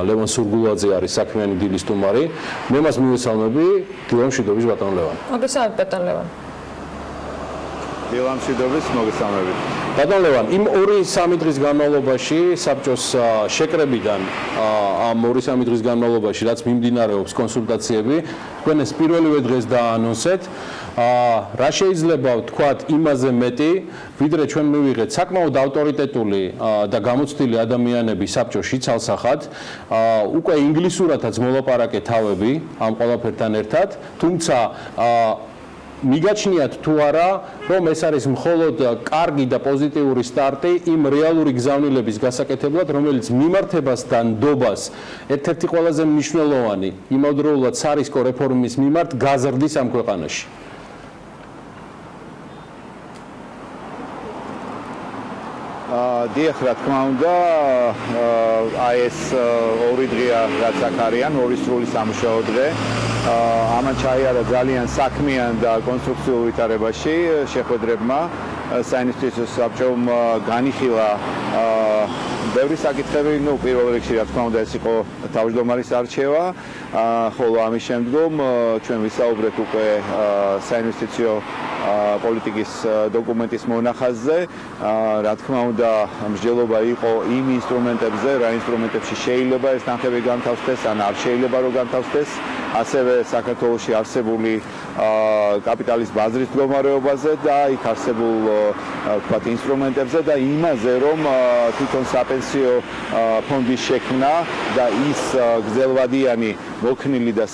ლევან სურგულაძე არის საქმიანი დილის სტუმარი. მე მას მივესალმები, დილამ მშვიდობის ბატონ ლევან. მოგესალმებით ბატონ ლევან. დილამ მშვიდობის, მოგესალმებით. ბატონ ლევან, იმ 2-3 დღის განმავლობაში საბჭოს შეკრებიდან ამ 2-3 დღის განმავლობაში რაც მიმდინარეობს კონსულტაციები, თქვენ ეს პირველივე დღეს დაანონსეთ. რა შეიძლება ვთქვათ იმაზე მეტი, ვიდრე ჩვენ მივიღეთ საკმაოდ ავტორიტეტული და გამოცდილი ადამიანები საბჭოში ცალსახად, უკვე ინგლისურადაც მოლაპარაკე თავები ამ ყველაფერთან ერთად, თუმცა მიგაჩნიათ თუ არა, რომ ეს არის მხოლოდ კარგი და პოზიტიური სტარტი იმ რეალური გზავნილების გასაკეთებლად, რომელიც მიმართებას და ნდობას ერთ-ერთი ყველაზე მნიშვნელოვანი იმავდროულად სარისკო რეფორმის მიმართ გაზრდის ამ ქვეყანაში. დიახ, რა თქმა უნდა, აი ეს 2 დღეა რაც აქ არიან, 2 სრული სამუშაო დღე. ამან ჩაიარა ძალიან საქმიან და კონსტრუქციულ ვითარებაში შეხვედრებმა საინვესტიციო საბჭომ განიხილა ბევრი საკითხები, პირველ რიგში რა თქმა უნდა ეს იყო თავმჯდომარის არჩევა, ხოლო ამის შემდგომ ჩვენ ვისაუბრეთ უკვე საინვესტიციო პოლიტიკის დოკუმენტის მონახაზზე. რა თქმა უნდა, მსჯელობა იყო იმ ინსტრუმენტებზე, რა ინსტრუმენტებში შეიძლება ეს თანხები განთავსდეს, ან არ შეიძლება რომ განთავსდეს, ასევე საქართველოში არსებული კაპიტალის ბაზრის მდგომარეობაზე და იქ არსებულ ვთქვათ ინსტრუმენტებზე და იმაზე, რომ თვითონ საპენსიო ფონდის შექმნა და ის გრძელვადიანი მოქნილი და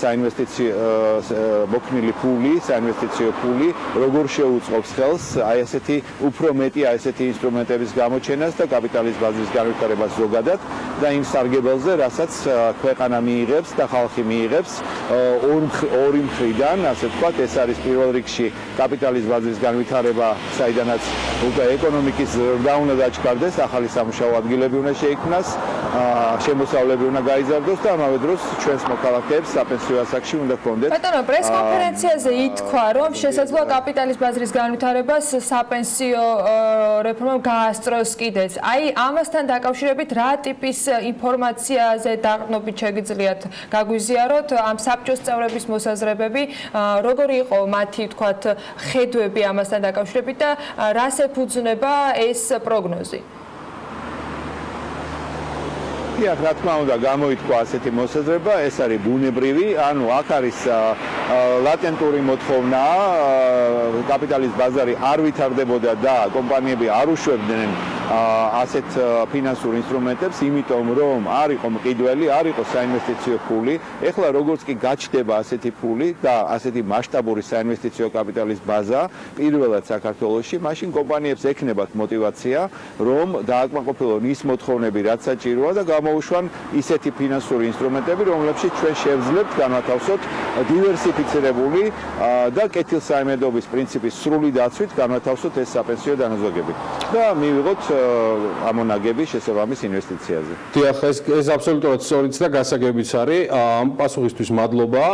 მოქნილი ფული, საინვესტიციო ფული, როგორ შეუწყობს ხელს აი ესეთი უფრო მეტი აი ესეთი ინსტრუმენტების გამოჩენას და კაპიტალის ბაზრის განვითარებას ზოგადად და იმ სარგებელზე, რასაც ქვეყანა მიიღებს და ხალხი მიიღებს ორი მხრიდან, ასე ვთქვათ, ეს არის პირველ რიგში კაპიტალის ბაზრის განვითარება, საიდანაც უკვე ეკონომიკის ზრდა უნდა დაჩქარდეს, ახალი სამუშაო ადგილები უნდა შეიქმნას, შემოსავლები უნდა გაიზარდოს და ამავე დროს ჩვენს მოქალაქეებს საპენსიო ასაკში უნდა ჰქონდეთ. ბატონო, პრეს-კონფერენციაზე ითქვა, რომ შესაძლოა კაპიტალის ბაზრის განვითარებას საპენსიო რეფორმამ გაასწროს კიდეც. აი, ამასთან დაკავშირებით რა ტიპის ინფორმაციაზე დაყრდნობით შეგიძლიათ გაგვიზიაროთ ამ საბჭოს წევრების მოსაზრებები, როგორი იყო მათი, ვთქვათ, ხედვები ამასთან დაკავშირებით და რას ეფუძნება ეს პროგნოზი? დიახ, რა თქმა უნდა, გამოითქვა ასეთი მოსაზრება, ეს არის ბუნებრივი, ანუ აქ არის ლატენტური მოთხოვნა, კაპიტალის ბაზარი არ ვითარდებოდა და კომპანიები არ უშვებდნენ ასეთ ფინანსურ ინსტრუმენტებს, იმიტომ რომ არ იყო მყიდველი, არ იყო საინვესტიციო ფული. ეხლა როგორც კი გაჩნდება ასეთი ფული და ასეთი მასშტაბური საინვესტიციო კაპიტალის ბაზა პირველად საქართველოში, მაშინ კომპანიებს ექნებათ мотиваცია, რომ დააკმაყოფილონ ის მოთხოვნები, რაც საჭიროა და გამოუშვან ისეთი ფინანსური ინსტრუმენტები, რომლებშიც ჩვენ შევძლებთ განვათავსოთ დივერსიფიცირებული და კეთილსაიმედოობის პრინციპის სრული დაცვით განვათავსოთ ეს საპენსიო დანაზოგები და მივიღოთ ამონაგები შესაბამის ინვესტიციაზე. დიახ, ეს აბსოლუტურად სწორიც და გასაგებიც არის. ამ პასუხისთვის მადლობა.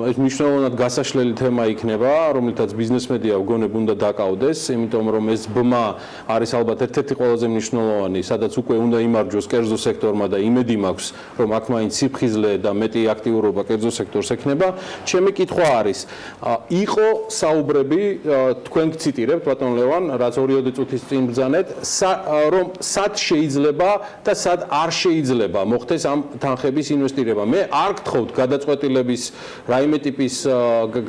ეს მნიშვნელოვნად გასაშლელი თემა იქნება, რომლითაც ბიზნესმედია ვგონებ უნდა დაკავდეს, იმიტომ რომ ეს ბმა არის ალბათ ერთ-ერთი ყველაზე მნიშვნელოვანი, სადაც უკვე უნდა იმარჯვოს კერძო სექტორმა და იმედი მაქვს, რომ აქ მაინც სიფხიზლე და მეტი აქტიურობა კერძო სექტორს ექნება. ჩემი კითხვა არის, იყო საუბრები, თქვენ გციტირებთ ბატონ ლევან, რაც 2 წუთის წინ ბრძანეთ, რომ სად შეიძლება და სად არ შეიძლება მოხდეს ამ თანხების ინვესტირება. მე არ გთხოვთ გადაწყვეტილების რაიმე ტიპის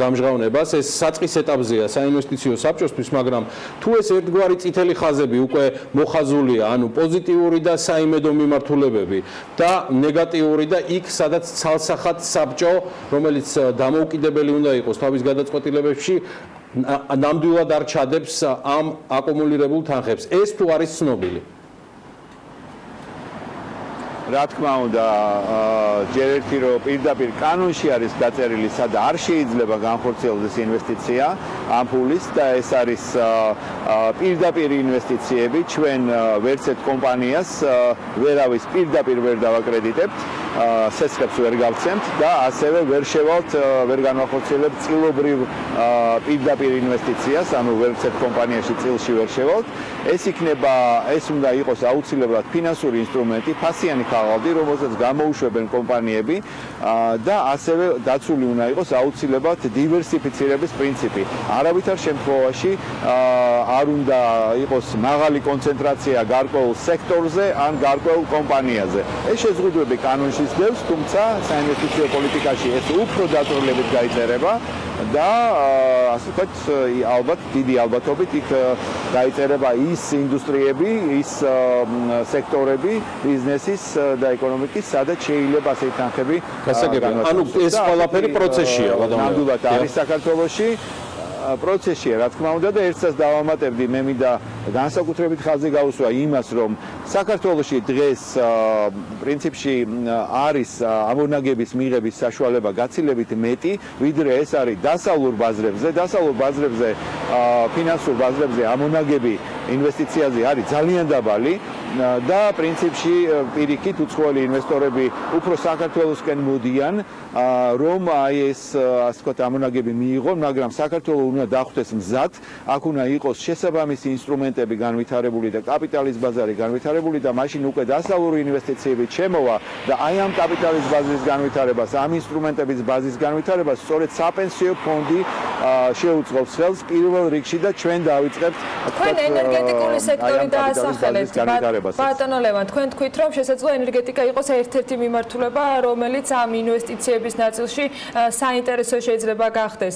გამჟღავნებას, ეს საწყის ეტაპზეა საინვესტიციო საბჭოსთვის, მაგრამ თუ ეს ერთგვარი წითელი ხაზები უკვე მოხაზულია, ანუ პოზიტიური და საიმედო მიმართულებები და ნეგატიური და იქ სადაც ცალსახად საბჭო, რომელიც დამოუკიდებელი უნდა იყოს თავის გადაწყვეტილებებში, ნამდვილად არ ჩადებს ამ აკუმულირებულ თანხებს. ეს თუ არის ცნობილი? რა თქმა უნდა, ჯერ ერთი რომ პირდაპირ კანონში არის დაწერილი, სადა არ შეიძლება განხორციელდეს ინვესტიცია ამ ფულის და ეს არის პირდაპირ ინვესტიციები, ჩვენ ვერც ერთ კომპანიას ვერავის პირდაპირ ვერ დავაკრედიტებთ, სესხებს ვერ გავცემთ და ასევე ვერ შევალთ, ვერ განვახორციელებთ წილობრივ პირდაპირ ინვესტიციას, ანუ ვერც ერთ კომპანიაში წილში ვერ შევალთ. ეს უნდა იყოს აუცილებლად ფინანსური ინსტრუმენტი, ფასიანი ხაღალდი, რომელსაც გამოუშვებენ კომპანიები და ასევე დაცული უნდა იყოს აუცილებლად დივერსიფიცირების პრინციპი. არავითარ შემთხვევაში არ უნდა იყოს მაღალი კონცენტრაცია გარკვეულ სექტორზე ან გარკვეულ კომპანიაზე. ეს შეზღუდვები კანონში სდევს, თუმცა საინვესტიციო პოლიტიკაში ეს უფრო დაწვრილებით გაიწერება და ასე ვთქვათ, ალბათ დიდი ალბათობით იქ გაიწერება ის ინდუსტრიები, ის სექტორები ბიზნესის და ეკონომიკის, სადაც შეიძლება ასე ითანხები გასაგებია. ანუ ეს ყველაფერი პროცესია, ნამდვილად არის საქართველოში. პროცესია, რა თქმა უნდა და ერთსაც დავამატებდი, მე მინდა განსაკუთრებით ხაზი გაუსვა იმას, რომ საქართველოში დღეს პრინციპში არის ამონაგების მიღების საშუალება გაცილებით მეტი, ვიდრე ეს არის დასავლურ ბაზრებზე. დასავლურ ბაზრებზე, ფინანსურ ბაზრებზე ამონაგები ინვესტიციაზე არის ძალიან დაბალი და პრინციპში პირიქით უცხოელი ინვესტორები უფრო საქართველოსკენ მოდიან, რომ აი ეს ასე ვთქვათ ამონაგები მიიღონ, მაგრამ საქართველოს უნდა დახვდეს მზად, აქ უნდა იყოს შესაბამისი ინსტრუმენტები განვითარებული და კაპიტალის ბაზარი განვითარებული და მაშინ უკვე დასავლური ინვესტიციები შემოვა და აი ამ კაპიტალის ბაზრის განვითარებას, ამ ინსტრუმენტების ბაზის განვითარებას სწორედ საპენსიო ფონდი შეუწყობს ხელს პირველ რიგში და ჩვენ დავიწყებთ თქვენ ენერგეტიკული სექტორი დაასახელებთ. ბატონო ლევან, თქვენ თქვით, რომ შესაძლოა ენერგეტიკა იყოს ერთ-ერთი მიმართულება, რომელიც ამ ინვესტიციების ნაწილში საინტერესო შეიძლება გახდეს.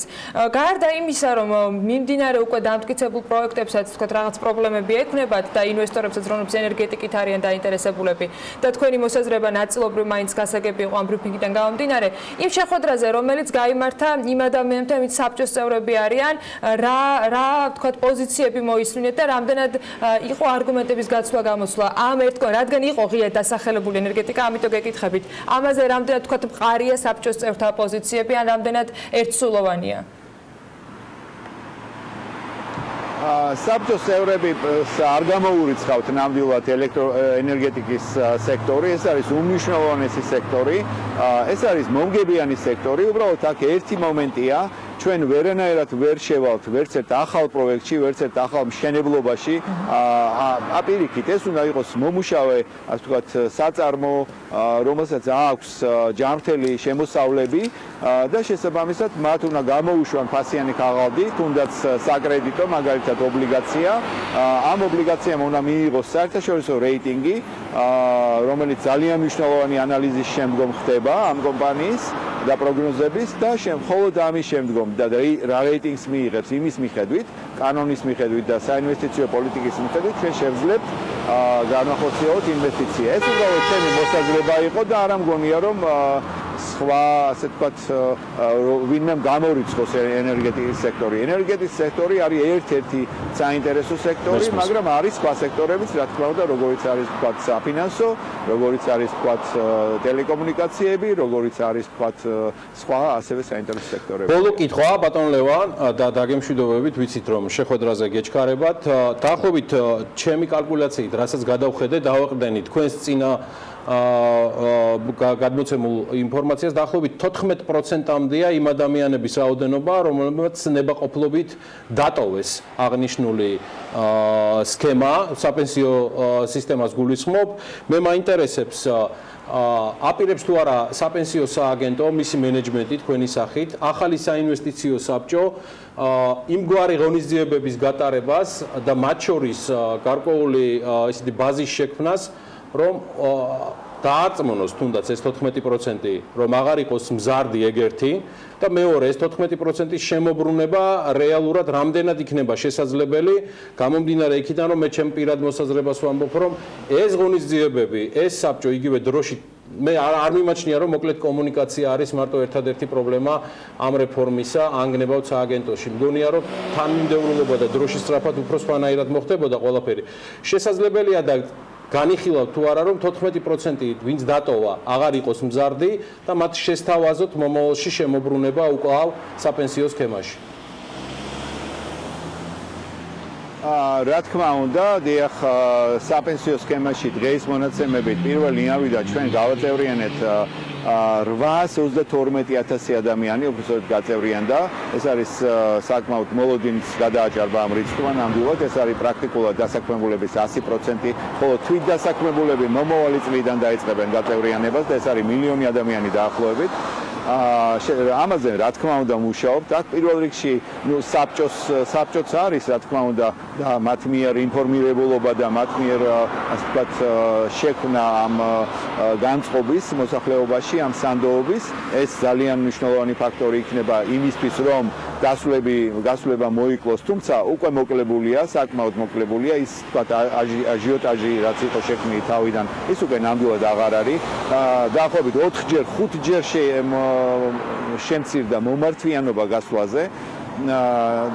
გარდა იმისა, რომ მიმდინარე უკვე დამტკიცებულ პროექტებსაც თქვათ რაღაც პრობლემები ექნებათ და ინვესტორებსაც, რომლებიც ენერგეტიკით არიან დაინტერესებულები და თქვენი მოსაზრება ნაწილობრივ მაინც გასაგები იყო ამ ბრიფინგიდან გამომდინარე, იმ შეხვედრაზე, რომელიც გაიმართა იმ ადამიანებთან, ვინც საბჭოს წევრები არიან, რა თქვათ პოზიციები მოისმინეთ და რამდენად იყო არგუმენტების გაცვლა გამოსვლა ამ რადგან იყო ღიად დასახელებული ენერგეტიკა, ამიტომ გეკითხებით. ამაზე რამდენად თქვათ მყარია საბჭოს წევრთა პოზიციები ან რამდენად ერთსულოვანია? საბჭოს წევრები არ გამოურიცხავთ ნამდვილად ელექტროენერგეტიკის სექტორი, ეს არის უმნიშვნელოვანესი სექტორი, ეს არის მომგებიანი სექტორი, უბრალოდ აქ ერთი მომენტია, ჩვენ ვერანაირად ვერ შევალთ ვერც ერთ ახალ პროექტში, ვერც ერთ ახალ მშენებლობაში, აპირიქით ეს უნდა იყოს მომუშავე, ასე ვთქვათ, საწარმო, რომელსაც აქვს ჯანმრთელი შემოსავლები და შესაბამისად მათ უნდა გამოუშვან ფასიანი ხაღალდი, თუნდაც საკრედიტო, მაგალითად ობლიგაცია. ამ ობლიგაციამ უნდა მიიღოს საერთაშორისო რეიტინგი, რომელიც ძალიან მნიშვნელოვანი ანალიზის შემდგომ ხდება ამ კომპანიის და პროგნოზების და მხოლოდ ამის შემდგომ და რა რეიტინგს მიიღებს იმის მიხედვით, კანონის მიხედვით და საინვესტიციო პოლიტიკის მიხედვით ჩვენ შევძლებთ განახორციელოთ ინვესტიცია. ეს უბრალოდ ჩემი მოსაზრება იყო და არ მგონია რომ სხვა ასე ვთქვათ ვინმე გამორიცხოს ენერგეტიკის სექტორი. ენერგეტიკის სექტორი არის ერთ-ერთი საინტერესო სექტორი, მაგრამ არის სხვა სექტორებიც, რა თქმა უნდა, როგორიც არის ვთქვათ საფინანსო, როგორიც არის ვთქვათ ტელეკომუნიკაციები, როგორიც არის ვთქვათ სხვა ასევე საინტერესო სექტორები. ბოლო კითხვა, ბატონ ლევან, და დაგემშვიდობებით, ვიცით რომ შეხვედრაზე გეჩქარებათ. დაახლოებით ჩემი კალკულაციით, რასაც გადავხედე, დავაყრდენით თქვენს წინა გადმოცემულ ინფორმაციას დაახლოებით 14%-მდეა იმ ადამიანების რაოდენობა, რომლებიც ნებაყოფლობით დატოვეს აღნიშნული სქემა, საპენსიო სისტემას გულისხმობ. მე მაინტერესებს აპირებს თუ არა საპენსიო სააგენტო, მისი მენეჯმენტი თქვენი სახით, ახალი საინვესტიციო საბჭო იმგვარი ღონისძიებების გატარებას და მათ შორის გარკვეული ისეთი ბაზის შექმნას, რომ დაარწმუნოს თუნდაც ეს 14%, რომ აღარ იყოს მზარდი ეგერთი და მეორე ეს 14%-ის შემოbrunება რეალურად რამდენად იქნება შესაძლებელი, გამომდინარე იქიდან, რომ მე ჩემ პირად მოსაზრებას ვამბობ, რომ ეს ღონისძიებები, ეს საბჭო იგივე დროში მე არ მიმაჩნია, რომ მოკლედ კომუნიკაცია არის მარტო ერთადერთი პრობლემა ამ რეფორმისა ანგნებავთ სააგენტოში. მგონია, რომ თანმიმდევრულობა და დროში სწრაფად უფრო სხვანაირად მოხდებოდა ყველაფერი. შესაძლებელია და განიხილავთ თუ არა რომ 14% ვინც დატოვა აღარ იყოს მზარდი და მათ შესთავაზოთ მომავალში შემოbrunება უკვლავ საპენსიო სქემაში. რა თქმა უნდა, დიახ, საპენსიო სქემაში დღეს მონაცემებით პირველი ინავიდა ჩვენ გავაწევრიანეთ 832,000 ადამიანი უბრალოდ გაწევრიანდა. ეს არის საკმაოდ მოლოდინის გადააჭარბა ამ რიცხვმა ნამდვილად. ეს არის პრაქტიკულად დასაქმებულების 100%, ხოლო თვით დასაქმებულები მომავალი წლიდან დაიწყებენ გაწევრიანებას და ეს არის მილიონი ადამიანი დაახლოებით. ამაზე რა თქმა უნდა მუშაობთ. აქ პირველ რიგში საბჭოც არის რა თქმა უნდა და მათ მიერ ინფორმირებულობა და მათ მიერ ასე ვთქვათ შექმნა ამ განწყობის მოსახლეობაში ამ სანდოობის ეს ძალიან მნიშვნელოვანი ფაქტორი იქნება იმისთვის რომ გასვლება მოიკლოს, თუმცა უკვე მოკლებულია, საკმაოდ მოკლებულია ის ვთქვათ აჟიოტაჟი რაც იყო შექმნილი თავიდან ის უკვე ნამდვილად აღარ არის. დაახლოებით 4-ჯერ 5-ჯერ შემცირდა მომართვიანობა გასვლაზე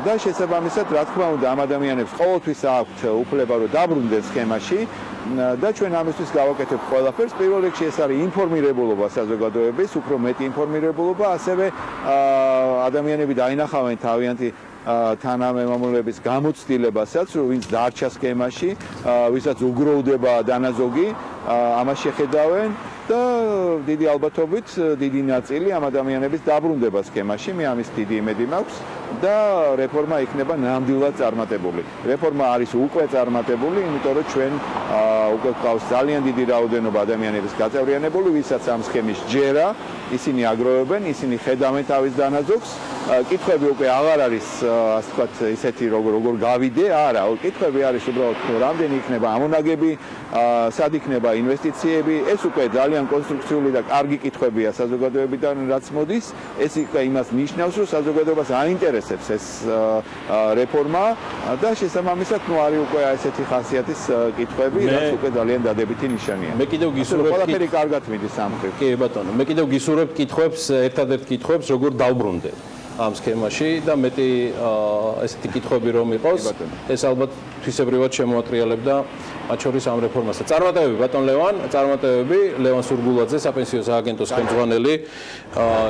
და შესაბამისად რა თქმა უნდა ამ ადამიანებს ყოველთვის აქვთ უფლება რომ დაბრუნდნენ სქემაში და ჩვენ ამისთვის გავაკეთებთ ყველაფერს. პირველ რიგში ეს არის ინფორმირებულობა საზოგადოების, უფრო მეტი ინფორმირებულობა, ასევე ადამიანები დაინახავენ თავიანთი თანამემამულეების გამოცდილებასაც, რომ ვინც დარჩა სქემაში, ვისაც უგროვდება დანაზოგი, ამას შეხედავენ და დიდი ალბათობით დიდი ნაწილი ამ ადამიანების დაბრუნდება სქემაში, მე ამის დიდი იმედი მაქვს და რეფორმა იქნება ნამდვილად წარმატებული. რეფორმა არის უკვე წარმატებული, იმიტომ რომ ჩვენ უკვე გვყავს ძალიან დიდი რაოდენობა ადამიანების გაწევრიანებული, ვისაც ამ სქემის ჯერა, ისინი აგროვებენ, ისინი ხედავენ თავის დანაზოგს. კითხვები უკვე აღარ არის, ასე ვთქვათ, ისეთი როგორ გავიდე, არა, კითხვები არის უბრალოდ რამდენი იქნება ამონაგები, სად იქნება ინვესტიციები, ეს უკვე ძალიან კონსტრუქციული და კარგი კითხვებია საზოგადოებიდან რაც მოდის, ეს უკვე იმას ნიშნავს, რომ საზოგადოებას აინტერესებს ეს რეფორმა და შესაბამისად, არის უკვე ესეთი ხასიათის კითხვები, რაც უკვე ძალიან დადებითი ნიშანია. მე კიდევ გისურვებ ყველაფერი კარგად მიდის ამ მხრივ. კი ბატონო, მე კიდევ გისურვებ კითხვებს, ერთადერთ კითხვებს, როგორ დავბრუნდეთ ამ სქემაში და მეტი ესეთი კითხვები რომ იყოს, ეს ალბათ თვისებრივად შემოატრიალებდა მათ შორის ამ რეფორმასაც. წარმატებები ბატონ ლევან, წარმატებები ლევან სურგულაძე, საპენსიო სააგენტოს ხელმძღვანელი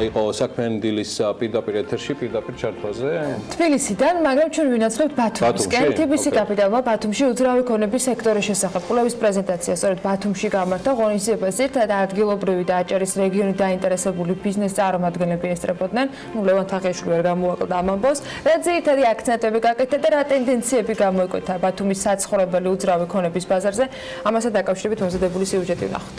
იყო საქმიანი დილის პირდაპირ ეთერში, პირდაპირ ჩართვაზე. თბილისიდან, მაგრამ ჩვენ ვინაცვლებთ ბათუმისკენ. TBC კაპიტალმა ბათუმში უძრავი ქონების სექტორის შესახებ კვლევის პრეზენტაცია სწორედ ბათუმში გამართა. ღონისძიებას ერთად ადგილობრივი და აჭარის რეგიონი დაინტერესებული ბიზნეს წარმომადგენლები ესწრებოდნენ. ლევან თაღიშვილი ვერ გამოაკლდა ამ ამბავს. რა ძირითადი აქცენტები გაკეთდა და რა ტენდენციები გამოიკვეთა ბათუმის საცხოვრებელი უძრავი ქონების ბაზარზე, ამასთან დაკავშირებით მომზადებული სიუჟეტი ვნახოთ.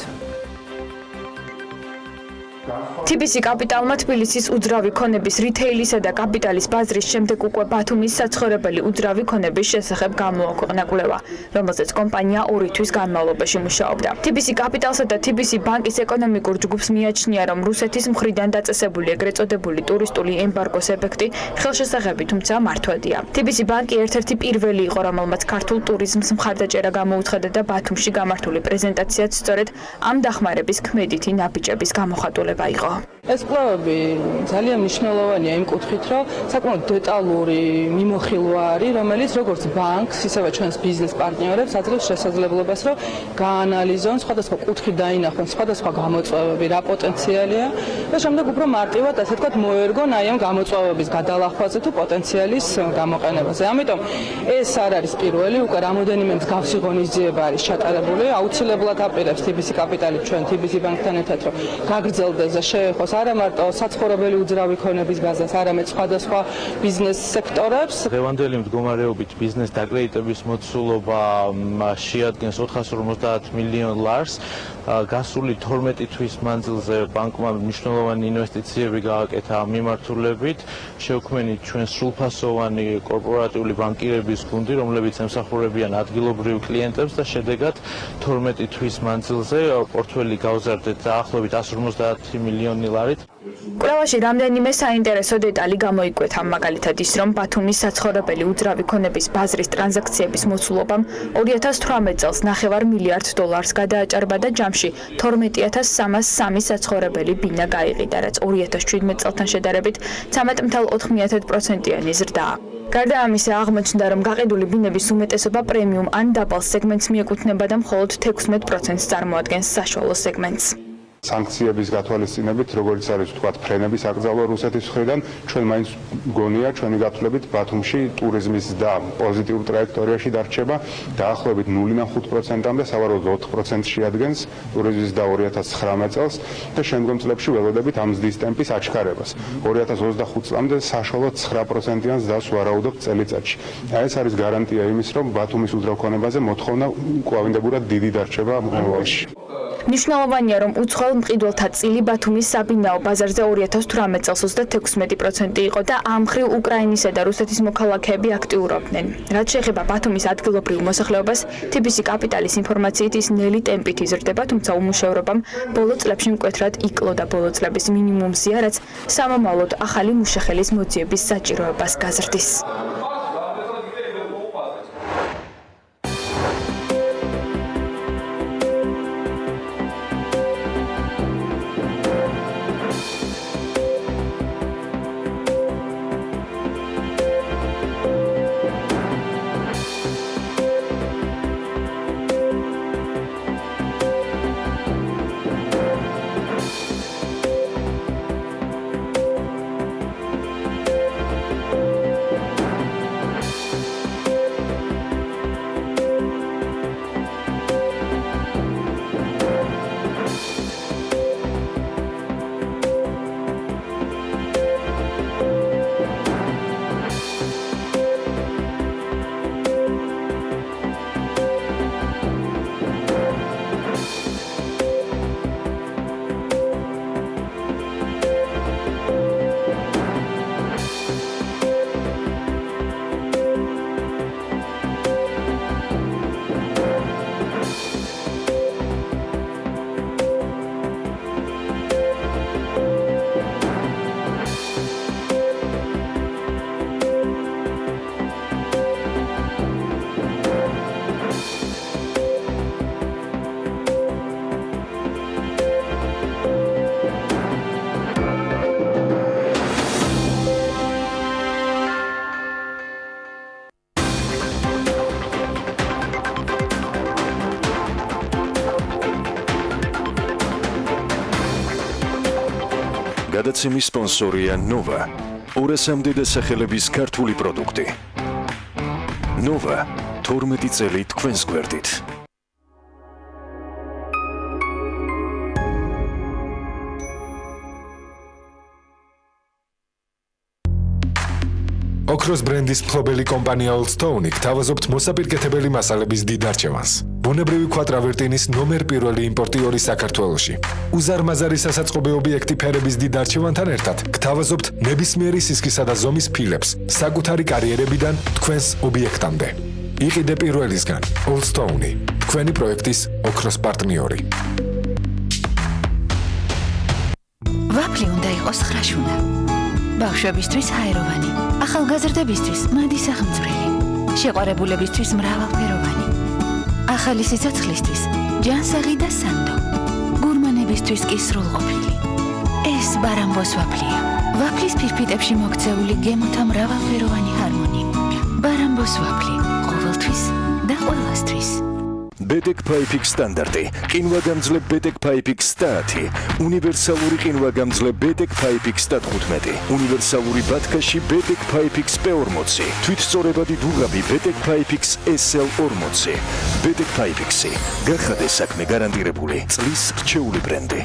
TBC კაპიტალმა თბილისის უძრავი ქონების რითეილისა და კაპიტალის ბაზრის შემდეგ უკვე ბათუმის საცხოვრებელი უძრავი ქონების შესახებ გამოაქვეყნა კვლევა, რომელზეც კომპანია 2 თვის განმავლობაში მუშაობდა. TBC კაპიტალსა და TBC ბანკის ეკონომიკურ ჯგუფს მიაჩნია, რომ რუსეთის მხრიდან დაწესებული ეგრეთ წოდებული ტურისტული ემბარგოს ეფექტი ხელშესაღები, თუმცა მართვადია. TBC ბანკი ერთ-ერთი პირველი იყო, რომელმაც ქართულ ტურიზმს მხარდაჭერა გამოუცხადა და ბათუმში გამართული პრეზენტაციაც სწორედ ამ დახმარების ქმედითი ნაბიჯების გამოხატულება იყო. ეს კვლევები ძალიან მნიშვნელოვანია იმ კუთხით, რომ საკმაოდ დეტალური მიმოხილვა არის, რომელიც როგორც ბანკს, ისევე ჩვენს ბიზნეს პარტნიორებს აძლევს შესაძლებლობას, რომ გაანალიზონ სხვადასხვა კუთხით დაინახონ სხვადასხვა გამოწვევები, რა პოტენციალია და შემდეგ უფრო მარტივად, ასე ვთქვათ, მოერგონ აი ამ გამოწვევების გადალახვაზე თუ პოტენციალის გამოყენებაზე. ამიტომ ეს არ არის პირველი, უკვე რამოდენიმე მსგავსი ღონისძიება არის ჩატარებული. აუცილებლად აპირებს TBC კაპიტალი ჩვენ TBC ბანკთან ერთად, რომ გაგრძელდეს და შეეხოს არა მარტო საცხოვრებელი უძრავი ქონების ბაზას, არამედ სხვადასხვა ბიზნეს სექტორებს. დღევანდელი მდგომარეობით ბიზნეს დაკრედიტების მოცულობა შეადგენს 450 მილიონ ლარს. გასული 12 თვის მანძილზე ბანკმა მნიშვნელოვანი ინვესტიციები გააკეთა ამ მიმართულებით. შეუქმნით ჩვენ სრულფასოვანი კორპორატიული ბანკირების გუნდი, რომლებიც ემსახურებიან ადგილობრივ კლიენტებს და შედეგად 12 თვის მანძილზე პორტფელი გავზარდეთ დაახლოებით 150 მილიონი ლარით. კვლევაში რამდენიმე საინტერესო დეტალი გამოიკვეთა, მაგალითად ის, რომ ბათუმის საცხოვრებელი უძრავი ქონების ბაზრის ტრანზაქციების მოცულობამ 2018 წელს $9 მილიარდ გადააჭარბა და ჯამში 12,303 საცხოვრებელი ბინა გაიყიდა, რაც 2017 წელთან შედარებით 13.4%-იანი ზრდაა. გარდა ამისა, აღმოჩნდა, რომ გაყიდული ბინების უმეტესობა პრემიუმ ან დაბალ სეგმენტს მიეკუთვნება და მხოლოდ 16%-ს წარმოადგენს საშუალო სეგმენტს. სანქციების გათვალისწინებით, როგორც არის ვთქვათ, ფრენების აკრძალვა რუსეთის მხრიდან, ჩვენ მაინც გონია ჩვენი გათვლებით ბათუმში ტურიზმის და პოზიტიურ ტრაექტორიაში დარჩება დაახლოებით 0-დან 5%-მდე, სავარაუდოდ 4%-ს შეადგენს ტურიზმის და 2019 წელს და შემდგომ წლებში ველოდებით ამ ზრდის ტემპის აჩქარებას. 2025 წლამდე საშუალოდ 9%-იან ზრდას ვარაუდობთ წელიწადში. ეს არის გარანტია იმის, რომ ბათუმის უძრავ ქონებაზე მოთხოვნა უკავინდებურად დიდი დარჩება მომავალში. მნიშვნელოვანია, რომ უცხოელ მყიდველთა წილი ბათუმის საბინაო ბაზარზე 2018 წელს 36% იყო და ამ მხრივ უკრაინისა და რუსეთის მოქალაქეები აქტიურობდნენ. რაც შეეხება ბათუმის ადგილობრივ მოსახლეობას, TBC კაპიტალის ინფორმაციით ის ნელი ტემპით იზრდება, თუმცა უმუშევრობამ ბოლო წლებში მკვეთრად იკლო და ბოლო წლების მინიმუმზეა, რაც სამომავლოდ ახალი მუშახელის მოძიების საჭიროებას გაზრდის. გადაცემის სპონსორია Nova. 200-მდე დასახელების ქართული პროდუქტი. Nova 12 წელი თქვენს გვერდით. ოქროს ბრენდის მფლობელი კომპანია Old Stone გთავაზობთ მოსაპირკეთებელი მასალების დიდ არჩევანს. ბუნებრივი ქვატრავერტინის ნომერ პირველი იმპორტიორი საქართველოში. უზარმაზარი სასაწყობე ობიექტი ფერების დიდ არჩევანთან ერთად გთავაზობთ ნებისმიერი სისქისა და ზომის ფილებს საკუთარი კარიერებიდან თქვენს ობიექტამდე. იყიდე პირველისგან Old Stone, თქვენი პროექტის ოქროს პარტნიორი. ვაფლი უნდა იყოს ხრაშუნა. ბავშვებისთვის ჰაეროვანი, ახალგაზრდებისთვის მადი სახელმწიფო, შეყვარებულებისთვის მრავალფეროვანი, ახალი სიცოცხლისთვის ჯანსაღი და სანდო, გურმანებისთვის კი სრულყოფილი. ეს ბარამბოს ვაფლია. ვაფლის ფირფიტებში მოქცეული გემოთა მრავალფეროვანი ჰარმონია. ბარამბოს ვაფლი, ყოველთვის და ყველასთვის. BTEC PyPix სტანდარტი, ყინვაგამძლე BTEC PyPix 100, უნივერსალური ყინვაგამძლე BTEC PyPix 15, უნივერსალური ბათქაში BTEC PyPix P40, თვითწორებადი დუღაბი BTEC PyPix SL40. BTEC PyPix-ი, გახადე საქმე გარანტირებული, წლის რჩეული ბრენდი.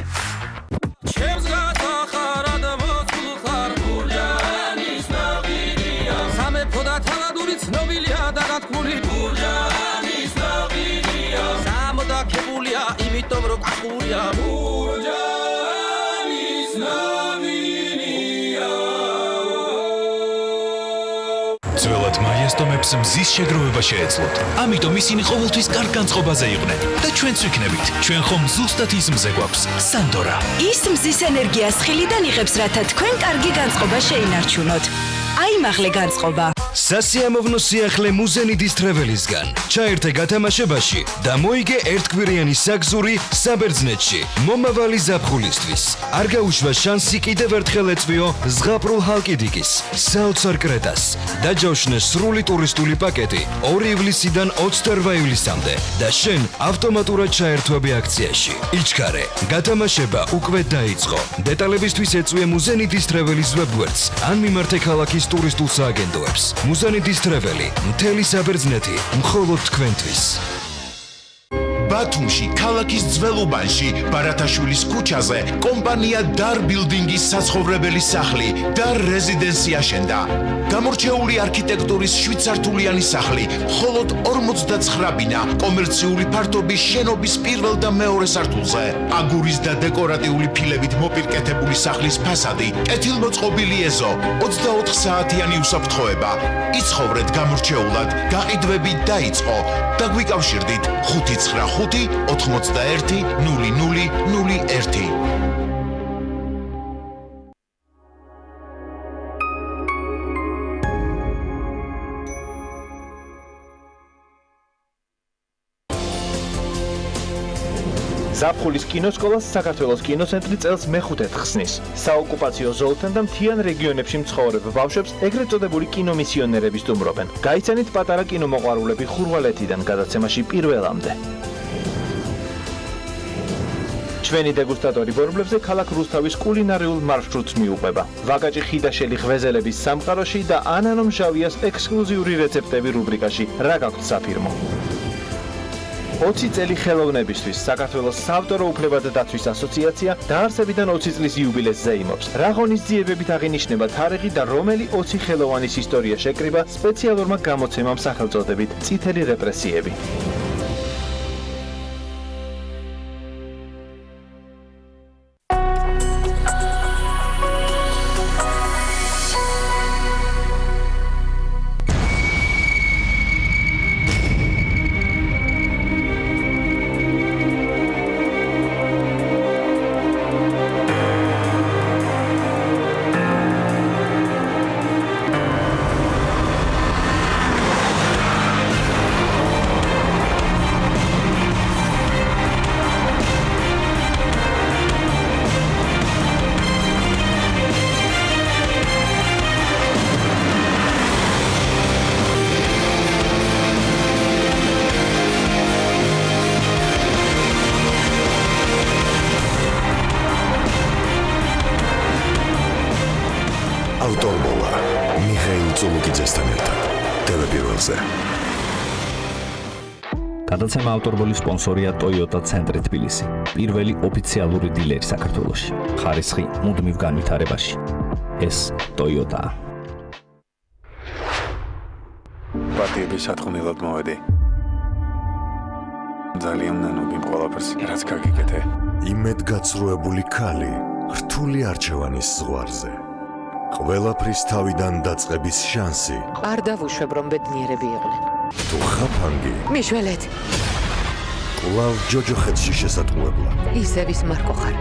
იმიტომ რომ კახურია ბურჯანის ნავინია ძველად მაია შეესტომებს მზის შეგროვება შეეძლოთ. ამიტომ ისინი ყოველთვის კარგ განწყობაზე იყვნენ და ჩვენც ვიქნებით. ჩვენ ხომ ზუსტად ის მზე გვაქვს. სანდორა. ის მზის ენერგიას ხილიდან იღებს, რათა თქვენ კარგი განწყობა შეინარჩუნოთ. აიმაღლე განწყობა. სასიამოვნო სიახლე მუზენიდის თრეველისგან. ჩაერთე გათამაშებაში და მოიგე ერთკვირიანი საგზური საბერძნეთში მომავალი ზაფხულისთვის. არ გაუშვა შანსი კიდევ ერთხელ ეწვიო ზღაპრულ ჰალკიდიკის, საოცარ კრეტას. დაჯავშნე სრული ტურისტული პაკეტი 2 ივლისიდან 28 ივლისამდე და შენ ავტომატურად ჩაერთვები აქციაში. იჩქარე, გათამაშება უკვე დაიწყო. დეტალებისთვის ეწვიე მუზენიდის თრეველის ვებგვერდს ან მიმართე ქალაქის ტურისტულ სააგენტოებს. მუზენიდის თრეველი, მთელი საბერძნეთი, მხოლოდ თქვენთვის. ბათუმში, ქალაქის ძველუბანში, ბარათაშვილის ქუჩაზე, კომპანია Dar Building-ის საცხოვრებელი სახლი Dar Residence აშენდა. გამორჩეული არქიტექტურის 7 სართულიანი სახლი, მხოლოდ 49 ბინა კომერციული ფართობის შენობის პირველ და მეორე სართულზე. აგურის და დეკორატიული ფილებით მოპირკეთებული სახლის ფასადი, კეთილმოწყობილი ეზო, 24 საათიანი უსაფრთხოება. იცხოვრეთ გამორჩეულად, გაყიდვები დაიწყო. დაგვიკავშირდით 595 81 0001. ზაფხულის კინოსკოლას საქართველოს კინოცენტრი წელს მეხუთედ ხსნის. საოკუპაციო ზოლთან და მთიან რეგიონებში მცხოვრებ ბავშვებს ეგრეთ წოდებული კინომისიონერები სტუმრობენ. გაიცანით პატარა კინომოყვარულები ხურვალეთიდან გადაცემაში პირველამდე. ჩვენი დეგუსტატორი ბორბლებზე ქალაქ რუსთავის კულინარიულ მარშრუტს მიუყვება. ვაკაჭი ხიდაშელი ღვეზელების სამყაროში და ანანო მჟავიას ექსკლუზიური რეცეპტები რუბრიკაში რა გაქვთ საფირმო. 20 წელი ხელოვნებისთვის საქართველოს საავტორო უფლებათა დაცვის ასოციაცია დაარსებიდან 20 წლის იუბილეს ზეიმობს. რა ღონისძიებებით აღინიშნება თარიღი და რომელი 20 ხელოვანის ისტორია შეკრიბა სპეციალურმა გამოცემამ სახელწოდებით წითელი რეპრესიები. ავტორბოლა მიხეილ წულუკიძესთან ერთად ტელეპირველზე. გადაცემა ავტორბოლის სპონსორია Toyota ცენტრი თბილისი. პირველი ოფიციალური დილერი საქართველოში. ხარისხი მუდმივ განვითარებაში. ეს Toyota. პარტიების სათხოვნელად მოვედი. ძალიან ნანობი ყველაფერს, რაც გაგიკეთე. იმედგაცრუებული ქალი, რთული არჩევანის ზღვარზე. ყველაფრის თავიდან დაწყების შანსი. არ დავუშვებ, რომ ბედნიერები იყვნენ. თუ ხაფანგი. მიშველეთ. კვლავ ჯოჯოხეთში შესატყუებლა. ისევ ის მარკო ხარ.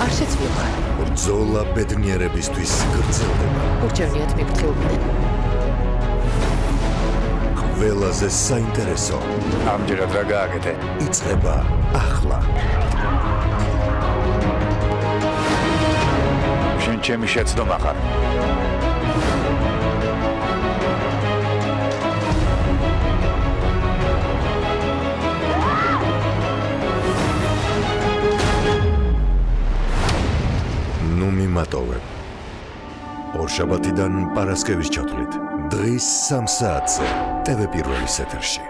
არ შეცვლილ ხარ. ბრძოლა ბედნიერებისთვის გრძელდება. ურჩევნიათ მიფრთხილდნენ. ყველაზე საინტერესო. ამჯერად რა გააკეთე? იწყება ახლა. შენ ჩემი შეცდომა ხარ. ნუ მიმატოვებ. ორშაბათიდან პარასკევის ჩათვლით. დღის 3 საათზე TV პირველის ეთერში.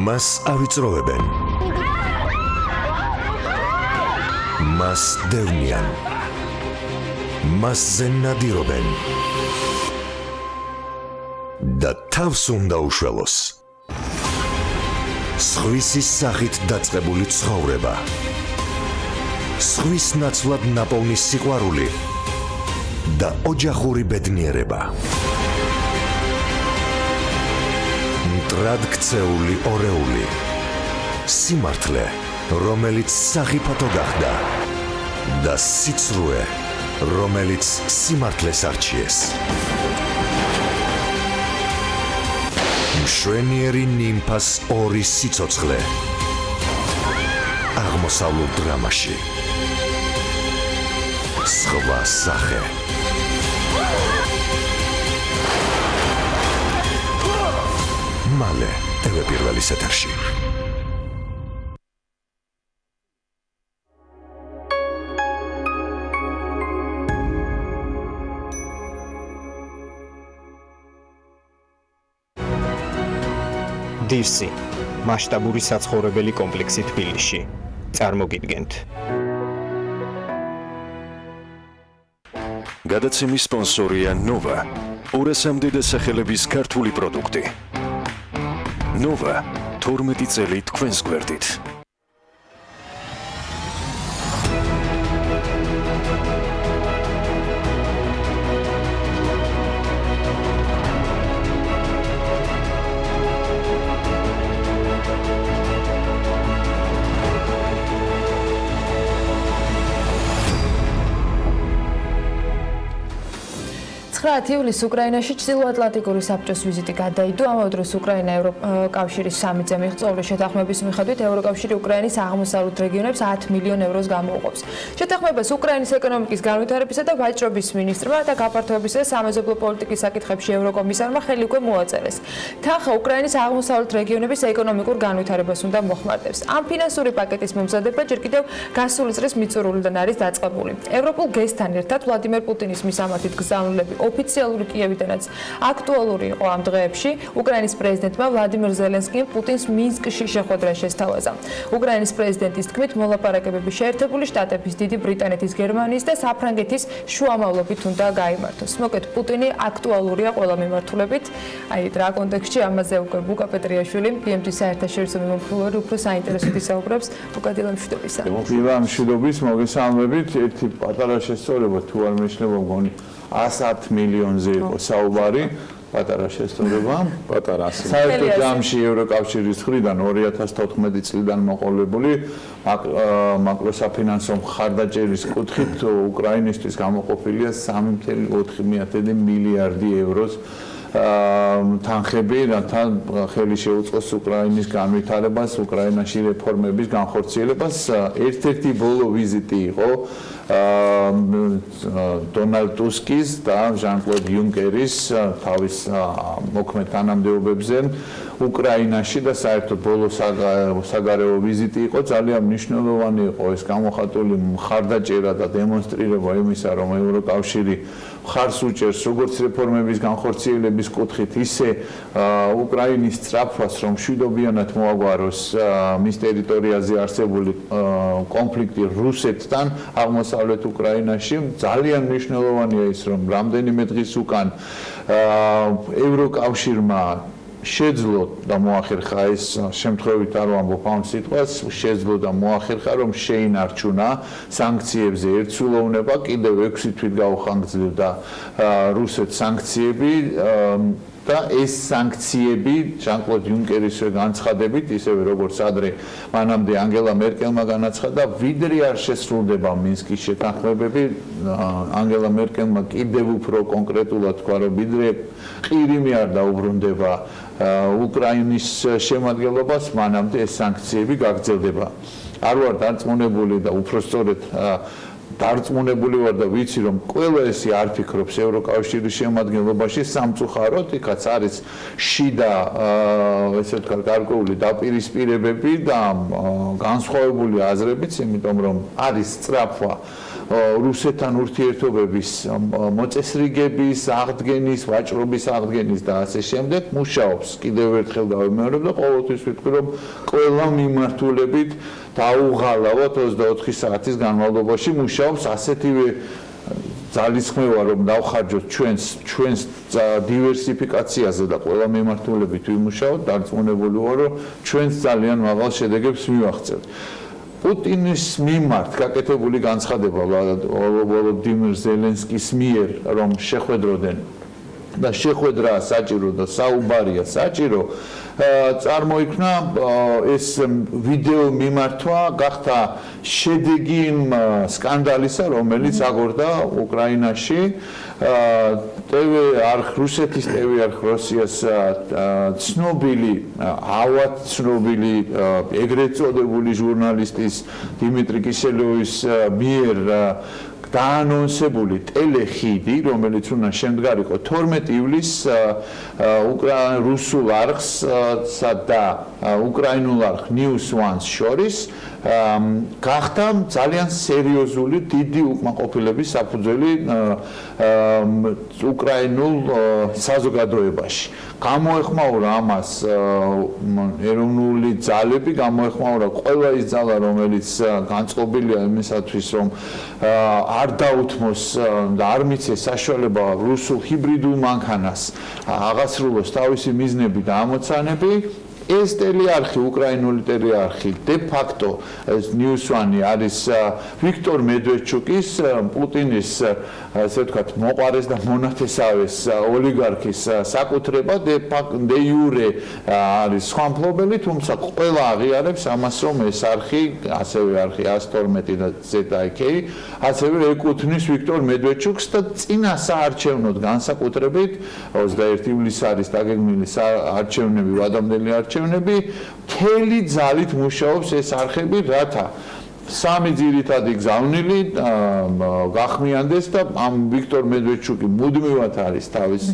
მას ავიწროვებენ. მას დევნიან. მასზე ნადირობენ. და თავს უნდა უშველოს. სხვისი სახით დაწყებული ცხოვრება. ზღვის ნაცვლად ნაპოვნი სიყვარული და ოჯახური ბედნიერება. მტრად ქცეული ორეული. სიმართლე, რომელიც სახიფათო გახდა და სიცრუე, რომელიც სიმართლეს არჩიეს. მშვენიერი ნიმფას ორი სიცოცხლე. აღმოსავლურ დრამაში. სხვა სახე. მალე TV პირველის ეთერში. დირსი მასშტაბური საცხოვრებელი კომპლექსი თბილისში. წარმოგიდგენთ. გადაცემის სპონსორია ნოვა. 200-მდე დასახელების ქართული პროდუქტი. ნოვა 12 წელი თქვენს გვერდით. ივლისს უკრაინაში ჩრდილოატლანტიკური საბჭოს ვიზიტი გადაიდო. ამავე დროს უკრაინა ევროკავშირის სამიტზე მიღწეული შეთანხმების მიხედვით ევროკავშირი უკრაინის აღმოსავლეთ რეგიონებს 10 მილიონ ევროს გამოუყოფს. შეთანხმებას უკრაინის ეკონომიკის განვითარებისა და ვაჭრობის მინისტრმა და გაფართოებისა და სამეზობლო პოლიტიკის საკითხებში ევროკომისარმა ხელი უკვე მოაწერეს. თანხა უკრაინის აღმოსავლეთ რეგიონების ეკონომიკურ განვითარებას უნდა მოხმარდებს. ამ ფინანსური პაკეტის მომზადება ჯერ კიდევ გასული წლის მიწურულიდან არის დაწყებული. ევროპულ გესთან ერთად ვლადიმერ პუტინის მისამართით გზავნილები ოფიციალური კიევიდანაც აქტუალური იყო ამ დღეებში. უკრაინის პრეზიდენტმა ვლადიმერ ზელენსკიმ პუტინს მინსკში შეხვედრა შესთავაზა. უკრაინის პრეზიდენტის თქმით, მოლაპარაკებები შეერთებული შტატების, დიდი ბრიტანეთის, გერმანიის და საფრანგეთის შუამავლობით უნდა გაიმართოს. მოკლედ, პუტინი აქტუალურია ყველა მიმართულებით. აი, რა კონტექსტში ამაზე უკვე ბუკა პეტრიაშვილი, BMT-ის საერთაშორისო მიმოხილველი უფრო საინტერესოდ ისაუბრებს. ბუკა, დილა მშვიდობისა. დილა მშვიდობის, მოგესალმებით. ერთი პატარა შესწორება თუ არ მეშნება მგონი 110 მილიონზე იყო საუბარი, პატარა შესწორება, პატარა. საერთო ჯამში ევროკავშირის მხრიდან 2014 წლიდან მოყოლებული მაკროსაფინანსო მხარდაჭერის კუთხით უკრაინისთვის გამოყოფილია 3.4 მილიარდი ევროს თანხები, რათა ხელი შეუწყოს უკრაინის განვითარებას, უკრაინაში რეფორმების განხორციელებას. ერთ-ერთი ბოლო ვიზიტი იყო დონალდ ტუსკის და ჟან-კლოდ იუნკერის თავის მოქმედ თანამდებობებზე უკრაინაში და საერთოდ ბოლო საგარეო ვიზიტი იყო. ძალიან მნიშვნელოვანი იყო ეს გამოხატული მხარდაჭერა და დემონსტრირება იმისა, რომ ევროკავშირი მხარს უჭერს როგორც რეფორმების განხორციელების კუთხით, ისე უკრაინის სწრაფვას, რომ მშვიდობიანად მოაგვაროს მის ტერიტორიაზე არსებული კონფლიქტი რუსეთთან აღმოსავლეთ უკრაინაში. ძალიან მნიშვნელოვანია ის, რომ რამდენიმე დღის უკან ევროკავშირმა შეძლო და მოახერხა ეს შემთხვევით არ ვამბობ ამ სიტყვას, შეძლო და მოახერხა, რომ შეინარჩუნა სანქციებზე ერთსულოვნება, კიდევ 6 თვით გაუხანგრძლივდა რუსეთს სანქციები და ეს სანქციები ჟან-კლოდ იუნკერისვე განცხადებით, ისევე როგორც ადრე მანამდე ანგელა მერკელმა განაცხადა, ვიდრე არ შესრულდება მინსკის შეთანხმებები, ანგელა მერკელმა კიდევ უფრო კონკრეტულად თქვა, რომ ვიდრე ყირიმი არ დაუბრუნდება უკრაინის შემადგენლობას, მანამდე ეს სანქციები გაგრძელდება. არ ვარ დარწმუნებული და უпростоრეთ დარწმუნებული ვარ და ვიცი, რომ ყველა ესე არ ფიქრობს ევროკავშირის შემადგენლობაში სამწუხაროდ, იქაც არის შიდა ესე ვთქვათ გარკვეული დაპირისპირებები და განსხვავებული აზრებიც, იმიტომ რომ არის სწრაფვა რუსეთთან ურთიერთობების მოწესრიგების, აღდგენის, ვაჭრობის აღდგენის და ასე შემდეგ მუშაობს. კიდევ ერთხელ დავიმეორებ და ყოველთვის ვიტყვი, რომ ყველა მიმართულებით დაუღალავად 24 საათის განმავლობაში მუშაობს. ასეთივე ძალისხმევა, რომ დავხარჯოთ ჩვენს დივერსიფიკაციაზე და ყველა მიმართულებით ვიმუშაოთ, დარწმუნებული ვარ, რომ ჩვენს ძალიან მაღალ შედეგებს მივაღწევთ. პუტინის მიმართ გაკეთებული განცხადება ვოლოდიმირ ზელენსკის მიერ, რომ შეხვედროდნენ და შეხვედრა საჭირო და საუბარია საჭირო, წარმოიქმნა ეს ვიდეო მიმართვა გახდა შედეგი იმ სკანდალისა, რომელიც აღორდა უკრაინაში. რუსეთის TV არხ როსიას ცნობილი, ავად ცნობილი ეგრეთ წოდებული ჟურნალისტის დიმიტრი კისელოვის მიერ დაანონსებული ტელეხიდი, რომელიც უნდა შემდგარიყო 12 ივლისს რუსულ არხსა და უკრაინულ არხ News One-ს შორის გახდა ძალიან სერიოზული დიდი უკმაყოფილების საფუძველი უკრაინულ საზოგადოებაში. გამოეხმაურა ამას ეროვნული ძალები, გამოეხმაურა ყველა ის ძალა, რომელიც განწყობილია იმისათვის, რომ არ დაუთმოს და არ მიცეს საშუალება რუსულ ჰიბრიდულ მანქანას აღასრულოს თავისი მიზნები და ამოცანები. ეს ტელეარხი, უკრაინული ტელეარხი, de facto News One არის ვიქტორ მედვედჩუკის, პუტინის, ასე ვთქვათ, მოყარეს და მონათესავეს ოლიგარქის საკუთრება, de jure არის სხვა მფლობელი, თუმცა ყველა აღიარებს ამას, რომ ეს არხი, ასევე არხი 112 და ZIK, ასევე ეკუთვნის ვიქტორ მედვედჩუკს და წინა საარჩევნოდ განსაკუთრებით 21 ივლისს არის დაგეგმილი არჩევნები, ვადამდელი არჩევნები მთელი ძალით მუშაობს ეს არხები, რათა სამი ძირითადი გზავნილი გახმიანდეს და ამ ვიქტორ მედვედჩუკი მუდმივად არის თავის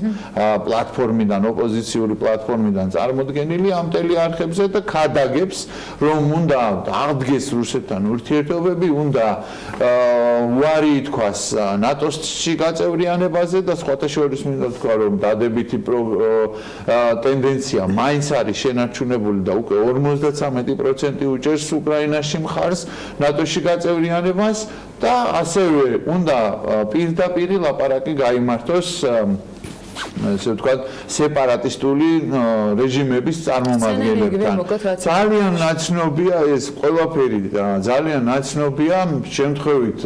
პლატფორმიდან, ოპოზიციური პლატფორმიდან წარმოდგენილი ამ ტელეარხებზე და ქადაგებს, რომ უნდა აღდგეს რუსეთთან ურთიერთობები, უნდა უარი ითქვას ნატოს-ში გაწევრიანებაზე და სხვათა შორის მინდა ვთქვა, რომ დადებითი ტენდენცია მაინც არის შენარჩუნებული და უკვე 53% უჭერს უკრაინაში მხარს ნატოში გაწევრიანებას და ასევე უნდა პირდაპირ ლაპარაკი გაიმართოს ესე ვთქვათ სეპარატისტული რეჟიმების წარმომადგენლებთან. ძალიან ნაცნობია ეს ყველაფერი, ძალიან ნაცნობია, შემთხვევით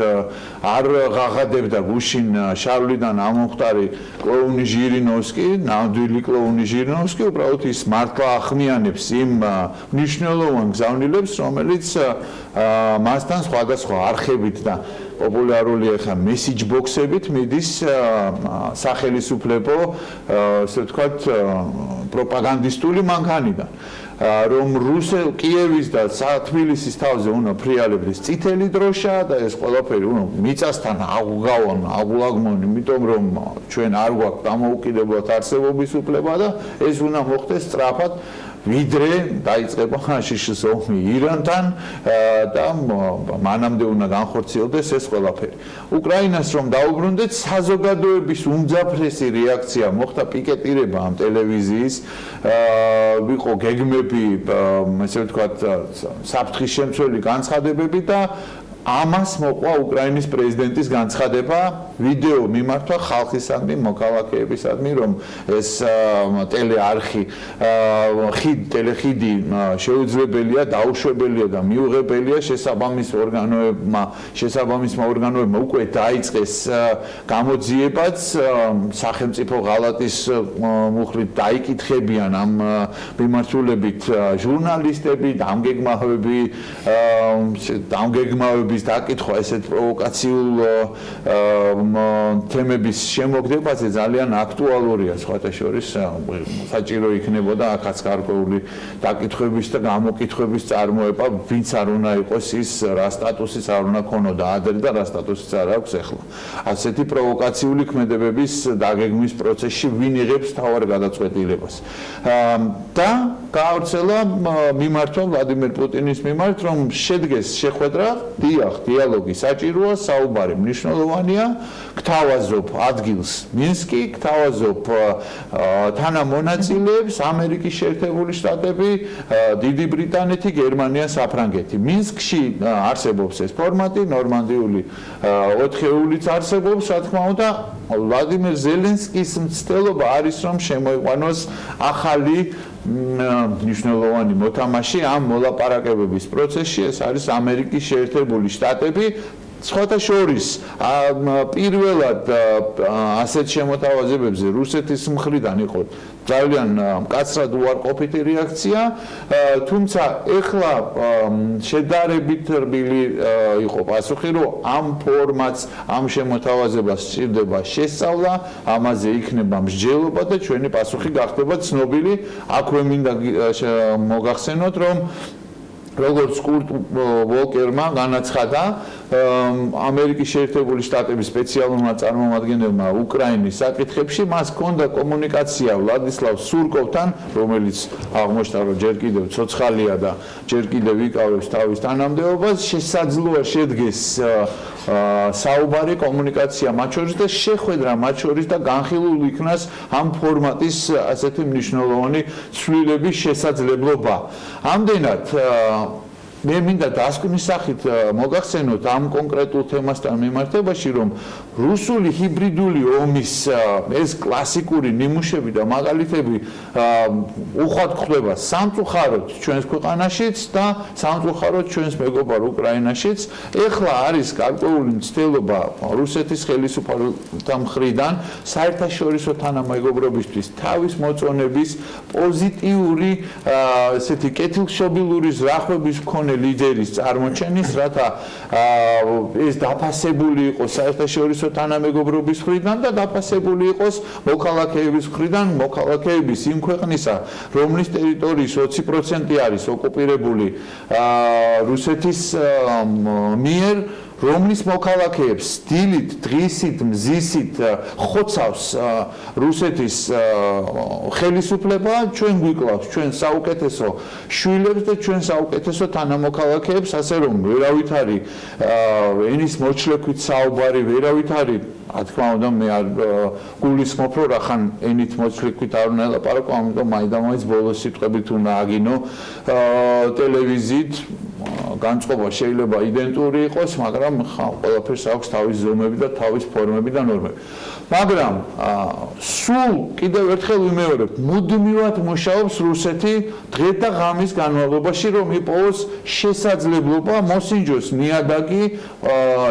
არ ღაღადებდა გუშინ შარლიდან ამოხტარი კლოუნი ჟირინოვსკი, ნამდვილი კლოუნი ჟირინოვსკი, უბრალოდ ის მართლა ახმიანებს იმ მნიშვნელოვან გზავნილებს, რომელიც მასთან სხვადასხვა არხებით და პოპულარული ახლა message box-ებით მიდის სახელისუფლებო, ასე ვთქვათ, პროპაგანდისტული მანქანიდან. რომ კიევის და თბილისის თავზე უნდა ფრიალებდეს წითელი დროშა და ეს ყველაფერი უნდა მიწასთან აღუგავონ, აღულაგმონ, იმიტომ რომ ჩვენ არ გვაქვს დამოუკიდებლად არსებობის უფლება და ეს უნდა მოხდეს სწრაფად. ვიდრე დაიწყება შიშის ომი ირანთან და მანამდე უნდა განხორციელდეს ეს ყველაფერი. უკრაინას რომ დაუბრუნდეთ, საზოგადოების უმძაფრესი რეაქცია მოხდა პიკეტირება ამ ტელევიზიის, იყო გეგმები, ასე ვთქვათ, საფრთხის შემცველი განცხადებები და ამას მოყვა უკრაინის პრეზიდენტის განცხადება ვიდეო მიმართვა ხალხისადმი, მოქალაქეებისადმი, რომ ეს ტელეარხი, ტელეხიდი შეუძლებელია, დაუშვებელია და მიუღებელია შესაბამისმა ორგანოებმა უკვე დაიწყეს გამოძიებაც, სახელმწიფო ღალატის მუხლით დაიკითხებიან ამ მიმართულებით ჟურნალისტები, დამგეგმავები დაკითხვა ესეთ პროვოკაციულ თემების შემოგდებაზე ძალიან აქტუალურია, სხვათა შორის საჭირო იქნებოდა აქაც გარკვეული დაკითხვების და გამოკითხვების წარმოება, ვინც არ უნდა იყოს ის, რა სტატუსიც არ უნდა ქონოდა ადრე და რა სტატუსიც არ აქვს ახლა. ასეთი პროვოკაციული ქმედებების დაგეგმვის პროცესში ვინ იღებს მთავარ გადაწყვეტილებას. და გაავრცელა მიმართვა ვლადიმერ პუტინის მიმართ, რომ შედგეს შეხვედრა, დიალოგი საჭიროა, საუბარი მნიშვნელოვანია, გთავაზობ ადგილს მინსკი, გთავაზობ თანამონაწილეებს, ამერიკის შეერთებული შტატები, დიდი ბრიტანეთი, გერმანია, საფრანგეთი. მინსკში არსებობს ეს ფორმატი, ნორმანდიული 4-ეულიც არსებობს, რა თქმა უნდა, ვლადიმერ ზელენსკის მცდელობა არის, რომ შემოიყვანოს ახალი მნიშვნელოვანი მოთამაშე ამ მოლაპარაკებების პროცესში ეს არის ამერიკის შეერთებული შტატები. სხვათა შორის პირველად ასეთ შემოთავაზებებზე რუსეთის მხრიდან იყო ძალიან მკაცრად უარყოფითი რეაქცია, თუმცა ეხლა შედარებით რბილი იყო პასუხი, რომ ამ ფორმატს, ამ შემოთავაზებას სჭირდება შესწავლა, ამაზე იქნება მსჯელობა და ჩვენი პასუხი გახდება ცნობილი. აქვე მინდა მოგახსენოთ, რომ როგორც კურტ ვოლკერმა განაცხადა, ამერიკის შეერთებული შტატების სპეციალურმა წარმომადგენელმა უკრაინის საკითხებში მას ჰქონდა კომუნიკაცია ვლადისლავ სურკოვთან, რომელიც აღმოჩნდა, რომ ჯერ კიდევ ცოცხალია და ჯერ კიდევ იკავებს თავის თანამდებობას, შესაძლოა შედგეს საუბარი კომუნიკაცია მათ შორის და შეხვედრა მათ შორის და განხილულ იქნას ამ ფორმატის ასეთი მნიშვნელოვანი ცვლილების შესაძლებლობა. ამდენად მე მინდა დასკვნის სახით მოგახსენოთ ამ კონკრეტულ თემასთან მიმართებაში, რომ რუსული ჰიბრიდული ომის ეს კლასიკური ნიმუშები და მაგალითები უხვად გვხვდება სამწუხაროდ ჩვენს ქვეყანაშიც და სამწუხაროდ ჩვენს მეგობარ უკრაინაშიც. ეხლა არის გარკვეული მცდელობა რუსეთის ხელისუფალთა მხრიდან საერთაშორისო თანამეგობრობისთვის თავის მოწონების პოზიტიური ესეთი კეთილშობილური ზრახვების მქონე ლიდერის წარმოჩენის, რათა ეს დაფასებული იყოს საერთაშორისო თანამეგობრობის მხრიდან და დაფასებული იყოს მოქალაქეების მხრიდან, მოქალაქეების იმ ქვეყნისა, რომლის ტერიტორიის 20% არის ოკუპირებული რუსეთის მიერ, რომლის მოქალაქეებს დილით, დღისით, მზისით ხოცავს რუსეთის ხელისუფლება, ჩვენ გვიკლავს ჩვენ საუკეთესო შვილებს და ჩვენ საუკეთესო თანამოქალაქეებს, ასე რომ ვერავით არის ენის მოჩლექვით საუბარი, ვერავით არის რა თქმა უნდა მე არ გულისხმობ, რომ რახან ენით მოჩლექვით არ უნდა ელაპარაკო, ამიტომ მაინდა-მაინც ბოლოს სიტყვებით უნდა აგინო ტელევიზიით განწყობა შეიძლება იდენტური იყოს, მაგრამ ყველაფერს აქვს თავის ზომები და თავის ფორმები და ნორმები. მაგრამ სულ კიდევ ერთხელ ვიმეორებ, მუდმივად მუშაობს რუსეთი დღე და ღამის განმავლობაში, რომ იპოვოს შესაძლებლობა მოსინჯოს ნიადაგი,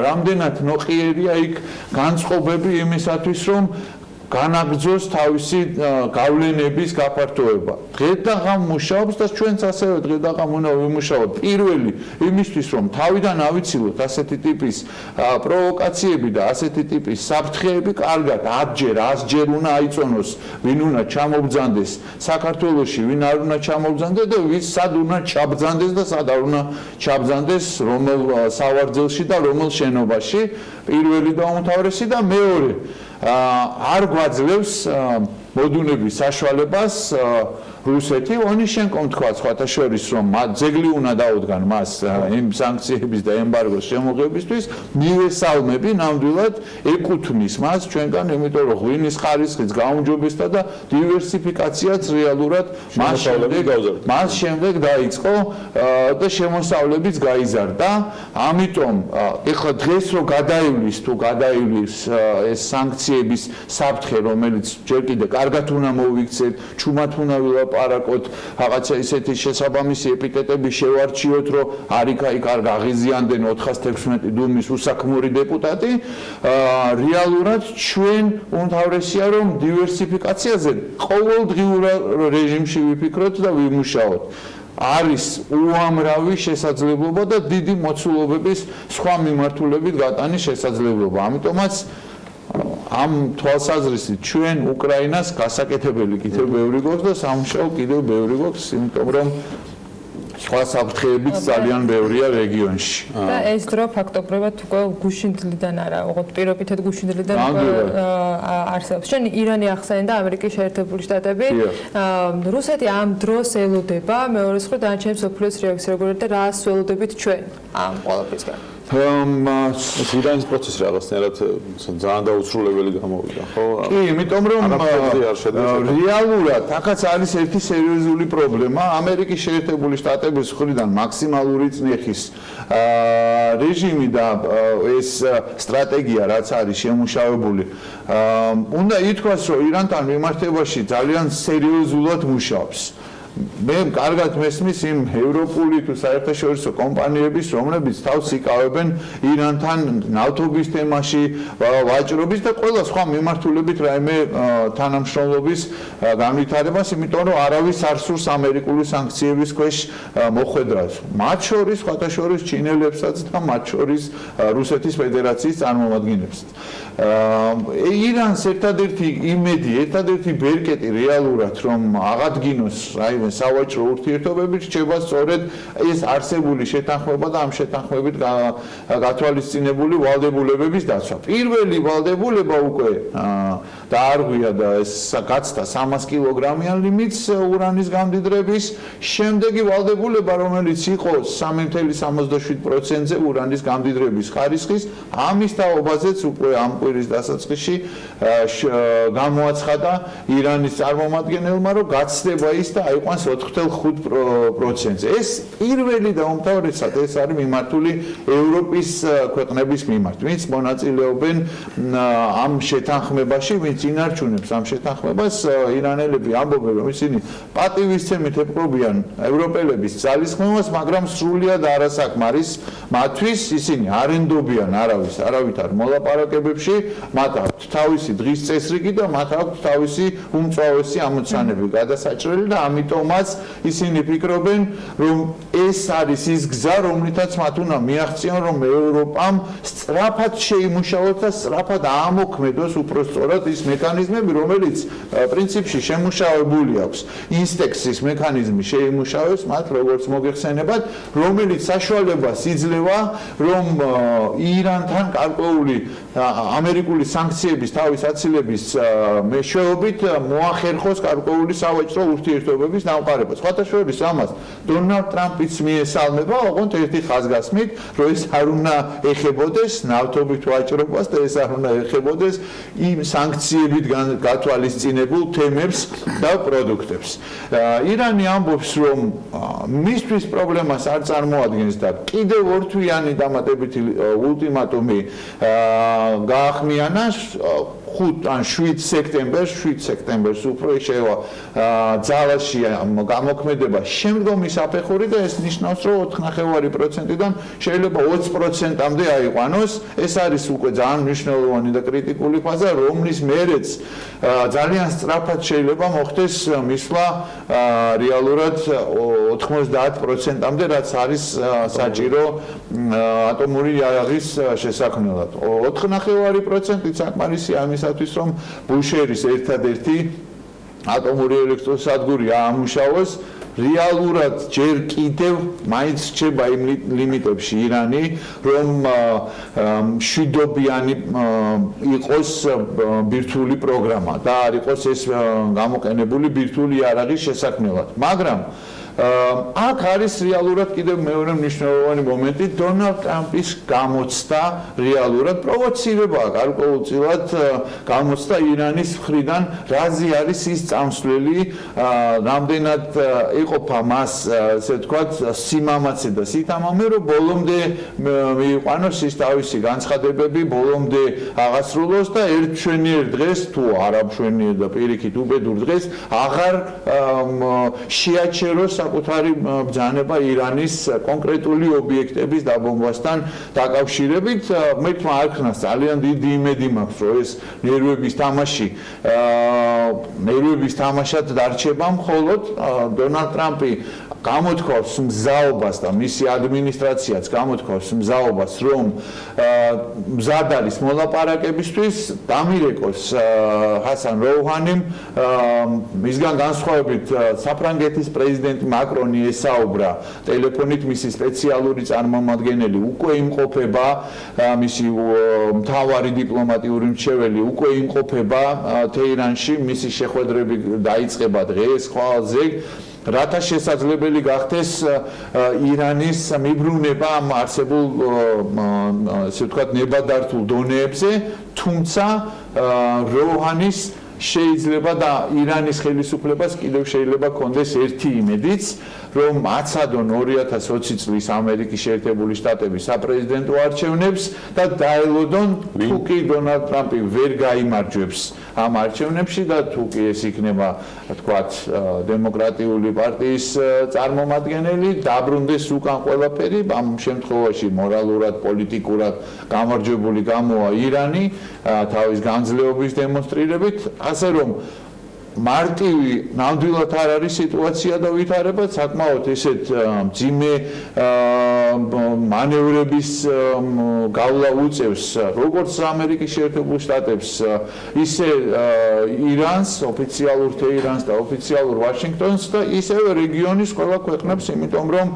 რამდენად ნოყიერია იქ განწყობები იმისათვის, რომ განაგრძოს თავისი გავლენების გაფართოება. დღე და ღამ მუშაობს და ჩვენც ასევე დღე და ღამ უნდა ვიმუშაოთ. პირველი იმისთვის, რომ თავიდან ავიცილოთ ასეთი ტიპის პროვოკაციები და ასეთი ტიპის საფრთხეები, კარგად 10-ჯერ, 100-ჯერ უნდა აიწონოს, ვინ უნდა ჩამობძანდეს საქართველოში, ვინ არ უნდა ჩამობძანდეს და ვის სად უნდა ჩაბძანდეს და სად არ უნდა ჩაბძანდეს, რომელ სავარძელში და რომელ შენობაში. პირველი და უმთავრესი და მეორე არ გვაძლევს მოდუნების საშუალებას რუსეთი ონიშენკომ თქვა სხვათა შორის, რომ ძეგლი უნდა დაუდგან მას იმ სანქციების და ემბარგოს შემოღებისთვის, მივესალმები ნამდვილად ეკუთვნის მას ჩვენგან, იმიტომ რომ ღვინის ხარისხიც გაუმჯობესდა და დივერსიფიკაციაც რეალურად მას შემდეგ დაიწყო და შემოსავლებიც გაიზარდა. ამიტომ ეხლა დღეს რო გადაივლის ეს სანქციების საფრთხე, რომელიც ჯერ კიდე კარგად უნდა მოვიქცეთ, ჩუმად უნდა ვილაპარაკოთ, რაღაცა ისეთი შესაბამისი ეპიტეტები შევარჩიოთ, რომ არიქა-იქ არ გაღიზიანდნენ 416 დუმის უსაქმური დეპუტატი. რეალურად ჩვენ უმთავრესია, რომ დივერსიფიკაციაზე ყოველდღიურ რეჟიმში ვიფიქროთ და ვიმუშაოთ. არის უამრავი შესაძლებლობა და დიდი მოცულობების სხვა მიმართულებით გატანის შესაძლებლობა. ამიტომაც ამ თვალსაზრისით ჩვენ უკრაინას გასაკეთებელი კიდევ ბევრი გვაქვს და სამუშაო კიდევ ბევრი გვაქვს, იმიტომ რომ სხვა საფრთხეებიც ძალიან ბევრია რეგიონში. და ეს დრო ფაქტობრივად უკვე გუშინდლიდან არა, უბრალოდ პირობითად გუშინდლიდან არსებობს. შენ ირანი ახსენე და ამერიკის შეერთებული შტატები. რუსეთი ამ დროს ელოდება მეორე მხრივ დანარჩენი მსოფლიოს რეაქცია როგორ და რას ველოდებით ჩვენ ამ ყველაფრისგან? ირანის პროცესი რაღაცნაირად ძალიან დაუცრულებელი გამოვიდა, ხო? კი, იმიტომ რომ რეალურად აქაც არის ერთი სერიოზული პრობლემა. ამერიკის შეერთებული შტატების მხრიდან მაქსიმალური წნეხის რეჟიმი და ეს სტრატეგია, რაც არის შემუშავებული, უნდა ითქვას, რომ ირანთან მიმართებაში ძალიან სერიოზულად მუშაობს. მე კარგად მესმის იმ ევროპული თუ საერთაშორისო კომპანიების, რომლებიც თავს იკავებენ ირანთან ნავთობის თემაში, ვაჭრობის და ყველა სხვა მიმართულებით რაიმე თანამშრომლობის განვითარებას, იმიტომ რომ არავის არ სურს ამერიკული სანქციების ქვეშ მოხვედრას. მათ შორის, სხვათა შორის ჩინელებსაც და მათ შორის რუსეთის ფედერაციის წარმომადგენლებსაც. ირანს ერთადერთი იმედი, ერთადერთი ბერკეტი რეალურად რომ აღადგინოს რაიმე სავაჭრო ურთიერთობები რჩება სწორედ ეს არსებული შეთანხმება და ამ შეთანხმებით გათვალისწინებული ვალდებულებების დაცვა. პირველი ვალდებულება უკვე დაარღვია და ეს გაცდა 300 კილოგრამიან ლიმიტს ურანის გამდიდრების, შემდეგი ვალდებულება რომელიც იყო 3.67%-ზე ურანის გამდიდრების ხარისხის, ამის თაობაზეც უკვე ამ კვირის დასაწყისში გამოაცხადა ირანის წარმომადგენელმა, რომ გაცდება ის და აიყვანს 4.5%-ზე. ეს პირველი და უმთავრესად ეს არის მიმართული ევროპის ქვეყნების მიმართ, ვინც მონაწილეობენ ამ შეთანხმებაში, ვინც ინარჩუნებს ამ შეთანხმებას. ირანელები ამბობენ, რომ ისინი პატივისცემით ეპყრობიან ევროპელების ძალისხმევას, მაგრამ სრულიად არასაქმ არის მათთვის, ისინი არ ენდობიან არავითარ მოლაპარაკებებში, მათ აქვთ თავისი დღის წესრიგი და მათ აქვთ თავისი უმწვავესი ამოცანები გადასაჭრელი და ამიტომაც ისინი ფიქრობენ, რომ ეს არის ის გზა, რომლითაც მათ უნდა მიაღწიონ, რომ ევროპამ სწრაფად შეიმუშაოს და სწრაფად აამოქმედოს უпростоრად ის მექანიზმები, რომელიც პრინციპში შემუშავებული აქვს. ინსტექსის მექანიზმი შეიმუშავეს მათ, როგორც მოგეხსენებათ, რომელიც საშუალებას იძლევა, რომ ირანთან გარკვეული ამერიკული სანქციების თავის აცილების მეშვეობით მოახერხოს გარკვეული სავაჭრო ურთიერთობების დამყარება. სხვათა შორის ამას დონალდ ტრამპიც მიესალმება, ოღონდ ერთი ხაზგასმით, რომ ეს არ უნდა ეხებოდეს ნავთობით ვაჭრობას და ეს არ უნდა ეხებოდეს იმ სანქციებით გათვალისწინებულ თემებს და პროდუქტებს. ირანი ამბობს, რომ მისთვის პრობლემას არ წარმოადგენს და კიდევ ორთვიანი დამატებითი ულტიმატუმი გაახმიანა 5 ან 7 სექტემბერს უფრო შევა ძალაში გამოქმედება შემდგომი საფეხური და ეს ნიშნავს, რომ 4.5%-დან შეიძლება 20%-მდე აიყვანოს. ეს არის უკვე ძალიან მნიშვნელოვანი და კრიტიკული ფაზა, რომლის მერეც ძალიან სწრაფად შეიძლება მოხდეს მისვლა რეალურად 90%-მდე, რაც არის საჭირო ატომური იარაღის შესაქმნელად. 4.5%-ით საკმარისია ამისათვის, რომ ბუშერის ერთადერთი ატომური ელექტროსადგური აამუშავოს. რეალურად ჯერ კიდევ მაინც რჩება იმ ლიმიტებში ირანი, რომ მშვიდობიანი იყოს ბირთვული პროგრამა და არ იყოს ეს გამოყენებული ბირთვული იარაღის შესაქმნელად. მაგრამ აქ არის რეალურად კიდევ მეორე მნიშვნელოვანი მომენტი, დონალდ ტრამპის გამოცდა რეალურად პროვოცირება გარკვეულწილად გამოცდა ირანის მხრიდან, რაზე არის ის წამსვლელი, რამდენად ეყოფა მას, ესე ვთქვათ, სიმამაცე და სითამამე, რომ ბოლომდე მიიყვანოს ის თავისი განცხადებები, ბოლომდე აღასრულოს და ერთ მშვენიერ დღეს, თუ არა მშვენიერ და პირიქით უბედურ დღეს, აღარ შეაჩეროს საკუთარი ბრძანება ირანის კონკრეტული ობიექტების დაბომბვასთან დაკავშირებით. მე თვითონ არ ქნას ძალიან დიდი იმედი მაქვს, რომ ეს ნერვების თამაშად დარჩება, მხოლოდ დონალდ ტრამპი გამოთქვავს მზაობას და მისი ადმინისტრაციაც გამოთქვავს მზაობას, რომ მზად არის მოლაპარაკებისთვის, დამირეკოს ჰასან როუჰანიმ, მისგან განსხვავებით საფრანგეთის პრეზიდენტი მაკრონი ესაუბრა ტელეფონით, მისი სპეციალური წარმომადგენელი უკვე იმყოფება, მისი მთავარი დიპლომატიური მრჩეველი უკვე იმყოფება თეირანში, მისი შეხვედრები დაიწყება დღეს, ხვალზე, რათა შესაძლებელი გახდეს ირანის მიბრუნება ამ არსებულ, ესე ვთქვათ, ნებადართულ დონეებზე, თუმცა როუჰანის შეიძლება და ირანის ხელისუფლებას კიდევ შეიძლება კონდეს ერთი იმედიც, რომ აცადონ 2020 წლის ამერიკის შეერთებული შტატების საპრეზიდენტო არჩევნებს და დაელოდონ თუ კი დონალდ ტრამპი ვერ გაიმარჯვებს ამ არჩევნებში და თუ კი ეს იქნება, თქვათ, დემოკრატიული პარტიის წარმომადგენელი, დაბრუნდეს უკან ყველაფერი, ამ შემთხვევაში მორალურად, პოლიტიკურად გამარჯვებული გამოვა ირანი თავის განძლეობის დემონსტრირებით, ასე რომ მარტივი ნამდვილად არ არის სიტუაცია და ვითარება, საკმაოდ ესეთ მძიმე მანევრების გავლა უწევს როგორც ამერიკის შეერთებულ შტატებს, ისე ირანს, ოფიციალურ თეირანს და ოფიციალურ ვაშინგტონს და ისევე რეგიონის ყველა ქვეყნებს, იმიტომ რომ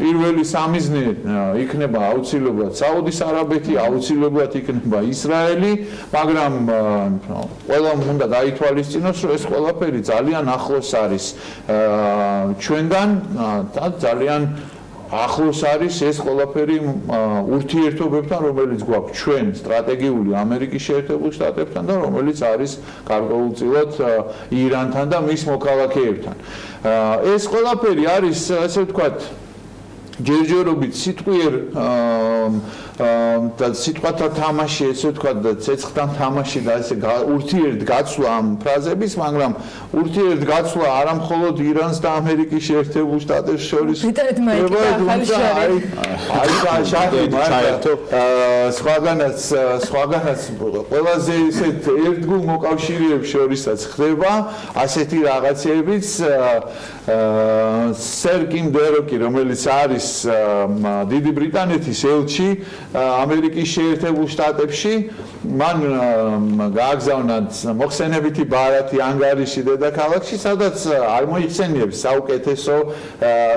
პირველი სამიზნე იქნება აუცილებლად საუდის არაბეთი, აუცილებლად იქნება ისრაელი, მაგრამ ყველამ უნდა გაითვალისწინოს, რომ ეს ყველაფერი ძალიან ახლოს არის ჩვენგან და ძალიან ახლოს არის ეს ყველაფერი ურთიერთობებთან, რომელიც გვაქვს ჩვენ სტრატეგიული ამერიკის შეერთებულ შტატებთან და რომელიც არის გარკვეულწილად ირანთან და მის მოქალაქეებთან. ეს ყველაფერი არის, ასე ვთქვათ, ჯერჯერობით სიტყვიერ და სიტყვათა თამაში, ესე ვთქვათ, და ცეცხლთან თამაში და ესე ურთიერთგაცვლა ამ ფრაზების, მაგრამ ურთიერთგაცვლა არა მხოლოდ ირანს და ამერიკის შეერთებულ შტატებს შორის. სხვაგანაც ყველაზე ისეთ ერთგულ მოკავშირეებს შორისაც ხდება ასეთი რაღაცებიც. სერ კიმ დეროკი, რომელიც არის დიდი ბრიტანეთის ელჩი ამერიკის შეერთებულ შტატებში, მან გააგზავნა მოხსენებითი ბარათი ანგარიში დედაქალაქში, სადაც არ მოიხსენიებს საუკეთესო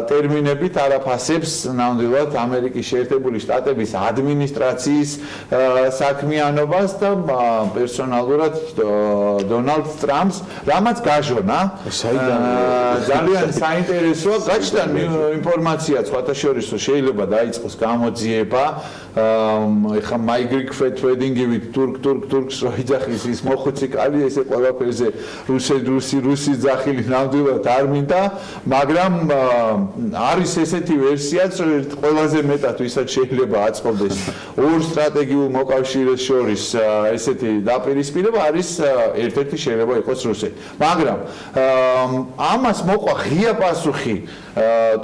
ტერმინებით არაფასებს ნამდვილად ამერიკის შეერთებული შტატების ადმინისტრაციის საქმიანობას და პერსონალურად დონალდ ტრამპს, რამაც გაჟონა. ძალიან საინტერესოა, გაჩნდა ინფორმაცია სხვათა შორის, რომ შეიძლება დაიწყოს გამოძიება, ეხა My Greek Fat Wedding-ივით თურქს რო იძახის ის მოხუცი კალი, ესე ყველაფერზე რუსი ძახილი ნამდვილად არ მინდა, მაგრამ არის ესეთი ვერსიაც, რომ ყველაზე მეტად ვისაც შეიძლება აწყობდეს ორ სტრატეგიულ მოკავშირეს შორის ესეთი დაპირისპირება, არის ერთ-ერთი შეიძლება იყოს რუსეთი. მაგრამ ამას მოყვა ღია პასუხი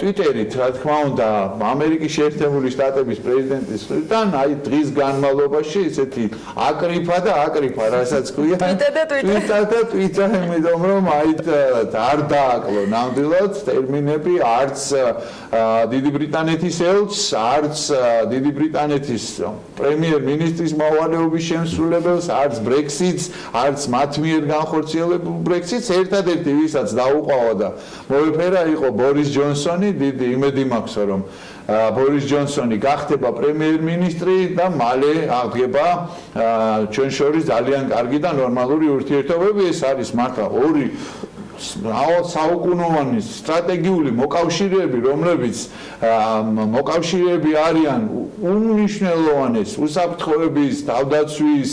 ტვიტერით, რა თქმა უნდა, ამერიკის შეერთებული შტატების პრეზიდენტის მხრიდან, აი დღის განმავლობაში ესეთი აკრიფა და აკრიფა, რასაც ქვია. ტვიტა, იმიტომ რომ აი არ დააკლო ნამდვილად ტერმინები არც დიდი ბრიტანეთის ელჩს, არც დიდი ბრიტანეთის პრემიერ-მინისტრის მოვალეობის შემსრულებელს, არც ბრექსიტს, არც მათ მიერ განხორციელებულ ბრექსიტს, ერთადერთი ვისაც დაუყავა და მოეფერა იყო ბორის ჯონსონი, დიდი იმედი მაქვს, რომ ბორის ჯონსონი გახდება პრემიერ-მინისტრი და მალე აღდგება ჩვენ შორის ძალიან კარგი და ნორმალური ურთიერთობები. ეს არის მართლა ორი საუკუნოვანი სტრატეგიული მოკავშირეები, რომლებიც მოკავშირეები არიან უმნიშვნელოვანეს უსაფრთხოების, თავდაცვის,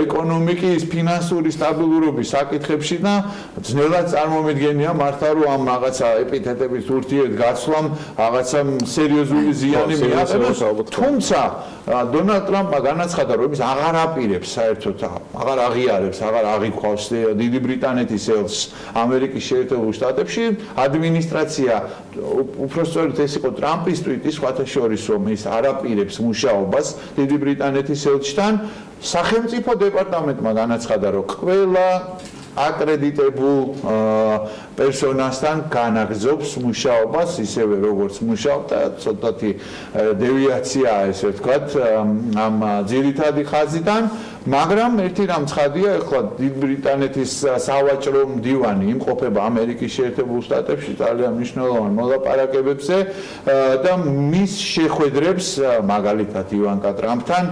ეკონომიკის, ფინანსური სტაბილურობის საკითხებში და ძნელად წარმომიდგენია მართლა, რომ ამ რაღაცა ეპითეტების ურთიერთგაცვლამ რაღაცა სერიოზული ზიანი მიაყენოს. თუმცა დონალდ ტრამპმა განაცხადა, რომ ის აღარ აპირებს საერთოდ, აღარ აღიარებს, აღარ აღიქვავს დიდი ბრიტანეთის ელჩს ამერიკის შეერთებულ შტატებში. ადმინისტრაცია, უпростоრად ეს იყო ტრამპის ტვიტი, სხვათა შორის, რომ ის არ აპირებს მუშაობას დიდი ბრიტანეთის ელჩთან. სახელმწიფო დეპარტამენტმა განაცხადა, რომ ყველა აკრედიტებულ პერსონასთან განაგრძობს მუშაობას, ისევე როგორც მუშაობდა, ცოტათი დევიაციაა, ესე ვთქვათ, ამ ძირითადი ხაზიდან. მაგრამ ერთი რამ ცხადია, ეხლა დიდ ბრიტანეთის სავაჭრო მდივანი იმყოფება ამერიკის შეერთებულ შტატებში ძალიან მნიშვნელოვან მოლაპარაკებებზე და მის შეხვედრებს, მაგალითად ივანკა ტრამპთან,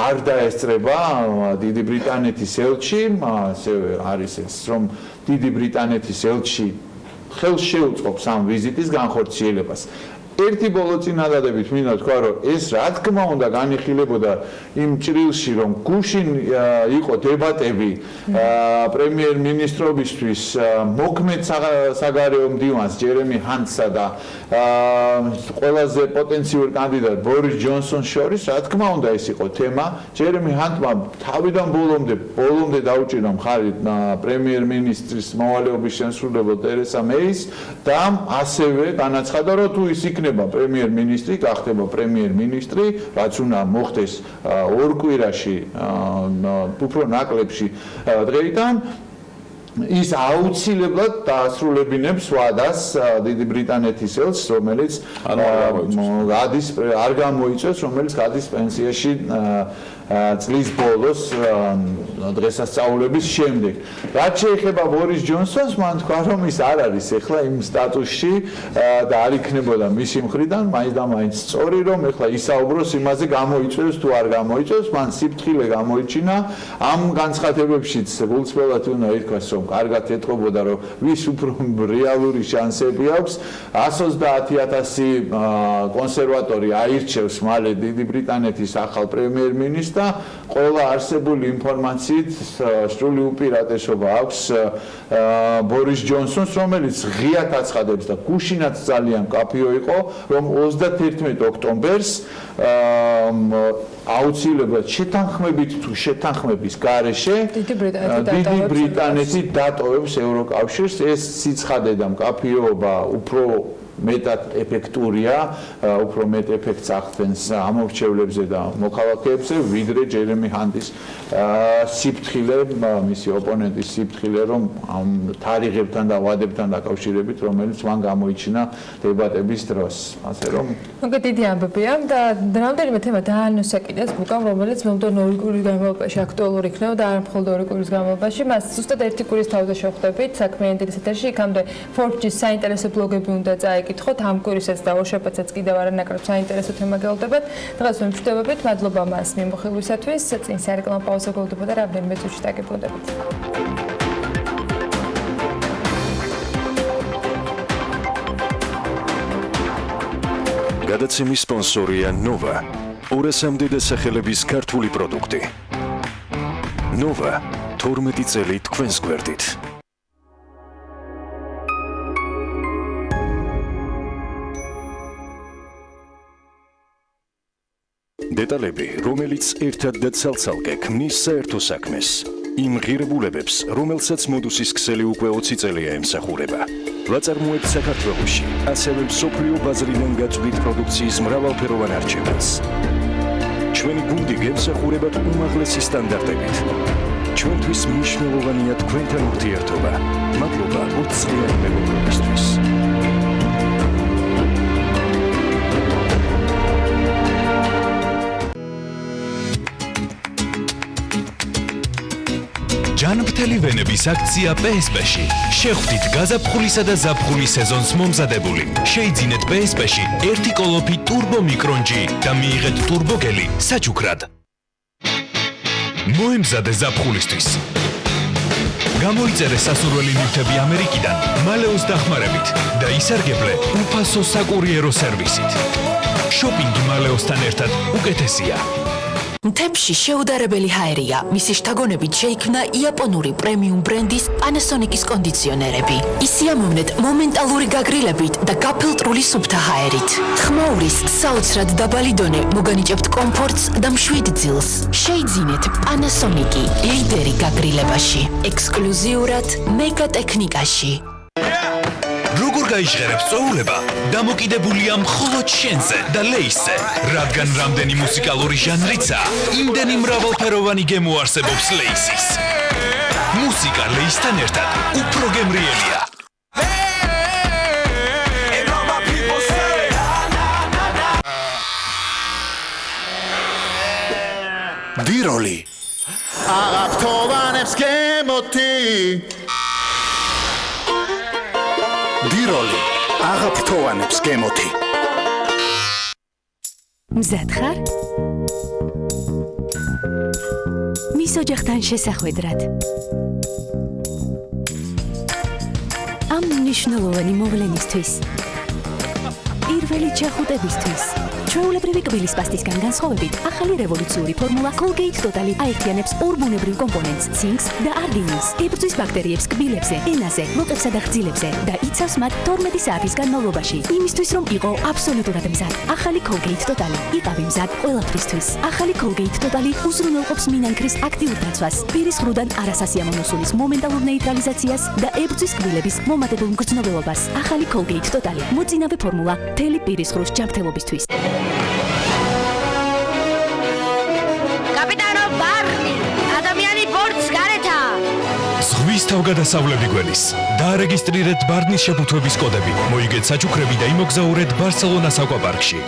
არ დაესწრება დიდი ბრიტანეთის ელჩი, ასევე არის ეს, რომ დიდი ბრიტანეთის ელჩი ხელს შეუწყობს ამ ვიზიტის განხორციელებას. ერთი ბოლო წინადადებით მინდა თქვა, რომ ეს რა თქმა უნდა განიხილებოდა იმ ჭრილში, რომ გუშინ იყო დებატები პრემიერ-მინისტრობისთვის მოქმედ საგარეო მდივანს ჯერემი ჰანტსა და ყველაზე პოტენციურ კანდიდატ ბორის ჯონსონს შორის, რა თქმა უნდა ეს იყო თემა. ჯერემი ჰანტმა თავიდან ბოლომდე დაუჭირა მხარი პრემიერ-მინისტრის მოვალეობის შემსრულებლად ტერესა მეის და ასევე განაცხადა, რომ თუ ის იქნება პრემიერ-მინისტრი, გახდება პრემიერ-მინისტრი, რაც უნდა მოხდეს 2 კვირაში, უფრო ნაკლებში დღეიდან. ის აუცილებლად დაასრულებინებს ვადას დიდი ბრიტანეთის ელჩს, რომელიც არ გამოიწვევს, რომელიც გადის პენსიაში წლის ბოლოს დღესასწაულების შემდეგ. რაც შეეხება ბორის ჯონსონს, მან თქვა, რომ ის არ არის ეხლა იმ სტატუსში და არ იქნებოდა მისი მხრიდან, მაინც და მაინც სწორი, რომ ეხლა ისაუბროს იმაზე, გამოიწვევს თუ არ გამოიწვევს, მან სიფრთხილე გამოიჩინა. ამ განცხადებებშიც გულწრფელად უნდა ითქვას, რომ კარგად ეთყობოდა, რომ ვის უფრო რეალური შანსები აქვს. 130,000 კონსერვატორი აირჩევს მალე დიდი ბრიტანეთის ახალ პრემიერ-მინისტრს და ყველა არსებული ინფორმაციით სრული უპირატესობა აქვს ბორის ჯონსონს, რომელიც ღიად აცხადებს და გუშინაც ძალიან მკაფიო იყო, რომ 31 ოქტომბერს აუცილებლად შეთანხმებით თუ შეთანხმების გარეშე დიდი ბრიტანეთი დატოვებს ევროკავშირს. ეს სიცხადე და მკაფიოობა უფრო მეტად ეფექტურია, უფრო მეტ ეფექტს ახდენს ამორჩევლებზე და მოქალაქეებზე, ვიდრე ჯერემი ჰანტის სიფრთხილე, მისი ოპონენტის სიფრთხილე, რომ ამ თარიღებთან და ვადებთან დაკავშირებით, რომელიც მან გამოიჩინა დებატების დროს. ასე რომ მოგე დიდი ამბებია და რამდენიმე თემა დაანონსაკიდეს ბუკამ, რომელიც მომდევნო 2 კვირის განმავლობაში აქტუალური იქნება და არ მხოლოდ 2 კვირის განმავლობაში. მას ზუსტად 1 კვირის თავზე შევხვდებით საქმიანობის ეთერში, იქამდე Forbes-ის საინტერესო ბლოგები უნდა წაიკითხოთ, ამ კვირისაც და ორშაბათსაც კიდევ არანაკლებ საინტერესო თემა გელოდებათ. დღეს ვიმშვიდობებით, მადლობა მას მიმოხილვისათვის. წინ სარეკლამო პაუზა გელოდებოდა, რამდენიმე წუთში დაგებრუნდებით. გადაცემის სპონსორია Nova, 200-მდე დასახელების ქართული პროდუქტი. Nova, 12 წელი თქვენს გვერდით. დეტალები, რომელიც ერთად და ცალ-ცალკე ქმნის საერთო საქმეს. იმ ღირებულებებს, რომელსაც მოდუსის ქსელი უკვე 20 წელია ემსახურება. ვაწარმოებთ საქართველოში, ასევე მსოფლიო ბაზრიდან გაწვდით პროდუქციის მრავალფეროვან არჩევანს. ჩვენი გუნდი გემსახურებათ უმაღლესი სტანდარტებით. ჩვენთვის მნიშვნელოვანია თქვენთან ურთიერთობა. მადლობა 20 წლიანი მეგობრობისთვის. ჯანმრთელი ვენების აქცია PSP-ში. შეხვდით გაზაფხულისა და ზაფხულის სეზონს მომზადებული. შეიძინეთ PSP-ში 1 კოლოფი ტურბო მიკრონჯი და მიიღეთ ტურბოგელი საჩუქრად. მოემზადე ზაფხულისთვის. გამოიწერე სასურველი ნივთები ამერიკიდან მალეოს დახმარებით და ისარგებლე უფასო საკურიერო სერვისით. შოპინგი მალეოსთან ერთად უკეთესია. მთებში შეუდარებელი ჰაერია. მისი შთაგონებით შეიქმნა იაპონური პრემიუმ ბრენდის Panasonic-ის კონდიციონერები. ისიამოვნეთ მომენტალური გაგრილებით და გაფილტრული სუფთა ჰაერით. ხმაურის საოცრად დაბალი დონე მოგანიჭებთ კომფორტს და მშვიდ ძილს. შეიძინეთ Panasonic-ი, ლიდერი გაგრილებაში. ექსკლუზიურად მეგა ტექნიკაში. როგორ გაიჟღერებ სწოულება? დამოკიდებულია მხოლოდ შენზე და ლეისზე. რადგან რამდენი მუსიკალური ჟანრიცა, იმდენი მრავალფეროვანი გემო არსებობს ლეისის. მუსიკა ლეისთან ერთად უფრო გემრიელია. დიროლი. აღაფრთოვანებს გემოთი. დიროლი. აღაფრთოვანებს გემოთი. მზად ხარ? მის ოჯახთან შესახვედრად. ამ მნიშვნელოვანი მოვლენისთვის. პირველი ჩეხუტებისთვის. ჩვეულებრივი კბილის პასტისგან განსხვავებით, ახალი რევოლუციური ფორმულა Colgate Total აერთიანებს ორ ბუნებრივ კომპონენტს, ცინკს და არგინინს. იბრძვის ბაქტერიებს კბილებზე, ენაზე, ლოყებსა და ღრძილებზე და იცავს მათ 12 საათის განმავლობაში. იმისთვის რომ იყო აბსოლუტურად მზად. ახალი Colgate Total იყავი მზად ყველაფრისთვის. ახალი Colgate Total უზრუნველყოფს მინანქრის აქტიურ დაცვას, პირის ღრუდან არასასიამოვნო სულის მომენტალურ ნეიტრალიზაციას და ებრძვის კბილების მომატებულ მგრძნობელობას. ახალი Colgate Total მოწინავე ფორმულა მთელი პირის ღრუს ჯანმრთელობისთვის. კაპიტანო ბარნი, ადამიანი ბორტს გარეთა. ზღვის თავგადასავლები გველის. დაარეგისტრირეთ ბარნის შეფუთვების კოდები. მოიგეთ საჩუქრები და იმოგზაურეთ ბარსელონას აკვაპარკში.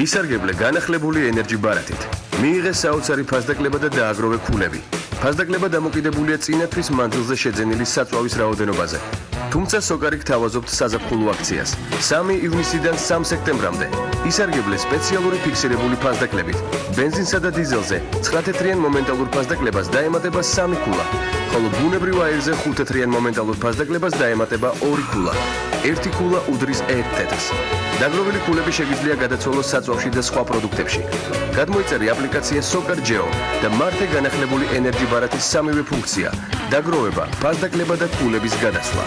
ისარგებლე განახლებული ენერჯი ბარათით. მიიღეს საოცარი ფასდაკლება და დააგროვე ქულები. ფასდაკლება დამოკიდებულია წინათთვის მანძილზე შეძენილი საწვავის რაოდენობაზე. თუმცა სოკარი გთავაზობთ საზაფხულო აქციას. 3 ივნისიდან 3 სექტემბრამდე. ისარგებლე სპეციალური ფიქსირებული ფასდაკლებით. ბენზინსა და დიზელზე 9 თეთრიან მომენტალურ ფასდაკლებას დაემატება 3 ქულა, ხოლო ბუნებრივ აირზე 5 თეთრიან მომენტალურ ფასდაკლებას დაემატება 2 ქულა. 1 ქულა უდრის 1 თეთრს. დაგროვილი ქულები შეგიძლია გადაცვალოს საწვავში და სხვა პროდუქტებში. გადმოიწერე აპლიკაცია Soccer Geo და მართე განახლებული ენერჯი ბარათის სამივე ფუნქცია: დაგროვება, ფასდაკლება და ქულების გადასვლა.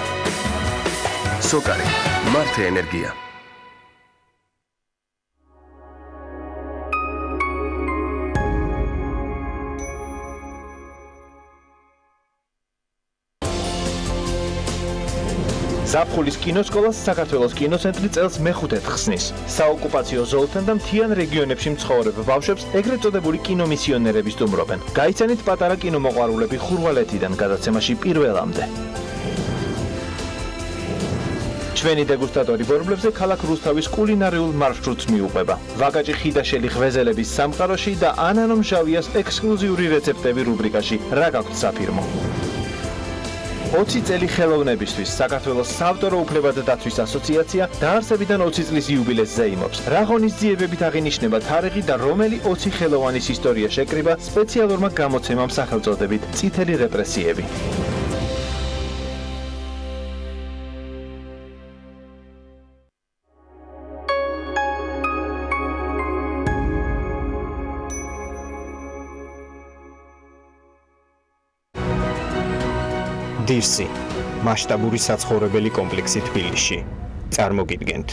Soccer, მართე ენერგია. ზაფხულის კინოსკოლას საქართველოს კინოცენტრი წელს მეხუთედ ხსნის. საოკუპაციო ზოლთან და მთიან რეგიონებში მცხოვრებ ბავშვებს ეგრეთ წოდებული კინომისიონერები სტუმრობენ. გაიცანით პატარა კინომოყვარულები ხურვალეთიდან გადაცემაში პირველამდე. ჩვენი დეგუსტატორი ბორბლებზე ქალაქ რუსთავის კულინარიულ მარშრუტს მიუყვება. ვაგაჭი ხიდაშელი ღვეზელების სამყაროში და ანანო მჟავიას ექსკლუზიური რეცეპტები რუბრიკაში. რა გაქვთ საფირმო? 20 წელი ხელოვნებისთვის საქართველოს საავტორო უფლებათა დაცვის ასოციაცია დაარსებიდან 20 წლის იუბილეს ზეიმობს. რა ღონისძიებებით აღინიშნება თარიღი და რომელი 20 ხელოვანის ისტორია შეკრიბა სპეციალურმა გამოცემამ სახელწოდებით წითელი რეპრესიები. დირსი მასშტაბური საცხოვრებელი კომპლექსი თბილისში. წარმოგიდგენთ.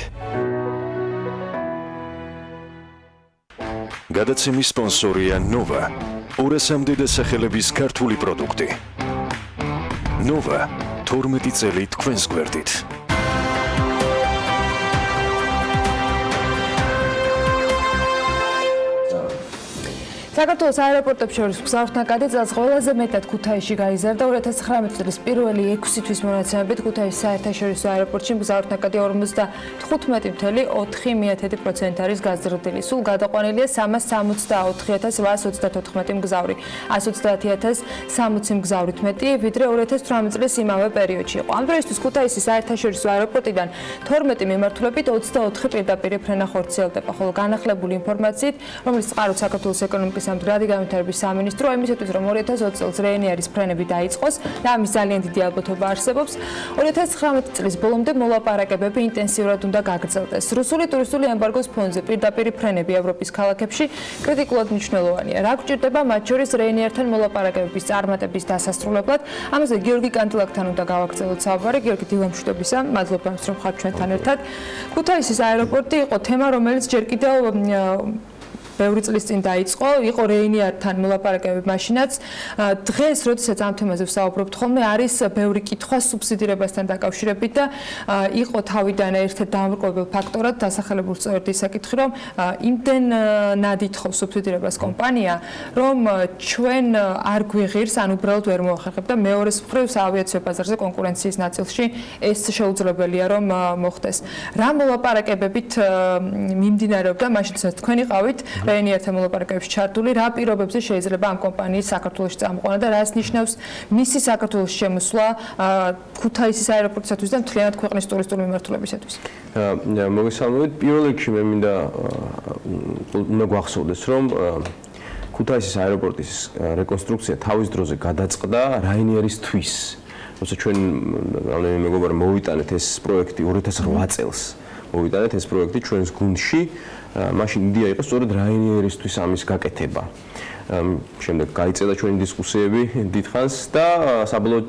გადაცემის სპონსორია Nova. 200-მდე დასახელების ქართული პროდუქტი. Nova 12 წელი თქვენს გვერდით. საქართველოს აეროპორტებში შორის მგზავრთნაკადი წელს ყველაზე მეტად ქუთაისში გაიზარდა. 2019 წლის პირველი 6 თვის მონაცემებით ქუთაისის საერთაშორისო აეროპორტში მგზავრთნაკადი 55.4% არის გაზრდილი. სულ გადაყვანილია 364,834 მგზავრი, 130,060 მგზავრით მეტი, ვიდრე 2018 წლის იმავე პერიოდში იყო. ამ დროისთვის ქუთაისის საერთაშორისო აეროპორტიდან 12 მიმართულებით 24 პირდაპირ ფრენა ხორციელდება, ხოლო განახლებული ინფორმაციით, რომელიც წყაროთ საქართველოს ეკონომიკის მდგრადი განვითარების სამინისტრო იმისათვის რომ 2020 წელს რეენიერის ფრენები დაიწყოს და ამის ძალიან დიდი ალბათობა არსებობს 2019 წლის ბოლომდე მოლაპარაკებები ინტენსიურად უნდა გაგრძელდეს. რუსული ტურისტული ემბარგოს ფონზე პირდაპირ ფრენები ევროპის ქალაქებში კრიტიკულად მნიშვნელოვანია. რა გვჭირდება მათ შორის რეენიერთან მოლაპარაკებების წარმატების დასასრულებლად? ამაზე გიორგი კანტილაკთან უნდა გავაგრძელოთ საუბარი. გიორგი, დილამშვიდობისა. მადლობა, რომ ხართ ჩვენთან ერთად. ქუთაისის აეროპორტი იყო თემა, რომელიც ჯერ კიდევ ბევრი წლის წინ დაიწყო, იყო რეენიერთან მოლაპარაკებები მაშინაც. დღეს, როდესაც ამ თემაზე ვსაუბრობთ ხოლმე, არის ბევრი კითხვა სუბსიდირებასთან დაკავშირებით და იყო თავიდან ერთ-ერთ დამრყობებელ ფაქტორად დასახელებულ სწორედ ის საკითხი, რომ იმდენ ნადითხოვს სუბსიდირებას კომპანია, რომ ჩვენ არ გვიღირს, ან უბრალოდ ვერ მოახერხებთ და მეორეს მხრივ საავიაციო ბაზარზე კონკურენციის ნაწილში ეს შეუძლებელია რომ მოხდეს. რა მოლაპარაკებებით მიმდინარეობდა მაშინ, როდესაც თქვენ იყავით რეენიერთან მოლაპარაკებებში ჩართული, რა პირობებზე შეიძლება ამ კომპანიის საქართველოში წამოყვანა და რას ნიშნავს მისი საქართველოში შემოსვლა ქუთაისის აეროპორტისათვის და მთლიანად ქვეყნის ტურისტული მიმართულებისათვის? მოგესალმებით. პირველ რიგში მე მინდა უნდა გვახსოვდეს, რომ ქუთაისის აეროპორტის რეკონსტრუქცია თავის დროზე გადაწყდა რაინიერისთვის. როცა ჩვენ მეგობარი მოვიტანეთ ეს პროექტი 2008 წელს. მოვიტანეთ ეს პროექტი ჩვენს გუნდში. მაშინ იდეა იყო სწორედ Ryanair-ისთვის ამის გაკეთება. შემდეგ გაიწედა ჩვენი დისკუსიები დიდხანს და საბოლოო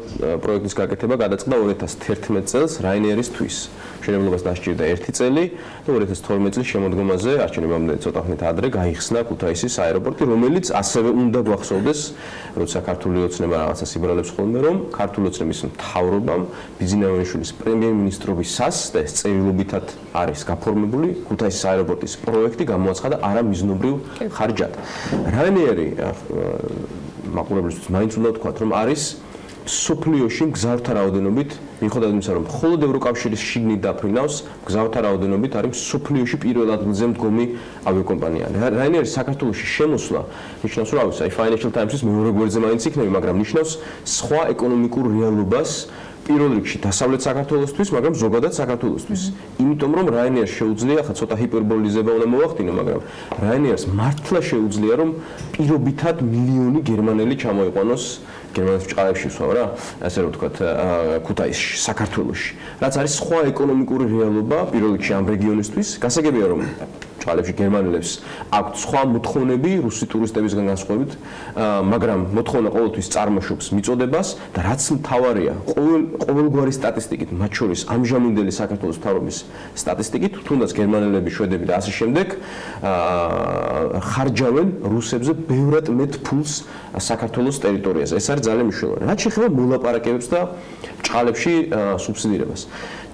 პროექტის გაკეთება გადაწყდა 2011 წელს Ryanair-ისთვის. მშენებლობას დასჭირდა 1 წელი და 2012 წლის შემოდგომაზე არჩევნებამდე ცოტა ხნით ადრე გაიხსნა ქუთაისის აეროპორტი, რომელიც ასევე უნდა გვახსოვდეს, როცა ქართული ოცნება რაღაცა სიბრალებს ხოლმე, რომ ქართული ოცნების მთავრობამ ბიზნესმენშვილის პრემიერ-მინისტრობისას და ეს წერილობითად არის გაფორმებული ქუთაისის აეროპორტის პროექტი გამოაცხადა არამიზნობრივ ხარჯად. Ryanair მაყურებლისთვის მაინც უნდა ვთქვათ, რომ არის სოფლიოში მგზავრთა რაოდენობით, მიუხედავად იმისა, რომ მხოლოდ ევროკავშირის შიგნით დაფრინავს, მგზავრთა რაოდენობით არის სოფლიოში პირველ ადგილზე მდგომი ავიაკომპანია. Ryanair-ის საქართველოში შემოსვლა ნიშნავს, რომ აი Financial Times-ის მეორე გვერდზე მაინც იქნება, მაგრამ ნიშნავს სხვა ეკონომიკურ რეალობას პირველ რიგში დასავლეთ საქართველოსთვის, მაგრამ ზოგადად საქართველოსთვის. იმიტომ რომ Ryanair შეუძლია, ხა ცოტა ჰიპერბოლიზება უნდა მოვახდინო, მაგრამ Ryanair-ს მართლა შეუძლია, რომ პირობითად მილიონი გერმანელი ჩამოიყვანოს გერმანიის ბჭყალებში ვსვამ რა, ასე რომ ვთქვათ, ქუთაისში, საქართველოში. რაც არის სხვა ეკონომიკური რეალობა პირველ რიგში ამ რეგიონისთვის. გასაგებია რომ ბჭყალებში გერმანელებს აქვთ სხვა მოთხოვნები რუსი ტურისტებისგან განსხვავებით, მაგრამ მოთხოვნა ყოველთვის წარმოშობს მიწოდებას და რაც მთავარია, ყოველგვარი სტატისტიკით, მათ შორის ამჟამინდელი საქართველოს მთავრობის სტატისტიკით, თუნდაც გერმანელები, შვედები და ასე შემდეგ, ხარჯავენ რუსებზე ბევრად მეტ ფულს საქართველოს ტერიტორიაზე. ეს არის ძალიან მნიშვნელოვანი. რაც შეეხება მოლაპარაკებებს და ბჭყალებში სუბსიდირებას.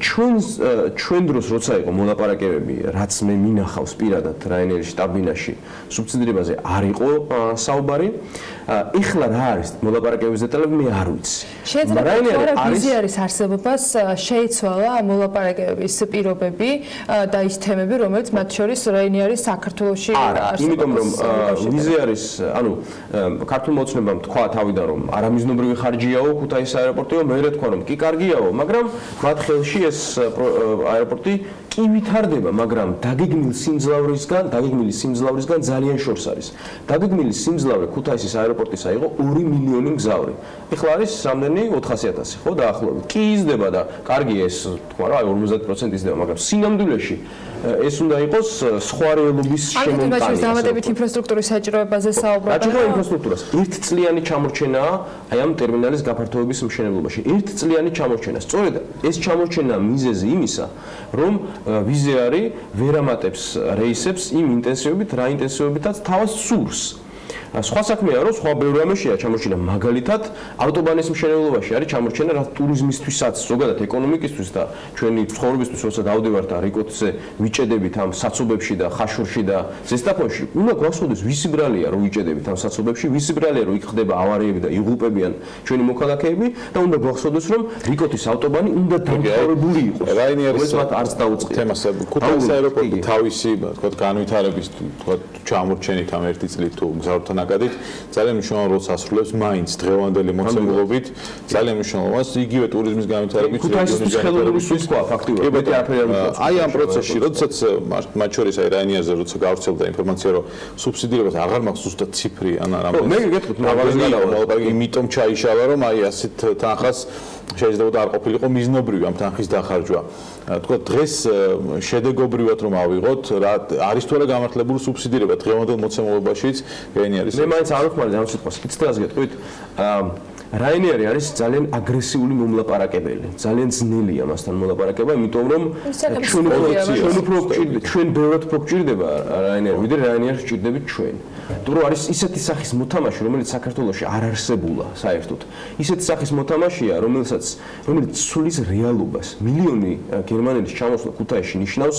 ჩვენ დროს როცა იყო მოლაპარაკებები, რაც მე მინახავს პირადად Ryanair-ის შტაბ-ბინაში, სუბსიდირებაზე არ იყო საუბარი. ეხლა რა არის მოლაპარაკებების დეტალები მე არ ვიცი. შეიძლება ვიზიარის არსებობას შეიცვალა მოლაპარაკებების პირობები და ის თემები, რომელიც მათ შორის Ryanair-ის საქართველოში არსებობს. იმიტომ რომ ვიზიარის, ანუ ქართულმა ოცნებამ თქვა თავიდან რომ არამიზნობრივი ხარჯიაო ქუთაისის აეროპორტიო, მე რა თქვა რომ კი კარგიაო, მაგრამ მათ ხელში ეს აეროპორტი კი ვითარდება, მაგრამ დაგეგმილი სიმძლავრისგან ძალიან შორს არის. დაგეგმილი სიმძლავრე ქუთაისის აეროპორტისა იყო 2 მილიონი მგზავრი. ეხლა არის რამდენი 400,000, ხო, დაახლოებით. კი იზრდება და კარგია ეს, თქვა რა, 50% იზრდება, მაგრამ სინამდვილეში ეს უნდა იყოს სხვა რეალობის შემონტანი. ანუ დამატებით ინფრასტრუქტურის საჭიროებაზე საუბრობთ. საჭირო ინფრასტრუქტურას. ერთწლიანი ჩამორჩენაა აი ამ ტერმინალის გაფართოების მშენებლობაში. ერთწლიანი ჩამორჩენა. სწორედ ეს ჩამორჩენა მიზეზი იმისა, რომ ვიზიარი ვერ ამატებს რეისებს იმ ინტენსივობით, რა ინტენსივობითაც თავს სურს. სხვა საქმეა, რომ სხვა ბევრ რამეშია ჩამორჩენა. მაგალითად, ავტობანის მშენებლობაში არის ჩამორჩენა რა ტურიზმისთვისაც, ზოგადად ეკონომიკისთვის და ჩვენი ცხოვრებისთვის, როცა გავდივართ რიკოტზე ვიჭედებით ამ საცობებში და ხაშურში და ზესტაფონში, უნდა გვახსოვდეს ვისი ბრალია რომ ვიჭედებით ამ საცობებში, ვისი ბრალია რომ იქ ხდება ავარიები და იღუპებიან ჩვენი მოქალაქეები და უნდა გვახსოვდეს რომ რიკოტის ავტობანი უნდა დამთავრებული იყოს. Ryanair-ის მათ არც დაუწყია. თემას ქუთაისის აეროპორტი თავისი, თქვათ, განვითარების, თქვათ, ჩამორჩენით ამ 1 წლით თუ მგზავრთა ნაკადით ძალიან მნიშვნელოვან როლს ასრულებს მაინც დღევანდელი მოცემულობით ძალიან მნიშვნელოვანს იგივე ტურიზმის განვითარების ქუთაისის ხელოვნების სულ ფაქტიურად აი ამ პროცესში როდესაც მათ შორის აი Ryanair-ზე როცა გავრცელდა ინფორმაცია რომ სუბსიდირებას აღარ მაქვს ზუსტად ციფრი ან რამდენი მე გეკითხეთ იმიტომ ჩაიშალა რომ აი ასეთ თანხას შეიძლება არ ყოფილიყო მიზნობრივი ამ თანხის დახარჯვა. თქვა დღეს შედეგობრივად რომ ავიღოთ რა არის თუ არა გამართლებული სუბსიდირება დღევანდელ მოცემულობაშიც Ryanair-ის. მე მაინც არ ვხმარდი ამ სიტყვას. იცით გეტყვით? Ryanair არის ძალიან აგრესიული მომლაპარაკებელი. ძალიან ძნელია მასთან მოლაპარაკება, იმიტომ რომ ჩვენ ბევრად უფრო გვჭირდება Ryanair, ვიდრე Ryanair გვჭირდებით ჩვენ. იმიტომ რომ არის ისეთი სახის მოთამაშე, რომელიც საქართველოში არ არსებულა საერთოდ. ისეთი სახის მოთამაშეა, რომელიც სულის რეალობას. მილიონი გერმანელის ჩამოსვლა ქუთაისში ნიშნავს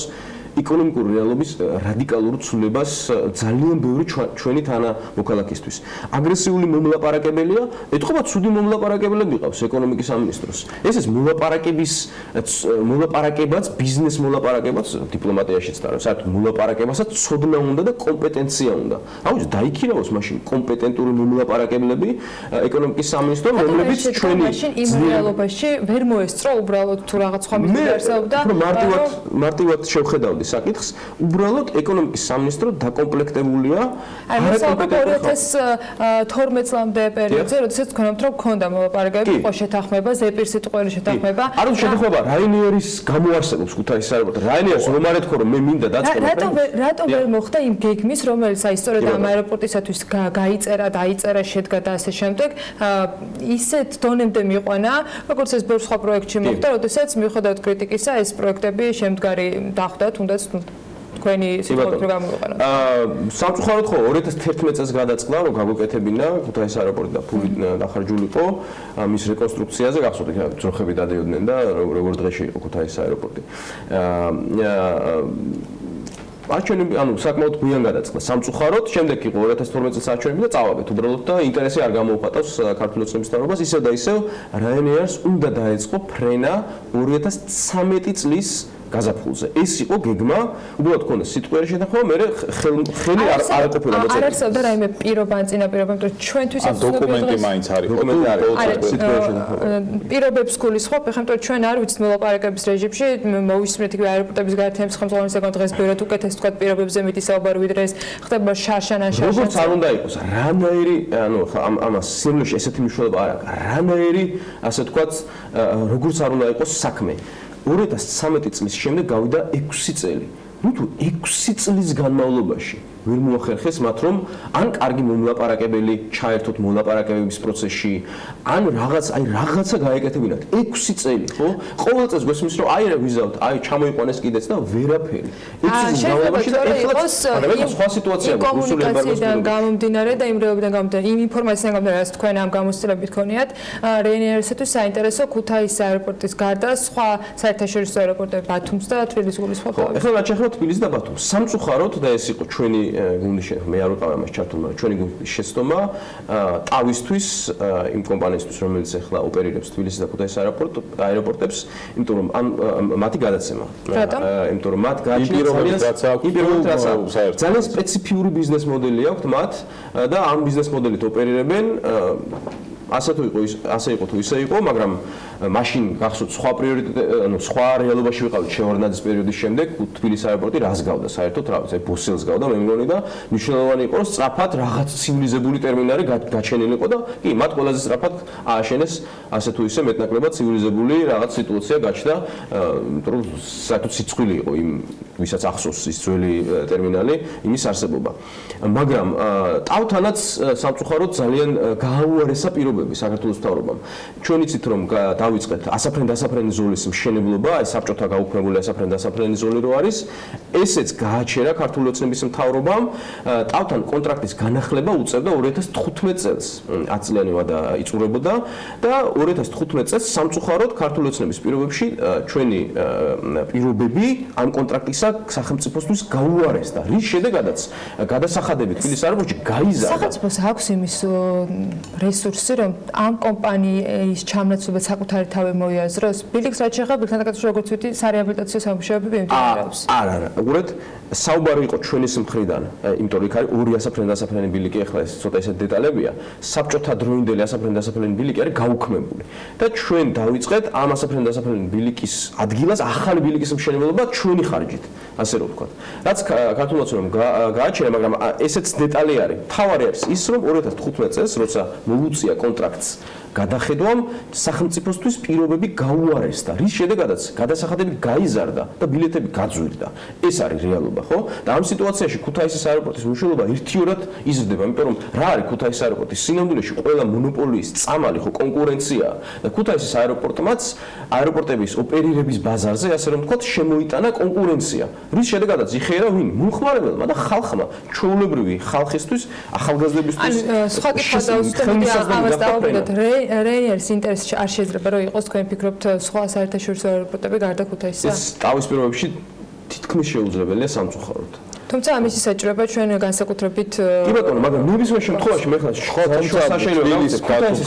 ეკონომიკური რეალობის რადიკალურ ცვლილებას ძალიან ბევრი ჩვენი თანამოქალაქისთვის. აგრესიული მომლაპარაკებელია, ეთყობა ცუდი მომლაპარაკებელები ყავს ეკონომიკის სამინისტროს. ეს მოლაპარაკებაც, ბიზნეს მოლაპარაკებაც დიპლომატიაშიც და საერთოდ მოლაპარაკებასაც ცოდნა უნდა და კომპეტენცია უნდა. აუჯი დაიქირავოს მაშინ კომპეტენტური მომლაპარაკებლები ეკონომიკის სამინისტრომ, რომლებიც ჩვენი იმ რეალობაში ვერ მოესწრო უბრალოდ თუ რაღაც სხვა მიზეზი არსებობდა. მარტივად შევხედავდი უბრალოდი საკითხს, უბრალოდ ეკონომიკის სამინისტრო დაკომპლექტებულია აი მოსაუბრეთ 2012 წლამდე პერიოდზე, როდესაც თქვენებთ რომ ქონდა მოლაპარაკებები, იყო შეთანხმება, ზეპირ სიტყველი შეთანხმება. არ უნდა შეთანხმება რაინიერის გამოარსებობს ქუთაისის აეროპორტი. რაინიერს რომ არ ეთქო რომ მე მინდა დაწყება. რატომ ვერ მოხდა იმ გეგმის, რომელიც აი სწორედ ამ აეროპორტისათვის დაიწერა, შედგა და ასე შემდეგ, ისეთ დონემდე მიყვანა, როგორც ეს ბევრ სხვა პროექტში მოხდა, როდესაც მიუხედავად კრიტიკისა, ეს პროექტები შემდგარი დახვდა, თუნდაც თქვენი სიტყვით გამოვიყენოთ. სამწუხაროდ ხო 2011 წელს გადაწყდა რომ გაგვეკეთებინა ქუთაისის აეროპორტი და ფული დახარჯულიყო მის რეკონსტრუქციაზე, გახსოვთ ძროხები დადიოდნენ და როგორ დღეში იყო ქუთაისის აეროპორტი. არჩევნები, საკმაოდ გვიან გადაწყდა. სამწუხაროდ, შემდეგ იყო 2012 წელს არჩევნები და წავაგეთ უბრალოდ და ინტერესი არ გამოუხატავს ქართული ოცნების მთავრობას. ისევ და ისევ Ryanair-ს უნდა დაეწყო ფრენა 2013 წლის გაზაფხულზე. ეს იყო გეგმა, უბრალოდ ქონდა სიტყვიერი შეთანხმება, მე ხელი არ ყოფილა მოწესრიგებული. არ არსებობდა რაიმე პირობა ან წინაპირობა, იმიტომ რომ ჩვენთვის ეს დოკუმენტი მაინც არის. დოკუმენტი არის. სიტყვიერი შეთანხმება. პირობებს გულისხმობ, ეხლა იმიტომ რომ ჩვენ არ ვიცით მოლაპარაკების რეჟიმში, მოვისმენთ იგივე აეროპორტების გარეთების ხელმძღვანელისგან დღეს ბევრად უკეთეს თქვა პირობებზე მითი საუბარი ვიდრე ეს ხდება შარშან ან შარშან. როგორც არ უნდა იყოს, რანაირი, ამას სიმლოში ესეთი მნიშვნელობა არ აქვს. რანაირი, ასე თქვა, როგორც არ უნდა იყოს საქმე. 2013 წლის შემდეგ გავიდა 6 წელი. ნუ თუ 6 წლის განმავლობაში ვერ მოახერხეს მათ რომ ან კარგი მომლაპარაკებელი ჩაერთოთ მოლაპარაკებების პროცესში, ან რაღაცა გაეკეთებინათ. 6 წელი, ხო? ყოველ წელს გვესმის რომ აი რა ვიზავთ, აი ჩამოიყვანეს კიდეც და ვერაფერი. 6 წლის განმავლობაში და ეხლა სხვა სიტუაცია გვაქვს რუსული ემბარგოსიდან გამომდინარე და იმ რეობიდან გამომდინარე, იმ ინფორმაციიდან გამომდინარე, რაც თქვენ ამ გამოცდილებით გქონიათ, Ryanair-ისათვის საინტერესო ქუთაისის აეროპორტის გარდა სხვა საერთაშორისო აეროპორტები ბათუმს და თბილისს გულისხმობთ. ეხლა რაც შეეხება თბილისს და ბათუმს, სამწუხაროდ და ეს იყო ჩვენი გუნდის მე არ ვიყავ ამას ჩართული, მაგრამ ჩვენი გუნდის შეცდომა თავისთვის იმ კომპანიისთვის, რომელიც ახლა ოპერირებს თბილისის და ქუთაისის აეროპორტებს, იმიტომ რომ მათი გადაცემა. იმიტომ რომ მათ გააჩნიათ ძალიან სპეციფიური ბიზნეს მოდელი აქვთ მათ და ამ ბიზნეს მოდელით ოპერირებენ. ასე იყო თუ ისე იყო, მაგრამ მაშინ გახსოვთ სხვა პრიორიტეტი, სხვა რეალობაში ვიყავით შევარდნაძის პერიოდის შემდეგ, თბილისის აეროპორტი რას გავდა საერთოდ, რა ბოსელს გავდა მე მგონი და მნიშვნელოვანი იყო რომ სწრაფად რაღაც ცივილიზებული ტერმინალი გაჩენილიყო და კი, მათ ყველაზე სწრაფად ააშენეს ასე თუ ისე მეტნაკლებად ცივილიზებული რაღაც სიტუაცია გაჩნდა, იმიტომ რომ საერთოდ სიცხვილი იყო იმ ვისაც ახსოვს ის ძველი ტერმინალი, იმის არსებობა. მაგრამ ტავთანაც სამწუხაროდ ძალიან გააუარესა პირობები საქართველოს მთავრობამ. ჩვენ იცით რომ დავიწყეთ ასაფრენ-დასაფრენი ზოლის მშენებლობა, აი საბჭოთა გაუქმებული ასაფრენ-დასაფრენი ზოლი რო არის, ესეც გააჩერა ქართული ოცნების მთავრობამ, ტავთან კონტრაქტის განახლება უწევდა 2015 წელს. 10 წლიანი ვადა იწურებოდა და 2015 წელს სამწუხაროდ ქართული ოცნების პირობებში ჩვენი პირობები ამ კონტრაქტისა სახელმწიფოსთვის გაუარესდა. რის შედეგადაც გადასახადები თბილისის აეროპორტში გაიზარდა. სახელმწიფოს აქვს იმის რესურსი, რომ ამ კომპანიის ჩამნაცვლება საკუთარი თავი მოიაზროს. ბილიქს რაც შეეხება ბილიქთან დაკავშირებით, როგორც ვთქვი, სარეაბილიტაციო სამუშაოები მიმდინარეობს. არა, უბრალოდ საუბარი იყო ჩვენის მხრიდან, იმიტომ რომ იქ არის ორი ასაფრენ-დასაფრენი ბილიკი, ახლა ეს ცოტა ისეთ დეტალებია. საბჭოთა დროინდელი ასაფრენ-დასაფრენი ბილიკი არის გაუქმებული. და ჩვენ დავიწყეთ ამ ასაფრენ-დასაფრენი ბილიკის ადგილას ახალი ბილიკის მშენებლობა ჩვენი ხარჯით, ასე რომ ვთქვათ. რაც ქართულ ოცნებამ გააჩერა, მაგრამ ესეც დეტალი არის. თავარი არის ის, რომ 2015 წელს, როცა მოუწია კონტრაქტს გადახედვამ, სახელმწიფოსთვის პირობები გაუარესდა. რის შედეგადაც გადასახადები გაიზარდა და ბილეთები გაძვირდა. ეს არის რეალობა, ხო? და ამ სიტუაციაში ქუთაისის აეროპორტის მნიშვნელობა ერთიორად იზრდება, იმიტომ რომ რა არის ქუთაისის აეროპორტის სინამდვილეში ყველა მონოპოლიის წამალი, ხო, კონკურენცია და ქუთაისის აეროპორტმაც აეროპორტების ოპერირების ბაზარზე, ასე რომ ვთქვათ, შემოიტანა კონკურენცია. რის შედეგადაც იხერა ვინ? მომხმარებელმა და ხალხმა, ჩვეულებრივი ხალხისთვის, ახალგაზრდებისთვის. სხვა კითხვა დავუსვით, ამას დავუბრუნდეთ. Ryanair-ის ინტერესში არ შეიძლება რომ იყოს, თქვენ ფიქრობთ, სხვა საერთაშორისო აეროპორტები გარდა ქუთაისისა? ეს თავის პირობებში თითქმის შეუძლებელია სამწუხაროდ. თუმცა ამისი საჭიროება ჩვენ განსაკუთრებით კი ბატონო, მაგრამ ნებისმიერ შემთხვევაში მე ხარ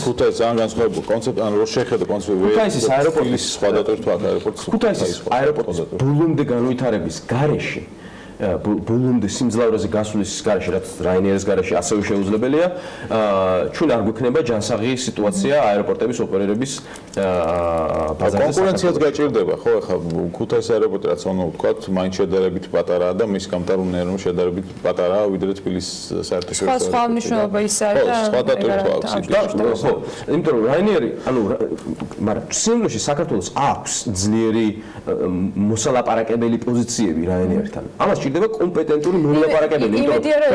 ქუთაისის ძალიან განსხვავებული კონცეფტი, ან რო შეხედა კონცეფტი ქუთაისის აეროპორტის სხვა დატვირთვა აეროპორტის ქუთაისის აეროპორტის ბოლომდე განვითარების გარეშე ბოლომდე სიმძლავრეზე გასulis გარეშე, რაც Ryanair-ის გარეშე ასევე შეუძლებელია, ჩვენ არ გვექნება ჯანსაღი სიტუაცია აეროპორტების ოპერირების ბაზარზე. კონკურენციაც გაჭირდება, ხო, ეხლა ქუთაისის აეროპორტი რაც უნდა ვთქვათ, მაინც შედარებით პატარაა და მის გამტარუნერნო შედარებით პატარაა ვიდრე თბილისის საერთაშორისო. სხვა მნიშვნელობა ის არის და სხვა დატვირთვა აქვს. ხო, იმიტომ რომ Ryanair-ი, მაგრამ სიმბოლოში საქართველოს აქვს ძლიერი მოსალაპარაკებელი პოზიციები Ryanair-თან. ამას ჭირდება კომპეტენტური მოლაპარაკებელი, იმიტომ რომ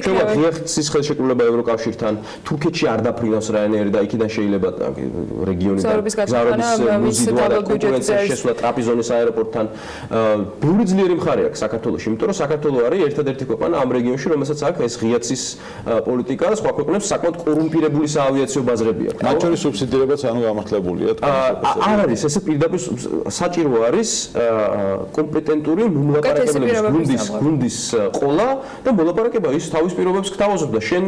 ჩვენ ღიერთის ხელშეკრულება ევროკავშირთან, თურქეთში არ დაფრინავს Ryanair-ი და იქიდან შეიძლება რეგიონიდან კონკურენციის შესვლა ტრაპიზონის აეროპორტთან. ბევრი ძლიერი მხარე აქვს საქართველოში, იმიტომ რომ საქართველო არის ერთადერთი ქვეყანა ამ რეგიონში, რომელსაც აქვს ეს ღიერთის პოლიტიკა და სხვა ქვეყნებს საკმაოდ კორუმპირებული საავიაციო ბაზრები აქვს. მათ შორის სუბსიდირებაც ანუ გამართლებულია. არ არის, ესე პირდაპირ საჭირო არის კომპეტენტური მომლაპარაკებელი გუნდის ყოლა და მოლაპარაკება ის თავის პირობებს გთავაზობ და შენ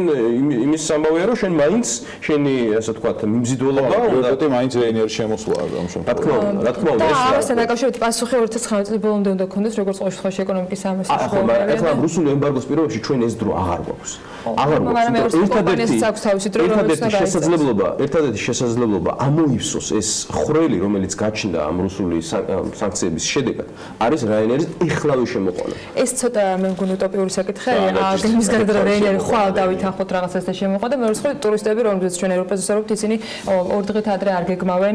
იმის ამბავია რომ შენ მაინც შენი ასე ვთქვათ მიმზიდველობა უნდა მაინც Ryanair შემოსვლა ამ შემთხვევაში. რა თქმა უნდა და ამასთან დაკავშირებით პასუხი 2019 წლის ბოლომდე უნდა გქონდეს როგორც ყოველ შემთხვევაში ეკონომიკის სამეცნიერო ახლა ეხლა რუსული ემბარგოს პირობებში ჩვენ ეს დრო აღარ გვაქვს. აღარ გვაქვს. ერთადერთი შესაძლებლობა ამოიფსოს ეს ხრელი, რომელიც გაჩნდა ამ რუსული სანქციების შედეგად, არის Ryanair-ის ეხლავე შემოყვანა. ეს ცოტა მე მგონი утопიური საკითხია. იმის გარდა რომ Ryanair ხვალ დავითანხოთ რაღაცას და შემოყვა და მეორე მხრივ ტურისტები, რომლებიც ჩვენ ევროპაზე ვსწავლობთ, ისინი ორ დღით ადრე არ გეგმავენ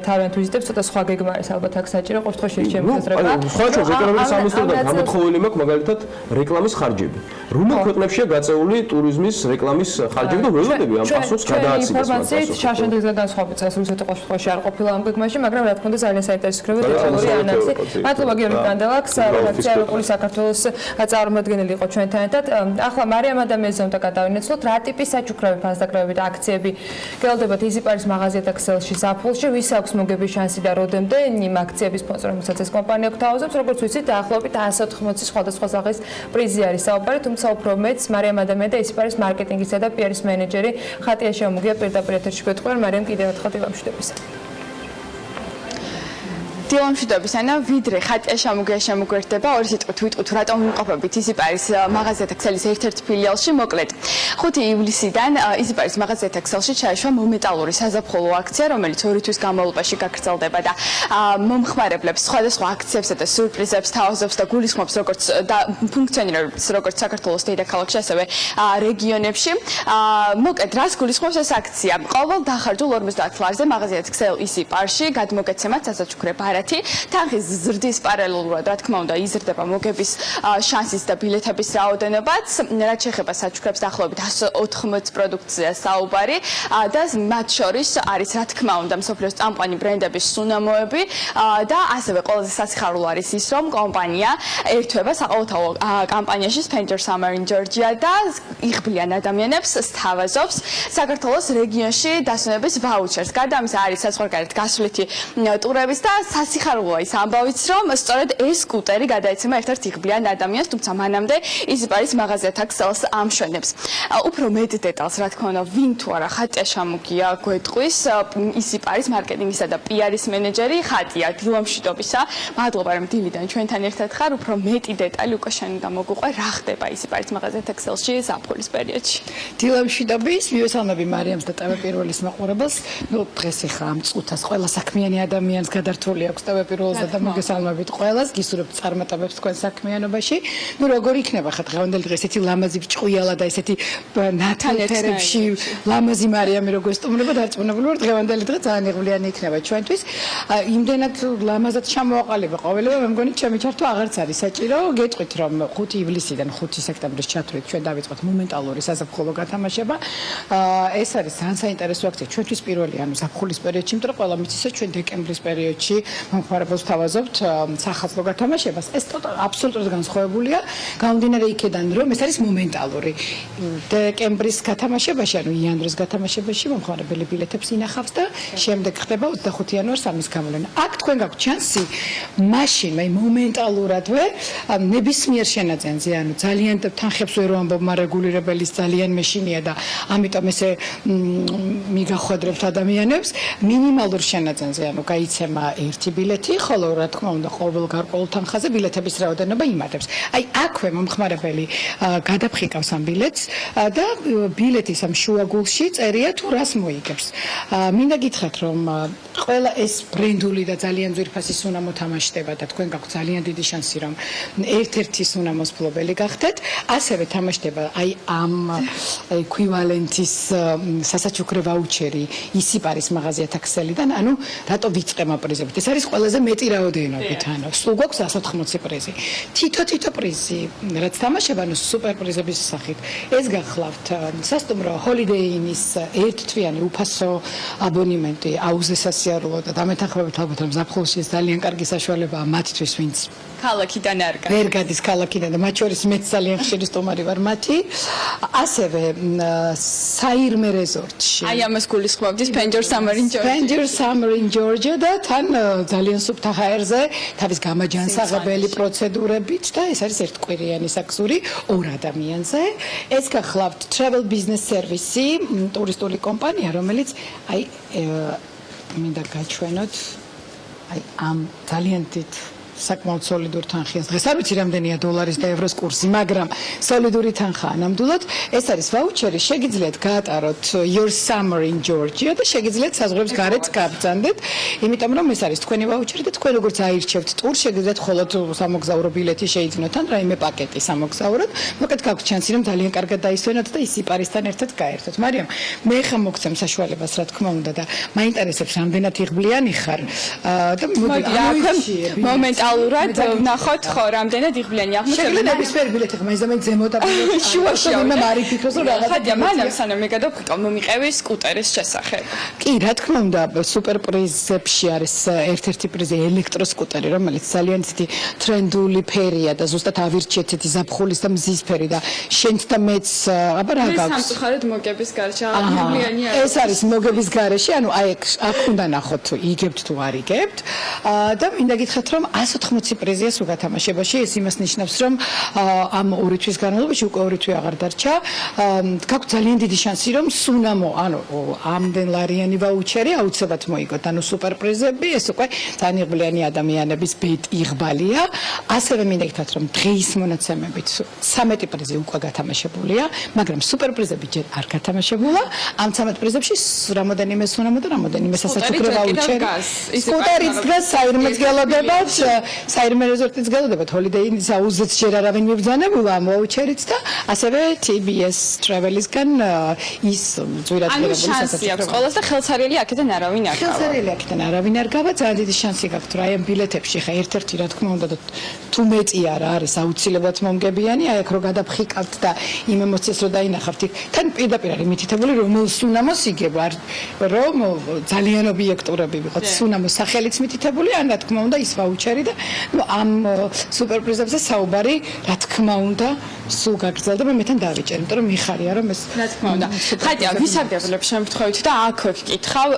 თავიანთ ვიზიტებს, ცოტა სხვა გეგმა არის ალბათ აქ საჭირო, ყოველ შემთხვევაში ეს შემოწრება. სხვა ჩვენ ეკონომიკის სამინისტროდან გამოთხოვილი მაქვს მაგალითად რეკლამის ხარჯები. რომელ ქვეყნებშია გაწეული ტურიზმის რეკლამის ხარჯები და ველოდები ამ პასუხს გადააცილეს. ინფორმაციით შაშენდელზე განსხვავებით წელს რუსეთი ყოველ შემთხვევაში არ ყოფილა ამ გეგმაში, მაგრამ რა თქმა უნდა ძალიან საინტერესო დეტალური ანალიზი. მადლობა გიორგი კანდელაკს, რედაქცია ევროპული საქართველოს წარმომადგენელი იყო ჩვენთან ერთად. ახლა მარიამ ადამიანზე უნდა გადავინაცვლოთ, რა ტიპის საჩუქრები, ფასდაკრებები და აქციები გელდებათ იზიპარის მაღაზიათა ქსელში ზაფხულში, ვის აქვს მოგების შანსი და როდემდე იმ აქციების სპონსორებსაც ეს კომპანია გვთავაზობს, როგორც ვიცით, დაახლოებით 180 სხვადასხვა სახის პრიზი არის საუბარი, თუმცა უფრო მეც მარიამ ადამიანი და იზიპარის მარკეტინგისა და პიარის მენეჯერი ხატია შემოგია პირდაპირ ეთერში გვეთქვენ. მარიამ კიდევ ერთხელ დილამშვიდობისა. დილამშვიდობისა, ვიდრე ხატია შემოგვერდება, ორი სიტყვით ვიტყვით, რატომ ვიმყოფებით იზიპარის მაღაზიათა ქსელის ერთ-ერთ ფილიალში, მოკლედ 5 ივლისიდან იზიპარის მაღაზიათა ქსელში ჩაეშვა მომენტალური საზაფხულო აქცია, რომელიც 2 თვის განმავლობაში გაგრძელდება და მომხმარებლებს სხვადასხვა აქციებსა და სიურპრიზებს თავაზობს და გულისხმობს როგორც და ფუნქციონირებს როგორც საქართველოს დედაქალაქში, ასევე რეგიონებში. მოკლედ, რას გულისხმობს ეს აქცია? ყოველ დახარჯულ 50 ლარზე მაღაზიათა ქსელ იზიპარში გადმოგეცემათ სასაჩუქრე ბარათი, თანხის ზრდის პარალელურად, რა თქმა უნდა, იზრდება მოგების შანსის და ბილეთების რაოდენობაც, რაც შეეხება საჩუქრებს დაახლოებით 180 პროდუქციაა საუბარი და მათ შორის არის, რა თქმა უნდა, მსოფლიოს წამყვანი ბრენდების სუნამოები და ასევე ყველაზე სასიხარულო არის ის, რომ კომპანია ერთვება საყოველთაო კამპანიაში Spend Your Summer in Georgia და იღბლიან ადამიანებს სთავაზობს საქართველოს რეგიონში დასვენების ვაუჩერს. გარდა ამისა არის საზღვარგარეთ გასვლითი ტურების და სასიხარულოა ის ამბავიც, რომ სწორედ ეს სკუტერი გადაეცემა ერთ-ერთ იღბლიან ადამიანს, თუმცა მანამდე იზიპარის მაღაზიათა ქსელს ამშვენებს. უფრო მეტ დეტალს, რა თქმა უნდა, ვინ თუ არა ხატია შემოგია გვეტყვის იზიპარის მარკეტინგისა და პიარის მენეჯერი ხატია დილამშვიდობისა. მადლობა რომ დილიდან ჩვენთან ერთად ხარ, უფრო მეტი დეტალი უკვე შენ გამოგუყვე, რა ხდება იზიპარის მაღაზიათა ქსელში ზაფხულის პერიოდში. დილამშვიდობის, მივესალმები მარიამს და ტელეპირველის მაყურებელს. დღეს ახლა ამ წუთას ყველა საქმიანი ადამიანს გადართული აქვს ტელეპირველზე და მოგესალმებით ყველას, გისურვებთ წარმატებებს თქვენ საქმიანობაში. როგორ იქნება ხა დღევანდელი დღე ესეთი ლამაზი ჭყვიალა და ესეთი ნათელფერებში ლამაზი მარიამი როგორ სტუმრება დარწმუნებული ვარ დღევანდელი დღე ძალიან იღბლიანი იქნება ჩვენთვის. იმდენად ლამაზად ჩამოაყალიბა ყოველივე, მე მგონი ჩემი ჩართვა აღარც არის საჭირო. გეტყვით რომ 5 ივლისიდან 5 სექტემბრის ჩათვლით ჩვენ დავიწყოთ მომენტალური საზაფხულო გათამაშება. ეს არის ძალიან საინტერესო აქცია ჩვენთვის პირველი, ანუ ზაფხულის პერიოდში, იმიტომ რომ ყველა მიცის ჩვენ დეკემბრის პერიოდში მომხმარებელს თავაზობთ სახალხო გათამაშებას. ეს აბსოლუტურად განსხვავებულია. გამომდინარე იქიდან, რომ ეს არის მომენტალური. დეკემბრის გათამაშებაში, ანუ იანვრის გათამაშებაში მომხმარებელი ბილეთებს ინახავს და შემდეგ ხდება 25 იანვარს ამის გამოვლა. აქ თქვენ გაქვთ შანსი მაშინ, აი მომენტალურადვე ნებისმიერ შენაძენზე, ანუ ძალიან თანხებს ვერ ვამბობ, მაგრამ რეგულირებელის ძალიან მეშინია და ამიტომ ესე მიგახვედრებთ ადამიანებს მინიმალურ შენაძენზე, ანუ გაიცემა 1 ბილეთი, ხოლო რა თქმა უნდა ყოველ გარკვეულ თანხაზე ბილეთების რაოდენობა იმატებს. აი აქვე მომხმარებელი გადაფხიკავს ამ ბილეთს და ბილეთის ამ შუაგულში წერია თუ რას მოიგებს. მინდა გითხრათ რომ ყველა ეს ბრენდული და ძალიან ძვირფასი სუნამო თამაშდება და თქვენ გაქვთ ძალიან დიდი შანსი რომ ერთ-ერთი სუნამოს მფლობელი გახდეთ. ასევე თამაშდება აი ამ ეკვივალენტის სასაჩუქრე ვაუჩერი ისიპარის მაღაზიათა ქსელიდან, ანუ რატო ვიწყებ ამ პრიზებით? ეს არის ყველაზე მეტი რაოდენობით, ანუ სულ გვაქვს 180 პრიზი. თითო პრიზი, რაც თამაშება, ანუ სუპერ პრიზების სახით. ეს გახლავთ სასტუმრო Holiday Inn-ის ერთთვიანი უფასო აბონემენტი აუზე სასიარულო და დამეთანხმებით ალბათ რომ ზაფხულში ეს ძალიან კარგი საშუალებაა მათთვის, ვინც ქალაქიდან არ გადის. ვერ გადის ქალაქიდან და მათ შორის მეც ძალიან ხშირი სტუმარი ვარ მათი. ასევე საირმე რეზორტში. აი ამას გულისხმობთ Spencer Summer in Georgia. Spencer Summer in Georgia და თან ძალიან სუფთა ჰაერზე თავის გამაჯანსაღებელი პროცედურებით და ეს არის ერთკვირიანი საქსური ორ ადამიანზე. ეს გახლავთ Travel Business Service-ი, ტურისტული კომპანია, რომელიც აი მინდა გაჩვენოთ აი ამ ძალიან დიდ საკმაოდ სოლიდურ თანხიას. დღეს არ ვიცი რამდენია დოლარის და ევროს კურსი, მაგრამ სოლიდური თანხაა ნამდვილად. ეს არის ვაუჩერი, შეგიძლიათ გაატაროთ Your Summer in Georgia და შეგიძლიათ საზღვრებს გარეთ გაბრძანდეთ, იმიტომ რომ ეს არის თქვენი ვაუჩერი და თქვენ როგორც აირჩევთ ტურს, შეგიძლიათ მხოლოდ სამოგზაურო ბილეთი შეიძინოთ ან რაიმე პაკეტი სამოგზაუროდ. მოკლედ გაქვთ შანსი რომ ძალიან კარგად დაისვენოთ და ისიპარისთან ერთად გაერთოთ. მარიამ, მე ხომ მოგცემ საშუალებას, რა თქმა უნდა და მაინტერესებს რამდენად იღბლიანი ხარ და მომენტ ალურად ვნახოთ ხო რამდენად იღბლიანი აღმოჩნდა. შეგვიძლია ნებისმიერ ბილეთი მაინც და მაინც ზემოთ აბილეთი შუაში მე მარი ფიქრობს რომ რაღაცა ხადია მანამ სანამ მე გადავფიქრობ მომიყევი სკუტერის შესახებ. კი რა თქმა უნდა სუპერ პრიზებში არის ერთ-ერთი პრიზი ელექტროსკუტერი რომელიც ძალიან დიდი ტრენდული ფერია და ზუსტად ავირჩიეთეთი ზაფხულის და მზის ფერი და შენც და მეც აბა რა გაქვს სამწუხაროდ მოგების გარშე იღბლიანი არის. ეს არის მოგების გარეშე ანუ აი აქ უნდა ნახოთ თუ იგებთ თუ არ იგებთ და მინდა გითხრათ რომ 180 პრიზია სულ გათამაშებაში ეს იმას ნიშნავს რომ ამ ორი თვის განმავლობაში უკვე ორი თვე აღარ დარჩა გაქვთ ძალიან დიდი შანსი რომ სუნამო ანუ ამდენ ლარიანი ვაუჩერი აუცილებლად მოიგოთ ანუ სუპერ პრიზები ეს უკვე ძალიან იღბლიანი ადამიანების ბედ იღბალია ასევე მინდა გითხრათ რომ დღის მონაცემებით 13 პრიზი უკვე გათამაშებულია მაგრამ სუპერ პრიზები ჯერ არ გათამაშებულა ამ 13 პრიზებში რამოდენიმე სუნამო და რამოდენიმე სასაჩუქრე ვაუჩერი სკუტერიც დგას საირმეც გელოდებათ საირმე რეზორტიც გელოდებათ Holiday Inn-ის აუზეც ჯერ არავინ მიბრძანებულა ამ ვაუჩერით და ასევე TBS Travel-ისგან ის ძვირადღირებული სასაჩუქრე აქვს ყოველს და ხელსარიელი აქედან არავინ არ გავა ხელსარიელი აქედან არავინ არ გავა ძალიან დიდი შანსი გაქვთ რა ამ ბილეთებში ხა ერთ-ერთი რა თქმა უნდა და თუ მეტი არა არის აუცილებლად მომგებიანი აი აქ რო გადაფხიკავთ და იმ ემოციას რო დაინახავთ თან პირდაპირ არის მითითებული რომ სუნამოს იგებ რომ ძალიან ობიექტურები ვიყოთ სუნამოს სახელიც მითითებული ან რა თქმა უნდა ის ვაუჩერი და ნუ ამ სუპერ პრიზებზე საუბარი რა თქმა უნდა სულ გაგრძელდა მე მეთან დავიჭერ იმიტომ რომ მიხარია რომ ეს რა თქმა უნდა ხადია ვისარგებლებ შემთხვევით და აქვე გკითხავ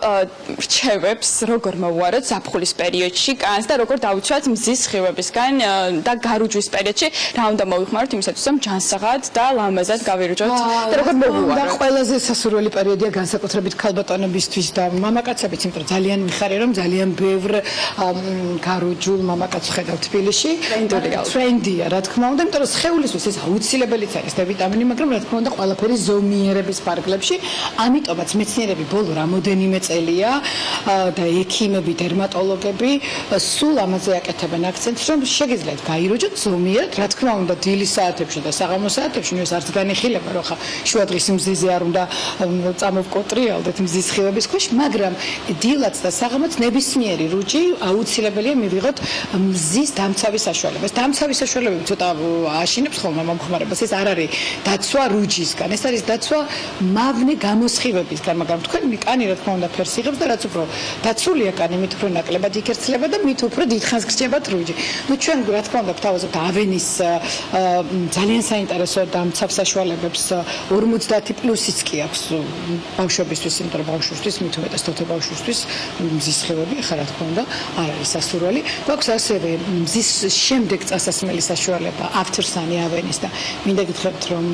რჩევებს როგორ მოვუაროთ ზაფხულის პერიოდში კანს და როგორ დავუჩვათ მზის სხივებისგან და გარუჯვის პერიოდში რა უნდა მოვიხმაროთ იმისათვის რომ ჯანსაღად და ლამაზად გავირუჯოთ და როგორ მოვუაროთ და ყველაზე სასურველი პერიოდია განსაკუთრებით ქალბატონებისთვის და მამაკაცებიც იმიტომ რომ ძალიან მიხარია რომ ძალიან ბევრ გარუჯულ მამაკაცს ხედავ თბილისში ტრენდია რა თქმა უნდა იმიტომ რომ სხეულისთვის ეს აუცილებელიც არის და ვიტამინი მაგრამ რა თქმა უნდა ყველაფერი ზომიერების პარკლებში ამიტომაც მეცნიერები ბოლო რამოდენიმე წელია და ექიმები დერმატოლოგები სულ ამაზე აკეთებენ აქცენტს რომ შეგიძლიათ გაიროჯოთ ზომიერად რა თქმა უნდა დილის საათებში და საღამოს საათებში ეს არც განიხილება რომ ხა შუადღის მზეზე არ უნდა წამოვკოტრიალდეთ მზის სხივების ქვეშ მაგრამ დილაც და საღამოც ნებისმიერი რუჯი აუცილებელია მივიღოთ მზის დამცავი საშუალება ეს დამცავი საშუალებები ცოტა აშინებს ხოლმე მომხმარებას ეს არ არის დაცვა რუჯისგან ეს არის დაცვა მავნე გამოსხივებისგან მაგრამ თქვენი კანი რა თქმა უნდა ფერს იღებს და რაც უფრო დაცულია კანი მით უფრო ნაკლებად იქერცლება და მით უფრო დიდხანს გრჩებათ რუჯი ნუ ჩვენ რა თქმა უნდა გთავაზობთ ავენის ძალიან საინტერესო დამცავ საშუალებებს 50 პლუსიც კი აქვს ბავშვებისთვის იმიტომ რომ ბავშვისთვის მით უმეტეს თოთე ბავშვისთვის მზის სხივები ხა რა თქმა უნდა არ არის სასურველი გვაქვს ასევე მზის შემდეგ წასასმელი საშუალება After-Sun ავენის და მინდა გითხრათ რომ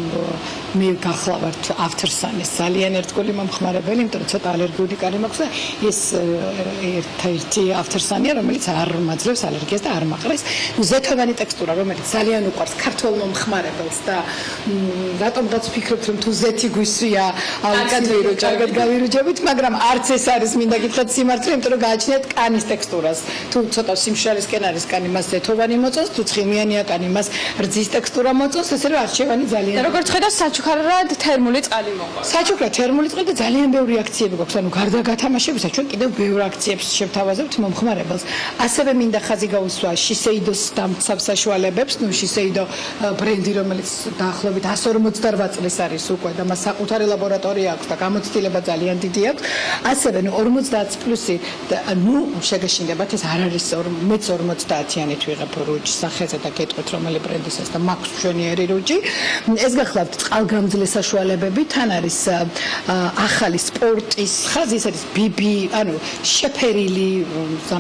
მე გახლავართ After-Sun-ის ძალიან ერთგული მომხმარებელი, იმიტომ რომ ცოტა ალერგიული კარი მაქვს და ეს ერთ-ერთი After-Sun-ია, რომელიც არ მაძლევს ალერგიას და არ მაყრეს. ზეთოვანი ტექსტურა, რომელიც ძალიან უყვარს ქართველ მომხმარებელს და რატომღაც ვფიქრობთ რომ თუ ზეთი გვისვია, კარგად გავირუჯებით, მაგრამ არც ეს არის მინდა გითხრათ სიმართლე, იმიტომ რომ გააჩნიათ კანის ტექსტურას. თუ ცოტა სიმშრალისკენ არის კანი, მას ზეთოვანი მოწონს, თუ ცხიმიანია კანი, მას რძის ტექსტურა მოწონს, ესე რომ არჩევანი ძალიან. და როგორც ხედავ, საჩუქრად თერმული წყალი მოყავს. საჩუქრად თერმული წყალი და ძალიან ბევრი აქციები გვაქვს, ანუ გარდა გათამაშებისა, ჩვენ კიდევ ბევრ აქციებს შევთავაზებთ მომხმარებელს. ასევე მინდა ხაზი გაუსვა Shiseido-ს დამცავ საშუალებებს, Shiseido ბრენდი, რომელიც დაახლოებით 158 წლის არის უკვე და მას საკუთარი ლაბორატორია აქვს და გამოცდილება ძალიან დიდი აქვს. ასევე 50 პლუსი შეგეშინდებათ, ეს არ არის მეც 50-იანით ვიღებ რუჯის სახეზე და გეტყვით რომელი ბრენდისას და მაქვს მშვენიერი რუჯი. ეს გახლავთ წყალგამძლე საშუალებები, თან არის ახალი სპორტის ხაზი, ეს არის BB, ანუ შეფერილი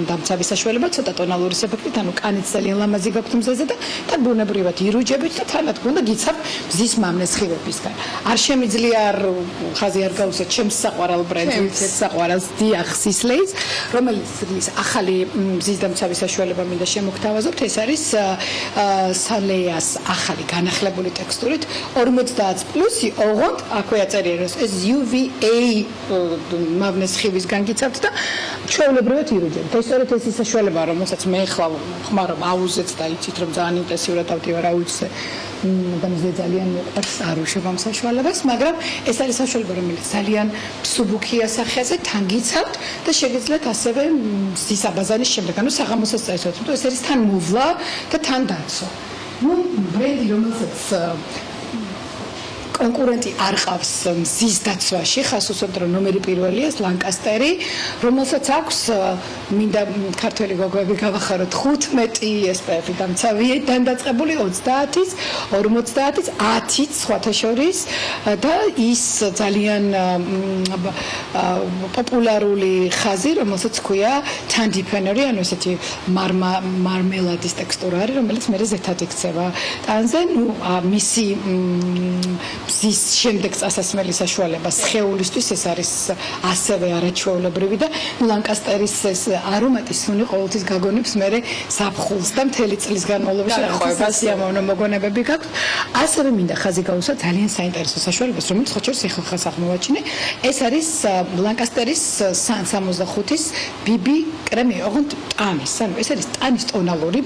დამცავი საშუალება, ცოტა ტონალური ეფექტით, ანუ კანიც ძალიან ლამაზი გაქვთ მზეზე და თან ბუნებრივად ირუჯებით და თანაც გონდა გიცავ მზის მამნეს ხილებისგან. არ შემიძლია ხაზი არ გავუსვათ ჩემს საყვარელ ბრენდს, საყვარელს დიახ სისლეის, რომელიც ახალი მზის დამცავი საშუალება მინდა შემოგთავაზობთ, ეს არის Saleas ახალი განახლებული ტექსტურით 50 პლუსი, ოღონდ აქვე აწერია რომ ეს UVA მამნეს ხივისგან გიცავთ და ჩვეულებრივად ირუჯებთ. ეს სწორედ ეს საშუალებაა, რომელსაც მე ხლა ხმარობ აუზეც და იცით რომ ძალიან ინტენსიურად ავდივარ აუზზე და მზე ძალიან მიყვარს არ უშვებ ამ საშუალებას, მაგრამ ეს არის საშუალება, რომელიც ძალიან მსუბუქია სახეზე, თან გიცავთ და შეგიძლიათ ასევე მზის აბაზანის შემდეგ, ანუ საღამოსაც წაისვათ, რომ ეს არის თან მოვლა და თან დაცვა. ბრენდი, რომელსაც კონკურენტი არ ყავს მზის დაცვაში, ხას უსვამთ რომ ნომერი პირველია ლანკასტერი, რომელსაც აქვს მინდა ქართველი გოგოები გავახაროთ 15 SPF-ი დამცავიდან დაწყებული 30-ის, 50-ის, 10-იც სხვათა შორის და ის ძალიან პოპულარული ხაზი, რომელსაც ქვია Tandy-Pennery, ანუ ესეთი მარმელადის ტექსტურა არის, რომელიც მე ზეთად იქცევა ტანზე, მისი მზის შემდეგ წასასმელი საშუალება სხეულისთვის ეს არის ასევე არაჩვეულებრივი და ლანკასტერის ეს არომატი სუნი ყოველთვის გაგონებს მე ზაფხულს და მთელი წლის განმავლობაში სიამოვნო მოგონებები გაქვს. ასევე მინდა ხაზი გაუსვა ძალიან საინტერესო საშუალებას, რომელიც ხო შეიძლება ეხლა აღმოვაჩინე. ეს არის ლანკასტერის 65-ის BB კრემი, ოღონდ ტანის, ანუ ეს არის ტანის ტონალური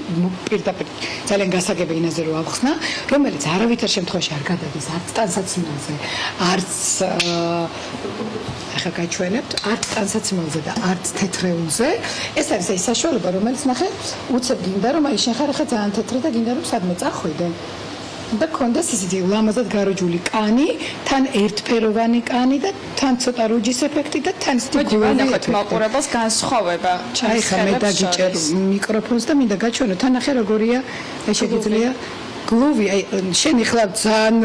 პირდაპირ ძალიან გასაგები ინაზე რო ავხსნა, რომელიც არავითარ შემთხვევაში არ გადადის არც ტანსაცმელზე, არც ახლა გაჩვენებთ, არც ტანსაცმელზე და არც თეთრეულზე. ეს არის ეს საშუალება, რომელიც ნახე, უცებ გინდა რომ აი შენ ხარ ახლა ძალიან თეთრი და გინდა რომ სადმე წახვიდე. და კონდეს ისეთი ლამაზად გაროჯული კანი, თან ერთფეროვანი კანი და თან ცოტა რუჯის ეფექტი და თან ისეთი გულნახოთ მაყურებელს განსხვავება აი ხა მე დაგიჭერ მიკროფონს და მინდა გაჩვენო თან ახლა როგორია აი შეგიძლია გლუვი, აი შენ ახლა ძალიან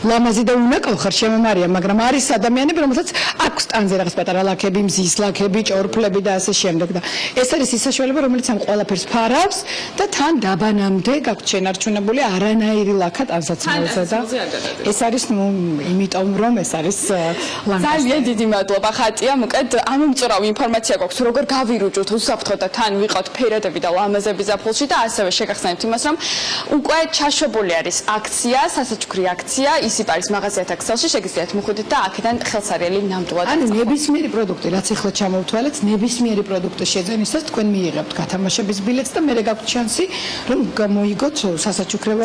ლამაზი და უნაკალ ხარ შემომარია, მაგრამ არის ადამიანები, რომელსაც აქვს ტანზე რაღაც პატარა ლაქები, მზის ლაქები, ჭორფლები და ასე შემდეგ და ეს არის ის საშუალება, რომელიც ამ ყველაფერს ფარავს და თან დაბანამდე გაქვთ შენარჩუნებული არანაირი ლაქა ტანსაცმელზე და ეს არის იმიტომ რომ ეს არის ძალიან დიდი მადლობა ხატია, მოკედ ამომწურავ ინფორმაცია გვაქვს, როგორ გავირუჯოთ უსაფრთხოდ და თან ვიყავთ ფერადები და ლამაზები ზაფხულში და ასევე შეგახსენებთ იმას, რომ უკვე ჩაშვებული არის აქცია, სასაჩუქრი აქცია, ისიპარის მაღაზიათა ქსელში შეგიძლიათ მოხვიდეთ და აქედან ხელსარიელი ნამდვილად ანუ ნებისმიერი პროდუქტი, რაც ახლა ჩამოვთვალეთ, ნებისმიერი პროდუქტის შეძენისას თქვენ მიიღებთ გათამაშების ბილეთს და მერე გაქვთ შანსი, რომ გამოიგოთ სასაჩუქრები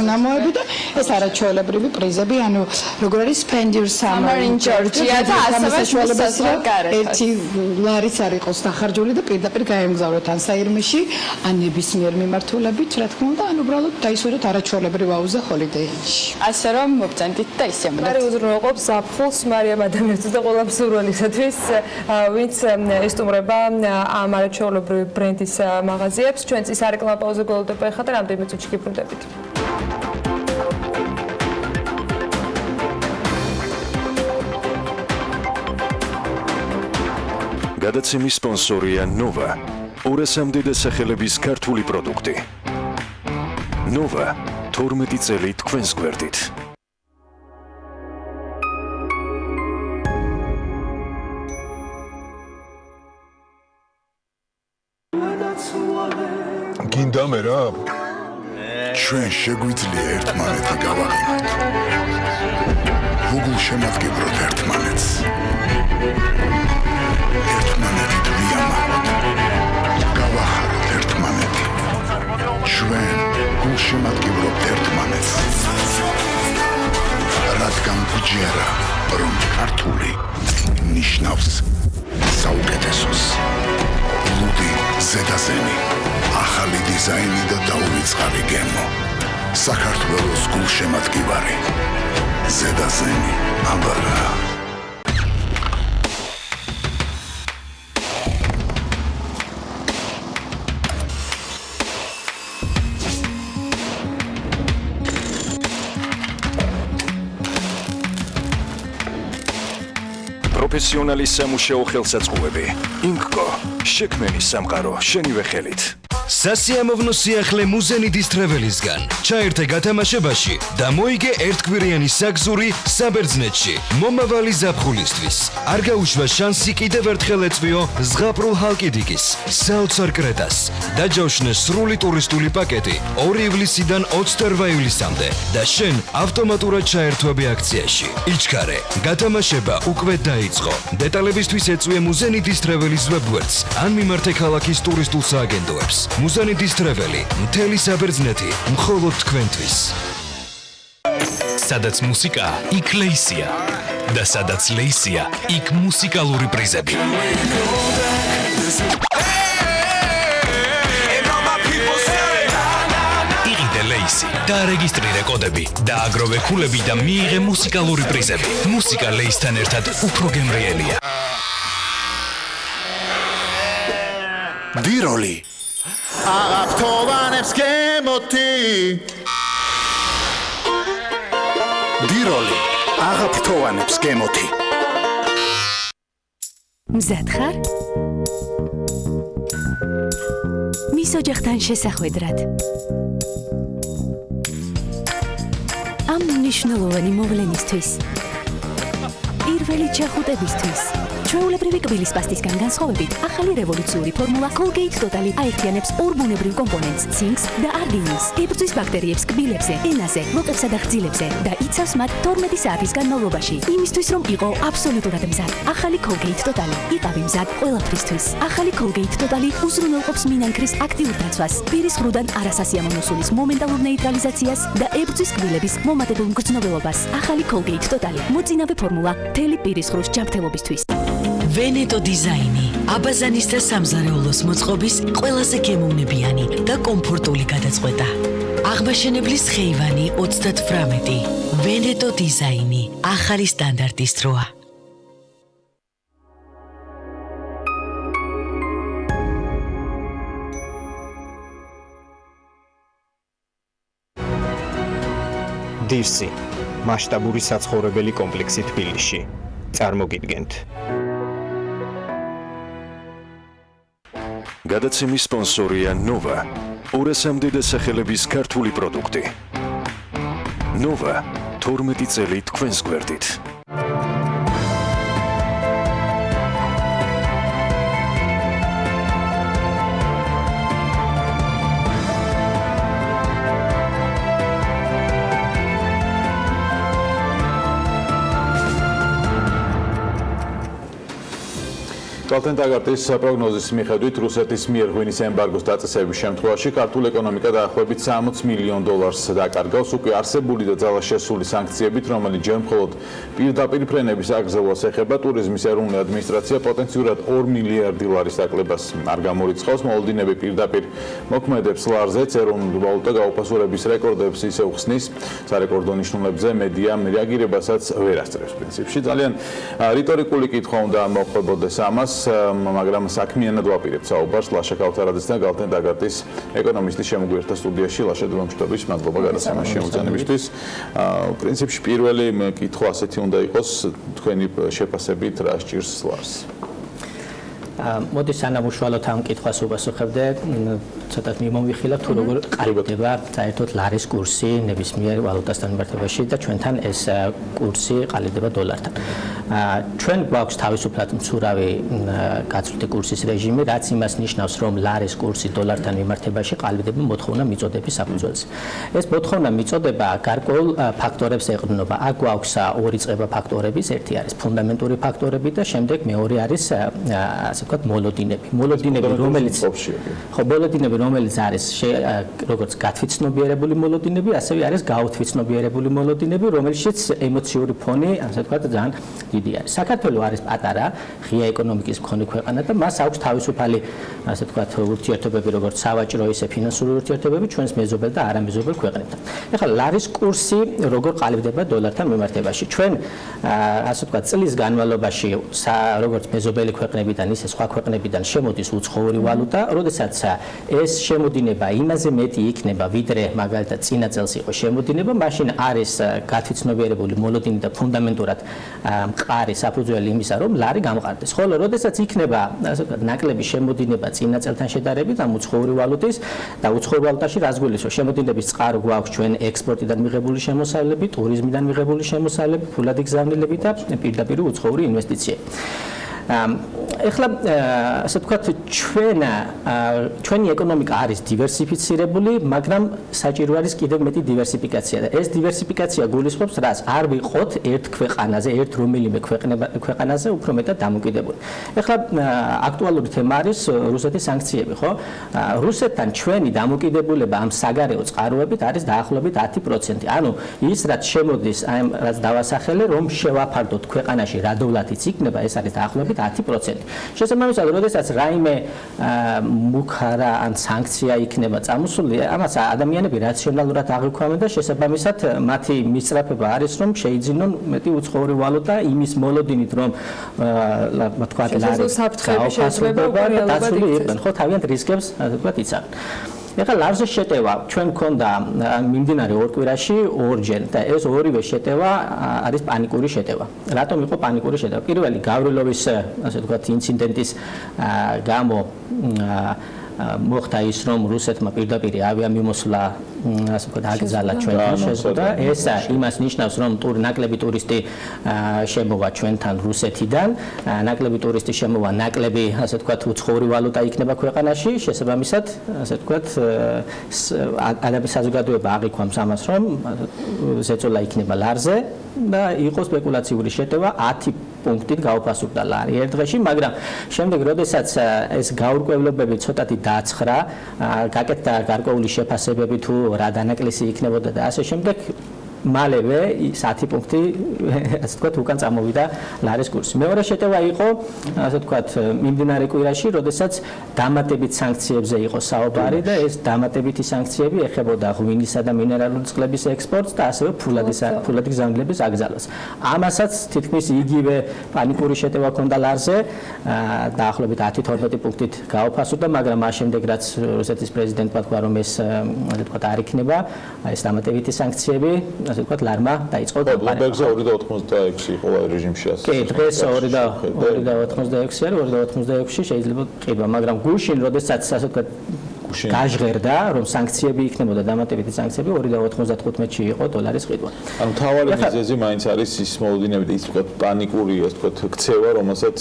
უნამოები და ეს არაჩვეულებრივი პრიზები, ანუ როგორ არის Spend Your Summer in Georgia და ასევე ერთი ლარიც არ იყოს დახარჯული და პირდაპირ გაემგზავროთ ან საირმეში, ან ნებისმიერ მიმართულებით, რა თქმა უნდა, ან უბრალოდ დაისვეროთ არაჩვეულებრივ აუზზე ჰოლიდეიში. ასე რომ მობრძანდით და ისიამოვნებთ. მარი უზრუნველყოფს ზაფხულს მარიამ ადამიანს და ყველა მსურველისათვის, ვინც ესტუმრება ამ არაჩვეულებრივი ბრენდის მაღაზიებს. ჩვენც ის არეკლამა პაუზა გველოდება ხა და რამდენიმე წუთში გიბრუნდებით. გადაცემის სპონსორია Nova. 200-მდე დასახელების ქართული პროდუქტი. ნოვა 12 წელი თქვენს გვერდით. გინდა მე რა? ჩვენ შეგვიძლია ერთმანეთი გავაღიმოთ. როგორ შემატკიბროთ ერთმანეთს? ერთმანეთით ვიამაყოთ. გავახაროთ ერთმანეთი. ჩვენ გულ შემატკიბროთ ერთმანეთს. რადგან გვჯერა, რომ ქართული ნიშნავს საუკეთესოს. ლუდი ზედაზენი. ახალი დიზაინი და დაუვიწყარი გემო. საქართველოს გულშემატკივარი. ზედაზენი აბარა. პროფესიონალი სამუშაო ხელსაწყოები. ინკკო, შექმენი სამყარო შენივე ხელით. სასიამოვნო სიახლე მუზენიდის ტრეველისგან. ჩაერთე გათამაშებაში და მოიგე ერთკვირიანი საგზური საბერძნეთში მომავალი ზაფხულისთვის. არ გაუშვა შანსი კიდევ ერთხელ ეწვიო ზღაპრულ ჰალკიდიკის, საოცარ კრეტას. დაჯავშნე სრული ტურისტული პაკეტი 2 ივლისიდან 28 ივლისამდე და შენ ავტომატურად ჩაერთვები აქციაში. იჩქარე, გათამაშება უკვე დაიწყო. დეტალებისთვის ეწვიე მუზენიდის ტრეველის ვებგვერდს ან მიმართე ქალაქის ტურისტულ სააგენტოებს. მუზენიდის ტრეველი, მთელი საბერძნეთი, მხოლოდ თქვენთვის. სადაც მუსიკა, იქ ლეისია და სადაც ლეისია, იქ მუსიკალური პრიზები. იყიდე ლეისი, დაარეგისტრირე კოდები, დააგროვე ქულები და მიიღე მუსიკალური პრიზები. მუსიკა ლეისთან ერთად უფრო გემრიელია. დიროლი აღაფთოვანებს გემოთი. დიროლი აღაფთოვანებს გემოთი. მზად ხარ? მის ოჯახთან შესახვედრად. ამ მნიშვნელოვანი მოვლენისთვის. პირველი ჩახუტებისთვის. ჩვეულებრივი კბილის პასტისგან განსხვავებით, ახალი რევოლუციური ფორმულა Colgate Total აერთიანებს ორ ბუნებრივ კომპონენტს, ცინკს და არგინინს. იბრძვის ბაქტერიებს კბილებზე, ენაზე, ლოყებსა და ღრძილებზე და იცავს მათ 12 საათის განმავლობაში. იმისთვის, რომ იყო აბსოლუტურად მზად. ახალი Colgate Total იყავი მზად ყველაფრისთვის. ახალი Colgate Total უზრუნველყოფს მინანქრის აქტიურ დაცვას, პირის ღრუდან არასასიამოვნო სულის მომენტალურ ნეიტრალიზაციას და ებრძვის კბილების მომატებულ მგრძნობელობას. ახალი Colgate Total მოწინავე ფორმულა მთელი პირის ღრუს ჯანმრთელობისთვის. ვენეტო დიზაინი აბაზანის და სამზარეულოს მოწყობის ყველაზე გემოვნებიანი და კომფორტული გადაწყვეტა. აღმაშენებლის ხეივანი 38. ვენეტო დიზაინი ახალი სტანდარტის დროა. დირსი მასშტაბური საცხოვრებელი კომპლექსი თბილისში. წარმოგიდგენთ. გადაცემის სპონსორია ნოვა 200-მდე დასახელების ქართული პროდუქტი. ნოვა 12 წელი თქვენს გვერდით. კალთენტაგარტის პროგნოზის მიხედვით რუსეთის მიერ ღვინის ემბარგოს დაწესების შემთხვევაში ქართულ ეკონომიკა დაახლოებით $60 მილიონ დაკარგავს უკვე არსებული და ძალას შესული სანქციებით, რომელიც ჯერ მხოლოდ პირდაპირ ფრენების აგზავნას ეხება. ტურიზმის ეროვნული ადმინისტრაცია პოტენციურად $2 მილიარდი დაკლებას არ გამორიცხავს. მოლოდინები პირდაპირ მოქმედებს ლარზეც, ეროვნული ვალუტა გაუფასურების რეკორდებს ისე უხსნის. სარეკორდო ნიშნულებზე მედიამ რეაგირებასაც ვერ ასწრებს პრინციპში. ძალიან რიტორიკული კითხვა უნდა მოხდებოდეს ამას. მაგრამ საქმიანად ვაპირებთ საუბარს ლაშა ქავთარაძის და კალთენტაგარტის ეკონომისტის შემოგვიერთდა სტუდიაში. ლაშა დრომშტობის მადლობა გადაცემაში შემოწმებისთვის. პრინციპში პირველი კითხვა ასეთი უნდა იყოს, თქვენი შეფასებით რა სჭირს ლარს? მოდი სანამ უშუალოდ ამ კითხვას უპასუხებდე, ცოტა მიმოვიხილავ თუ როგორ ყალიბდება საერთოდ ლარის კურსი ნებისმიერ ვალუტასთან მიმართებაში და ჩვენთან ეს კურსი ყალიბდება დოლართან. ჩვენ გვაქვს თავისუფლად მცურავი გაცვლითი კურსის რეჟიმი, რაც იმას ნიშნავს, რომ ლარის კურსი დოლართან მიმართებაში ყალიბდება მოთხოვნა მიწოდების საფუძველზე. ეს მოთხოვნა მიწოდება გარკვეულ ფაქტორებს ეყრდნობა. აქ გვაქვს ორი წყება ფაქტორების, ერთი არის ფუნდამენტური ფაქტორები და შემდეგ მეორე არის ასე ვთქვათ მოლოდინები. მოლოდინები, რომელიც არის როგორც გათვითცნობიერებული მოლოდინები, ასევე არის გაუთვითცნობიერებული მოლოდინები, რომელშიც ემოციური ფონი, ასე ვთქვათ, ძალიან დიდი არის. საქართველოს არის პატარა, ღია ეკონომიკის მქონე ქვეყანა და მას აქვს თავისუფალი, ასე ვთქვათ, ურთიერთობები, როგორც სავაჭრო, ისე ფინანსური ურთიერთობები ჩვენს მეზობელ და არამეზობელ ქვეყნებთან. ეხლა ლარის კურსი როგორ ყალიბდება დოლართან მიმართებაში? ჩვენ, ასე ვთქვათ, წლის განმავლობაში როგორც მეზობელი ქვეყნებიდან, ისე სხვა ქვეყნებიდან შემოდის უცხოური ვალუტა, როდესაც ეს შემოდინება იმაზე მეტი იქნება, ვიდრე მაგალითად წინა წელს იყო შემოდინება, მაშინ არის გათვითცნობიერებული მოლოდინი და ფუნდამენტურად მყარი საფუძველი იმისა, რომ ლარი გამყარდეს. ხოლო როდესაც იქნება, ასე ვთქვათ, ნაკლები შემოდინება წინა წელთან შედარებით ამ უცხოური ვალუტის და უცხოურ ვალუტაში რას გულისხმობს? შემოდინების წყარო გვაქვს ჩვენ ექსპორტიდან მიღებული შემოსავლები, ტურიზმიდან მიღებული შემოსავლები, ფულადი გზავნილები და პირდაპირ უცხოური ინვესტიციები. ეხლა ასე ვთქვათ, ჩვენი ეკონომიკა არის დივერსიფიცირებული, მაგრამ საჭირო არის კიდევ მეტი დივერსიფიკაცია და ეს დივერსიფიკაცია გულისხმობს რას? არ ვიყოთ ერთ ქვეყანაზე, ერთ რომელიმე ქვეყანაზე უფრო მეტად დამოკიდებული. ეხლა აქტუალური თემა არის რუსეთის სანქციები, ხო? რუსეთთან ჩვენი დამოკიდებულება ამ საგარეო წყაროებით არის დაახლოებით 10%. ანუ ის რაც შემოდის, რაც დავასახელე, რომ შევაფარდოთ ქვეყანაში რა დოლარიც იქნება, ეს არის დაახლოებით 10%. შესაბამისად, როდესაც რაიმე მუქარა ან სანქცია იქნება წამოსული, ამას ადამიანები რაციონალურად აღიქვამენ და შესაბამისად მათი მისწრაფება არის, რომ შეიძინონ მეტი უცხოური ვალუტა იმის მოლოდინით, რომ თქვათ ლარი შეიძლება დაცული იყვნენ, ხო, თავიანთ რისკებს, ასე ვთქვათ, იცავენ. ეხლა ლარზე შეტევა ჩვენ მქონდა მიმდინარე ორ კვირაში ორჯერ და ეს ორივე შეტევა არის პანიკური შეტევა. რატომ იყო პანიკური შეტევა? პირველი გავრილოვის, ასე ვთქვათ, ინციდენტის გამო მოხდა ის, რომ რუსეთმა პირდაპირ ავიამიმოსვლა, ასე ვთქვათ, აკრძალა ჩვენთან შეზღუდვა. ეს იმას ნიშნავს, რომ ნაკლები ტურისტი შემოვა ჩვენთან რუსეთიდან, ნაკლები ტურისტი შემოვა, ნაკლები, ასე ვთქვათ, უცხოური ვალუტა იქნება ქვეყანაში, შესაბამისად, ასე ვთქვათ, საზოგადოება აღიქვამს ამას, რომ ზეწოლა იქნება ლარზე და იყო სპეკულაციური შეტევა 10 პუნქტით გაუფასურდა ლარი ერთ დღეში, მაგრამ შემდეგ, როდესაც ეს გაურკვევლობები ცოტათი დააცხრა, გაკეთდა გარკვეული შეფასებები თუ რა დანაკლისი იქნებოდა და ასე შემდეგ, მალევე 10 პუნქტი, ასე ვთქვათ, უკან წამოვიდა ლარის კურსი. მეორე შეტევა იყო, ასე ვთქვათ, მიმდინარე კვირაში, როდესაც დამატებით სანქციებზე იყო საუბარი და ეს დამატებითი სანქციები ეხებოდა ღვინისა და მინერალური წყლების ექსპორტს და ასევე ფულადი გზავნილების აკრძალვას. ამასაც თითქმის იგივე პანიკური შეტევა ჰქონდა ლარზე, დაახლოებით 10-12 პუნქტით გაუფასურდა, მაგრამ მას შემდეგ, რაც რუსეთის პრეზიდენტმა თქვა, რომ ეს, ასე ვთქვათ, არ იქნება, ეს დამატებითი სანქციები, ასე ვთქვათ, ლარმა დაიწყო გაყარება. ბლუმბერგზე 2.86 იყო რეჟიმში ასე. კი, დღეს 2.86 არის, 2.86 შეიძლება ყიდვა, მაგრამ გუშინ, როდესაც, ასე ვთქვათ, გაჟღერდა, რომ სანქციები იქნებოდა, დამატებითი სანქციები 2.95-ში იყო დოლარის ყიდვა. ანუ თავარი მიზეზი მაინც არის ის მოლოდინები და ის ვთქვათ პანიკური, ასე ვთქვათ, ქცევა, რომელსაც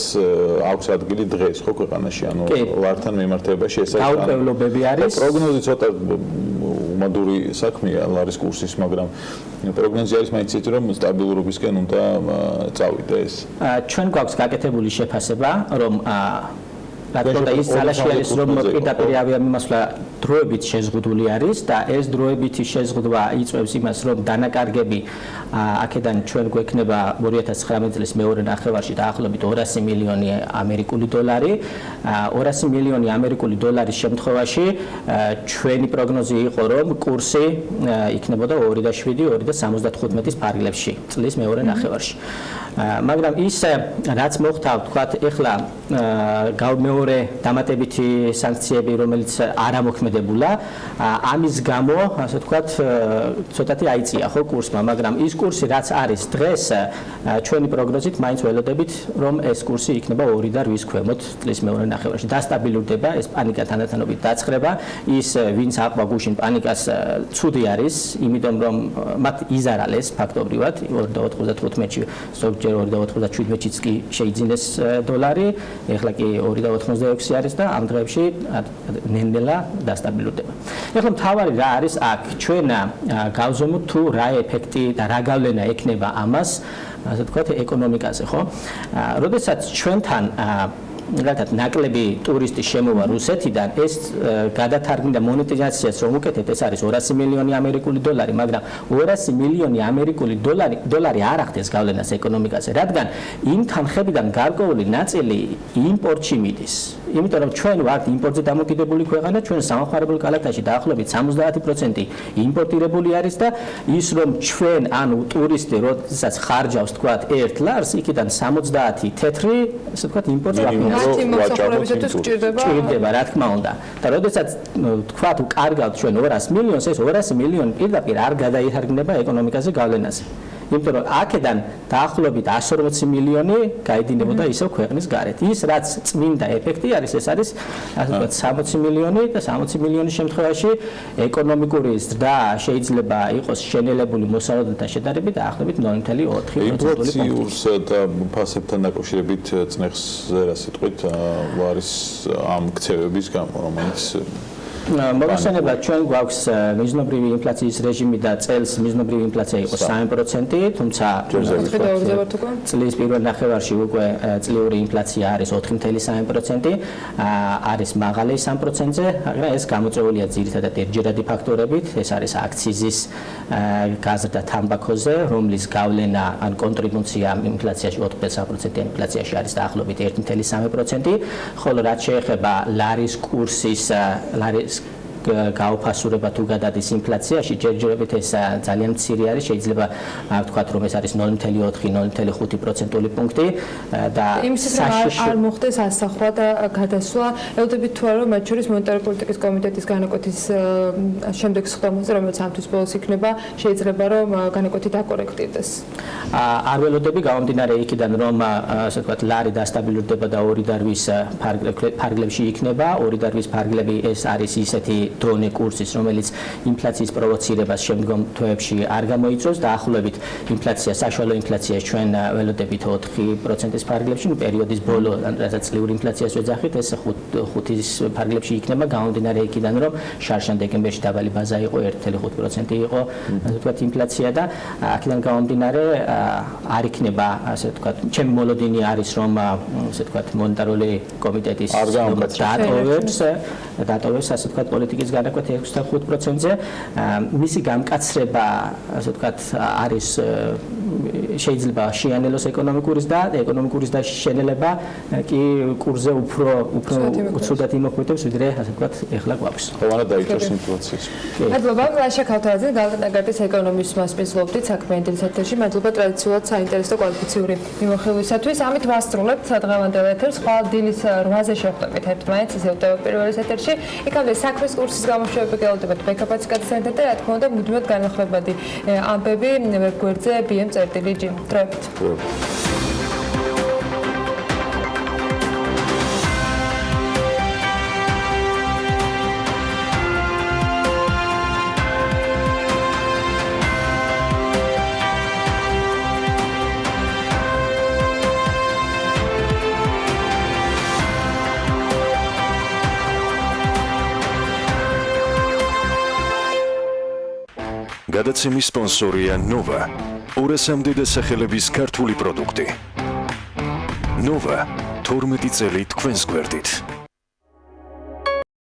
აქვს ადგილი დღეს ხო ქვეყანაში, ანუ ლართან მიმართებაში ეს არის გაურკვევლობები არის. პროგნოზი ცოტა უმადური საქმეა ლარის კურსის, მაგრამ პროგნოზი არის მაინც ის, რომ სტაბილურობისკენ უნდა წავიდა ეს. ჩვენ გვაქვს გაკეთებული შეფასება, რომ რატომ და ის ძალაში არის, რომ პირდაპირ ავიამიმოსვლა დროებით შეზღუდული არის და ეს დროებითი შეზღუდვა იწვევს იმას, რომ დანაკარგები აქედან ჩვენ გვექნება 2019 წლის მეორე ნახევარში დაახლოებით 200 მილიონი ამერიკული დოლარი. 200 მილიონი ამერიკული დოლარის შემთხვევაში ჩვენი პროგნოზი იყო, რომ კურსი იქნებოდა 2.7-2.75-ის ფარგლებში წლის მეორე ნახევარში. მაგრამ ის რაც მოხდა თქვა ეხლა მეორე დამატებითი სანქციები რომელიც არ ამოქმედებულა ამის გამო ასე ვთქვათ ცოტათი აიწია ხო კურსმა მაგრამ ის კურსი რაც არის დღეს ჩვენი პროგნოზით მაინც ველოდებით რომ ეს კურსი იქნება 2 და 8 ქვემოთ წლის მეორე ნახევარში დასტაბილურდება ეს პანიკა თანდათანობით დაწყდება ის ვინც აყვა გუშინ პანიკას ცუდი არის იმიტომ რომ მათ იზარალეს ფაქტობრივად 2.95-ში ზოგჯერ 2.97-შიც კი შეიძინეს დოლარი ეხლა კი 2.86 არის და ამ დღეებში ნელ-ნელა დასტაბილურდება. ეხლა მთავარი რა არის აქ ჩვენ გავზომოთ თუ რა ეფექტი და რა გავლენა ექნება ამას ასე ვთქვათ ეკონომიკაზე ხო? როდესაც ჩვენთან რადგან ნაკლები ტურისტი შემოვა რუსეთიდან ეს გადათარგმნიდა მონეტიზაციას რომ უკეთეთ ეს არის 200 მილიონი ამერიკული დოლარი მაგრამ 200 მილიონი ამერიკული დოლარი არ ახდენს გავლენას ეკონომიკაზე რადგან იმ თანხებიდან გარკვეული ნაწილი იმპორტში მიდის იმიტომ რომ ჩვენ ვართ იმპორტზე დამოკიდებული ქვეყანა ჩვენ სამხარებელ კალათაში დაახლოებით 70% იმპორტირებული არის და ის რომ ჩვენ ანუ ტურისტი როდესაც ხარჯავს თქვათ 1 ლარს იქიდან 70 თეთრი ასე ვთქვათ იმპორტს ვაფინანსებთ მოსახლეობისათვის გჭირდება რა თქმა უნდა და როდესაც თქვა თუ კარგავთ ჩვენ 200 მილიონს ეს 200 მილიონი პირდაპირ არ გადაითარგმნება ეკონომიკაზე გავლენაზე იმიტომ რომ აქედან დაახლოებით 140 მილიონი გაედინებოდა ისევ ქვეყნის გარეთ ის რაც წმინდა ეფექტი არის ეს არის ასე ვთქვათ 60 მილიონი და 60 მილიონის შემთხვევაში ეკონომიკური ზრდა შეიძლება იყოს შენელებული მოსალოდნელთან შედარებით დაახლოებით 0.4%. ინფლაციურს და ფასებთან დაკავშირებით წნეხზე რა სიტყვით არის ამ ქცევების გამო რომელიც მოგხსენება ჩვენ გვაქვს მიზნობრივი ინფლაციის რეჟიმი და წელს მიზნობრივი ინფლაცია იყო 3%, თუმცა წლის პირველ ნახევარში უკვე წლიური ინფლაცია არის 4.3%, არის მაღალი 3%-ზე, მაგრამ ეს გამოწვეულია ძირითადად ერთჯერადი ფაქტორებით, ეს არის აქციზის გაზრდა თამბაქოზე, რომლის გავლენა ან კონტრიბუცია ინფლაციაში 4.3%-იან ინფლაციაში არის დაახლოებით 1.3%, ხოლო რაც შეეხება ლარის კურსის გაუფასურება თუ გადადის ინფლაციაში ჯერჯერობით ეს ძალიან მცირე არის შეიძლება ვთქვათ რომ ეს არის 0.4-0.5%-ული პუნქტი და იმისთვის არ მოხდეს ასახვა და გადასვლა ელოდებით თუ არა მათ შორის მონეტარული პოლიტიკის კომიტეტის განაკვეთის შემდეგ სხდომაზე რომელიც ამთვის ბოლოს იქნება შეიძლება რომ განაკვეთი დაკორექტირდეს არ ველოდები გამომდინარე იქიდან რომ ასე ვთქვათ ლარი დასტაბილურდება და 2 და 8 ფარგლებში იქნება 2 და 8 ფარგლები ეს არის ისეთი დრონე კურსის, რომელიც ინფლაციის პროვოცირებას შემდგომ თვეებში არ გამოიწვევს და ახლობით ინფლაცია, საშუალო ინფლაციას ჩვენ ველოდებით 4%-ის ფარგლებში, პერიოდის ბოლო, რასაც წლიური ინფლაციას ვეძახით, ეს 5-ის ფარგლებში იქნება, გამომდინარე იქიდან, რომ შარშან-დეკემბერში დაბალი ბაზა იყო, 1.5% იყო, ასე ვთქვათ, ინფლაცია და აქედან გამომდინარე არ იქნება, ასე ვთქვათ, ჩემი მოლოდინი არის, რომ ასე ვთქვათ, მონეტარული კომიტეტის დატოვებს, ასე ვთქვათ, პოლიტიკის განაკვეთი 6.5%-ზე, მისი გამკაცრება, ასე ვთქვათ, არის შეიძლება შეანელოს ეკონომიკურის და შენელება კი კურსზე უფრო ცუდად იმოქმედებს, ვიდრე ასე ვთქვათ, ეხლა გვაქვს. ყოველდღე დაიჭერს ინფლაციის. მადლობა, ლაშა ქავთარაძე, გალატანაგარდის ეკონომის მასპინძლობდით საქმიანობის ეთერში. მადლობა ტრადიციულად საინტერესო კვალიფიციური მიმოხილვისათვის. ამით ვასრულებთ დღევანდელ ეთერს. ხვალ დილის 8-ზე შევხვდებით ერთმანეთს ისევ პირველ ეთერში. იქამდე საქმის კურსის გამოშვებები გელოდებათ ბექაპაც გადასცემთ და რა თქმა უნდა მუდმივად განახლებადი ამბები ვებგვერდზე bm.gr. დროებით. გადაცემის სპონსორია Nova. 200-მდე დასახელების ქართული პროდუქტი. Nova 12 წელი თქვენს გვერდით.